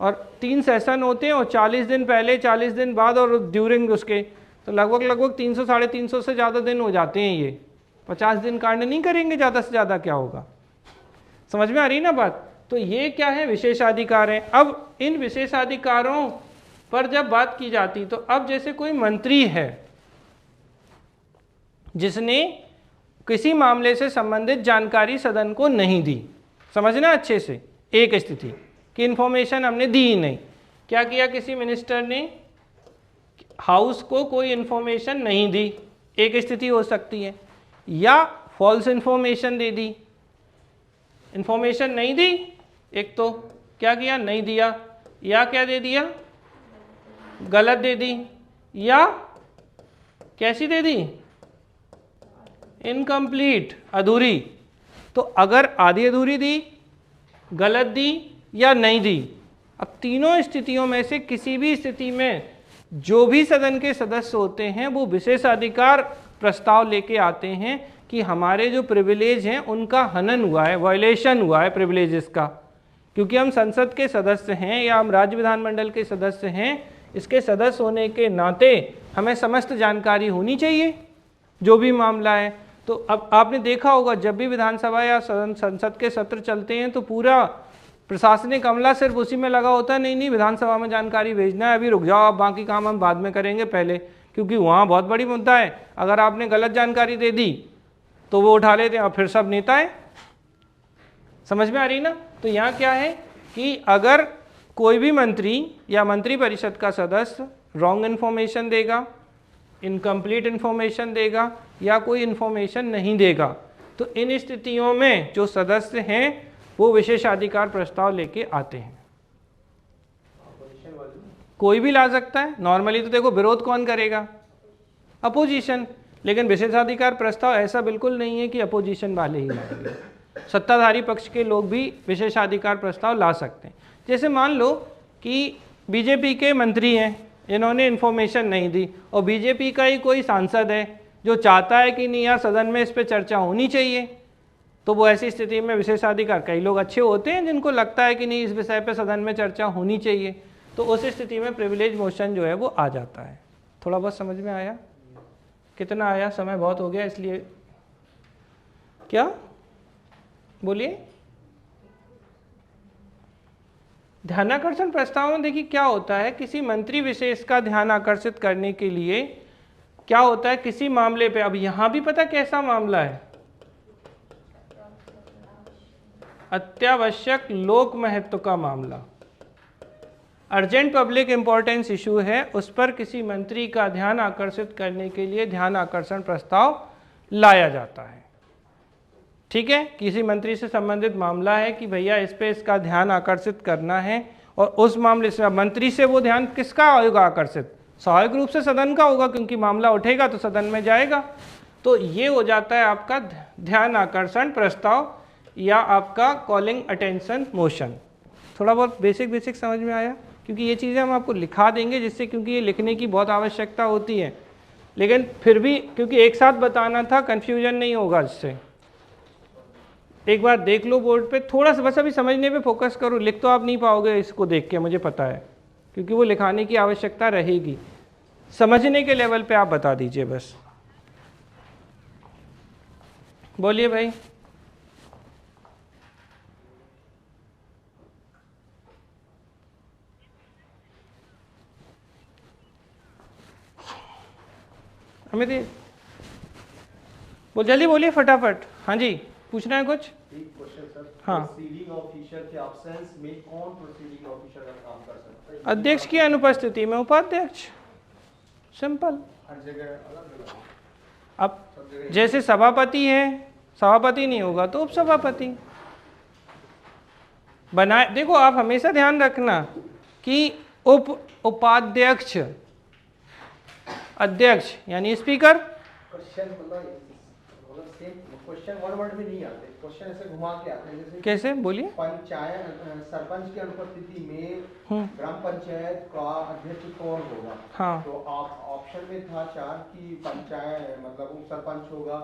और 3 सेशन होते हैं और 40 दिन पहले, 40 दिन बाद और ड्यूरिंग उसके, तो लगभग 300 साढ़े 300 से ज़्यादा दिन हो जाते हैं। ये 50 दिन कांड नहीं करेंगे, ज़्यादा से ज़्यादा क्या होगा। समझ में आ रही ना बात? तो ये क्या है, विशेषाधिकार है। अब इन विशेषाधिकारों पर जब बात की जाती, तो अब जैसे कोई मंत्री है जिसने किसी मामले से संबंधित जानकारी सदन को नहीं दी, समझना अच्छे से, एक स्थिति कि इन्फॉर्मेशन हमने दी ही नहीं। क्या किया किसी मिनिस्टर ने, हाउस को कोई इन्फॉर्मेशन नहीं दी, एक स्थिति हो सकती है। या फॉल्स इन्फॉर्मेशन दे दी, इन्फॉर्मेशन नहीं दी, एक तो क्या किया, नहीं दिया, या क्या दे दिया, गलत दे दी, या कैसी दे दी, इनकम्प्लीट, अधूरी। तो अगर आधी अधूरी दी, गलत दी या नहीं दी, अब तीनों स्थितियों में से किसी भी स्थिति में जो भी सदन के सदस्य होते हैं वो विशेषाधिकार प्रस्ताव लेके आते हैं कि हमारे जो प्रिविलेज हैं उनका हनन हुआ है, वायलेशन हुआ है प्रिविलेजेस का। क्योंकि हम संसद के सदस्य हैं या हम राज्य विधानमंडल के सदस्य हैं, इसके सदस्य होने के नाते हमें समस्त जानकारी होनी चाहिए जो भी मामला है। तो अब आपने देखा होगा जब भी विधानसभा या संसद के सत्र चलते हैं तो पूरा प्रशासनिक अमला सिर्फ उसी में लगा होता है, नहीं विधानसभा में जानकारी भेजना है, अभी रुक जाओ, आप बाकी काम हम बाद में करेंगे पहले, क्योंकि वहाँ बहुत बड़ी मुद्दा है। अगर आपने गलत जानकारी दे दी तो वो उठा लेते हैं और फिर सब नेता है। समझ में आ रही ना? तो यहाँ क्या है कि अगर कोई भी मंत्री या मंत्री परिषद का सदस्य रॉन्ग इन्फॉर्मेशन देगा, इनकम्प्लीट इन्फॉर्मेशन देगा या कोई इन्फॉर्मेशन नहीं देगा, तो इन स्थितियों में जो सदस्य हैं वो विशेषाधिकार प्रस्ताव लेके आते हैं। कोई भी ला सकता है। नॉर्मली तो देखो विरोध कौन करेगा, अपोजिशन, लेकिन विशेषाधिकार प्रस्ताव ऐसा बिल्कुल नहीं है कि अपोजिशन वाले ही लाएंगे, सत्ताधारी पक्ष के लोग भी विशेषाधिकार प्रस्ताव ला सकते हैं। जैसे मान लो कि बीजेपी के मंत्री हैं, इन्होंने इन्फॉर्मेशन नहीं दी और बीजेपी का ही कोई सांसद है जो चाहता है कि नहीं यार सदन में इस पर चर्चा होनी चाहिए, तो वो ऐसी स्थिति में विशेषाधिकार, कई लोग अच्छे होते हैं जिनको लगता है कि नहीं इस विषय पे सदन में चर्चा होनी चाहिए, तो उस स्थिति में प्रिविलेज मोशन जो है वो आ जाता है। थोड़ा बहुत समझ में आया? कितना आया? समय बहुत हो गया इसलिए, क्या बोलिए। ध्यानाकर्षण प्रस्ताव में देखिए क्या होता है, किसी मंत्री विशेष का ध्यान आकर्षित करने के लिए क्या होता है, किसी मामले पे, अब यहां भी पता कैसा मामला है, अत्यावश्यक लोक महत्व का मामला, अर्जेंट पब्लिक इंपॉर्टेंस इशू है, उस पर किसी मंत्री का ध्यान आकर्षित करने के लिए ध्यान आकर्षण प्रस्ताव लाया जाता है। ठीक है, किसी मंत्री से संबंधित मामला है कि भैया इस पे इसका ध्यान आकर्षित करना है, और उस मामले से मंत्री से वो ध्यान किसका होगा आकर्षित, स्वाभाविक रूप से सदन का होगा, क्योंकि मामला उठेगा तो सदन में जाएगा। तो ये हो जाता है आपका ध्यान आकर्षण प्रस्ताव या आपका कॉलिंग अटेंशन मोशन। थोड़ा बहुत बेसिक समझ में आया? क्योंकि ये चीज़ें हम आपको लिखा देंगे जिससे, क्योंकि ये लिखने की बहुत आवश्यकता होती है, लेकिन फिर भी क्योंकि एक साथ बताना था, कन्फ्यूजन नहीं होगा इससे। एक बार देख लो बोर्ड पे, थोड़ा सा बस अभी समझने पे फोकस करो, लिख तो आप नहीं पाओगे इसको देख के, मुझे पता है, क्योंकि वो लिखाने की आवश्यकता रहेगी। समझने के लेवल पे आप बता दीजिए बस। बोलिए भाई। हमें वो जल्दी बोलिए फटाफट। हाँ जी, पूछना है कुछ? एक क्वेश्चन सर। हाँ, प्रोसीडिंग ऑफिसर के एब्सेंस में कौन प्रोसीडिंग ऑफिसर का काम कर सकता है? अध्यक्ष की अनुपस्थिति में उपाध्यक्ष, सिंपल। हर जगह अलग अलग। अब जैसे सभापति है, सभापति नहीं होगा तो उपसभापति बनाए। देखो आप हमेशा ध्यान रखना कि उपाध्यक्ष, अध्यक्ष यानी स्पीकर। क्वेश्चन मतलब सेम क्वेश्चन वन वर्ड में नहीं आते, क्वेश्चन ऐसे घुमा के आते हैं। जैसे कैसे बोलिए? पंचायत सरपंच की अनुपस्थिति में ग्राम पंचायत का अध्यक्ष कौन होगा? हाँ, तो आप ऑप्शन में था 4 की पंचायत मतलब उप सरपंच होगा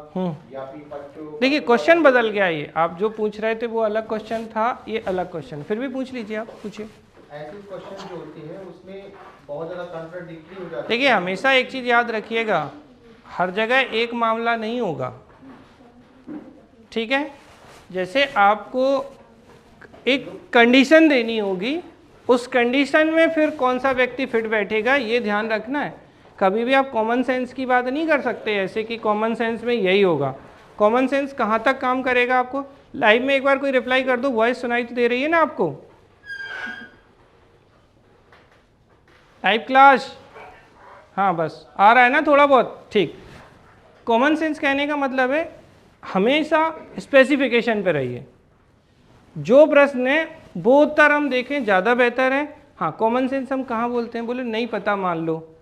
या फिर पंचों। देखिए क्वेश्चन बदल गया, ये आप जो पूछ रहे थे वो अलग क्वेश्चन था, ये अलग क्वेश्चन, फिर भी पूछ लीजिए, आप पूछिए। ऐसे क्वेश्चन जो होते हैं उसमें बहुत ज़्यादा कॉन्ट्राडिक्टरी हो जाता है। देखिए हमेशा एक चीज़ याद रखिएगा, हर जगह एक मामला नहीं होगा, ठीक है? जैसे आपको एक कंडीशन देनी होगी, उस कंडीशन में फिर कौन सा व्यक्ति फिट बैठेगा ये ध्यान रखना है। कभी भी आप कॉमन सेंस की बात नहीं कर सकते ऐसे कि कॉमन सेंस में यही होगा। कॉमन सेंस कहाँ तक काम करेगा आपको? लाइव में एक बार कोई रिप्लाई कर दो, वॉइस सुनाई तो दे रही है ना आपको? लाइव क्लास, हाँ बस आ रहा है ना थोड़ा बहुत, ठीक। कॉमन सेंस कहने का मतलब है हमेशा स्पेसिफिकेशन पे रहिए, जो प्रश्न है वो उत्तर हम देखें ज़्यादा बेहतर है। हाँ, कॉमन सेंस हम कहाँ बोलते हैं? बोले नहीं पता, मान लो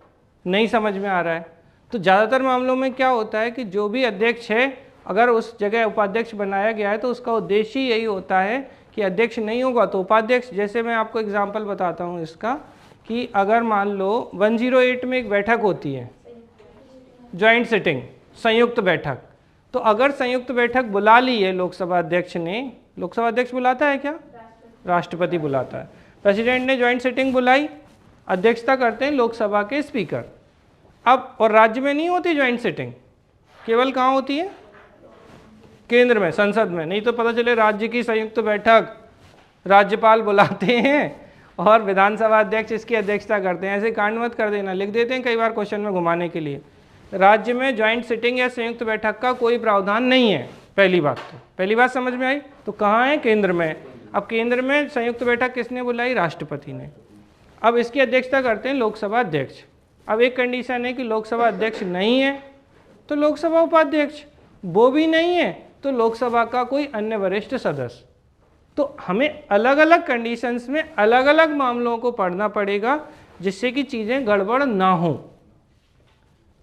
नहीं समझ में आ रहा है, तो ज़्यादातर मामलों में क्या होता है कि जो भी अध्यक्ष है, अगर उस जगह उपाध्यक्ष बनाया गया है तो उसका उद्देश्य ही यही होता है कि अध्यक्ष नहीं होगा तो उपाध्यक्ष। जैसे मैं आपको एग्जाम्पल बताता हूँ इसका, कि अगर मान लो 108 में एक बैठक होती है, ज्वाइंट सिटिंग, संयुक्त बैठक, तो अगर संयुक्त बैठक बुला ली है लोकसभा अध्यक्ष ने, लोकसभा अध्यक्ष बुलाता है क्या? राष्ट्रपति बुलाता है। प्रेसिडेंट ने ज्वाइंट सिटिंग बुलाई, अध्यक्षता करते हैं लोकसभा के स्पीकर। अब और राज्य में नहीं होती ज्वाइंट सिटिंग, केवल कहाँ होती है? केंद्र में, संसद में। नहीं तो पता चले राज्य की संयुक्त बैठक राज्यपाल बुलाते हैं और विधानसभा अध्यक्ष इसकी अध्यक्षता करते हैं। ऐसे कांड मत कर देना, लिख देते हैं कई बार क्वेश्चन में घुमाने के लिए। राज्य में ज्वाइंट सिटिंग या संयुक्त बैठक का कोई प्रावधान नहीं है, पहली बात। तो पहली बात समझ में आई। तो कहाँ है? केंद्र में। अब केंद्र में संयुक्त बैठक किसने बुलाई? राष्ट्रपति ने। अब इसकी अध्यक्षता करते हैं लोकसभा अध्यक्ष। अब एक कंडीशन है कि लोकसभा अध्यक्ष नहीं है तो लोकसभा उपाध्यक्ष, वो भी नहीं है तो लोकसभा का कोई अन्य वरिष्ठ सदस्य। तो हमें अलग अलग कंडीशंस में अलग अलग मामलों को पढ़ना पड़ेगा जिससे कि चीज़ें गड़बड़ ना हो।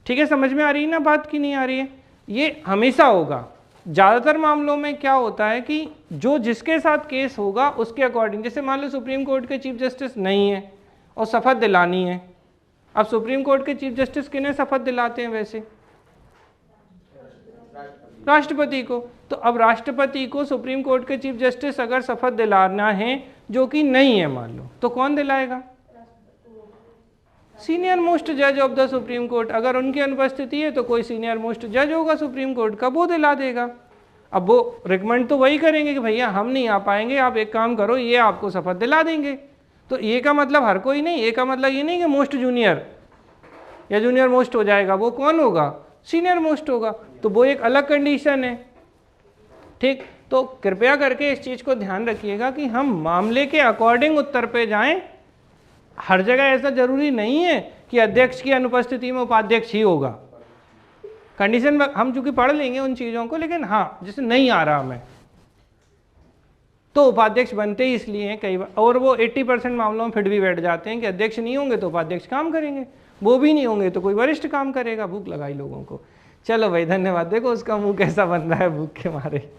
ठीक है, समझ में आ रही है ना बात की नहीं आ रही है? ये हमेशा होगा। ज़्यादातर मामलों में क्या होता है कि जो जिसके साथ केस होगा उसके अकॉर्डिंग, जैसे मान लो सुप्रीम कोर्ट के चीफ जस्टिस नहीं है और शपथ दिलानी है। अब सुप्रीम कोर्ट के चीफ जस्टिस किन्हें शपथ दिलाते हैं वैसे? राष्ट्रपति को। तो अब राष्ट्रपति को सुप्रीम कोर्ट के चीफ जस्टिस अगर शपथ दिलाना है जो कि नहीं है मान लो, तो कौन दिलाएगा? सीनियर मोस्ट जज ऑफ द सुप्रीम कोर्ट। अगर उनकी अनुपस्थिति है तो कोई सीनियर मोस्ट जज होगा सुप्रीम कोर्ट का, वो दिला देगा। अब वो रिकमेंड तो वही करेंगे कि भैया हम नहीं आ पाएंगे, आप एक काम करो, ये आपको शपथ दिला देंगे। तो ये का मतलब हर कोई नहीं, ये का मतलब ये नहीं कि मोस्ट जूनियर या जूनियर मोस्ट हो जाएगा। वो कौन होगा? सीनियर मोस्ट होगा। तो वो एक अलग कंडीशन है। ठीक, तो कृपया करके इस चीज़ को ध्यान रखिएगा कि हम मामले के अकॉर्डिंग उत्तर पे जाएं। हर जगह ऐसा जरूरी नहीं है कि अध्यक्ष की अनुपस्थिति में उपाध्यक्ष ही होगा। कंडीशन हम चूंकि पढ़ लेंगे उन चीज़ों को, लेकिन हाँ जैसे नहीं आ रहा हमें तो उपाध्यक्ष बनते ही इसलिए हैं कई बार, और वो 80% मामलों में फिट भी बैठ जाते हैं कि अध्यक्ष नहीं होंगे तो उपाध्यक्ष काम करेंगे, वो भी नहीं होंगे तो कोई वरिष्ठ काम करेगा। भूख लगाई लोगों को। चलो भाई धन्यवाद। देखो उसका मुंह कैसा बन रहा है भूख के मारे।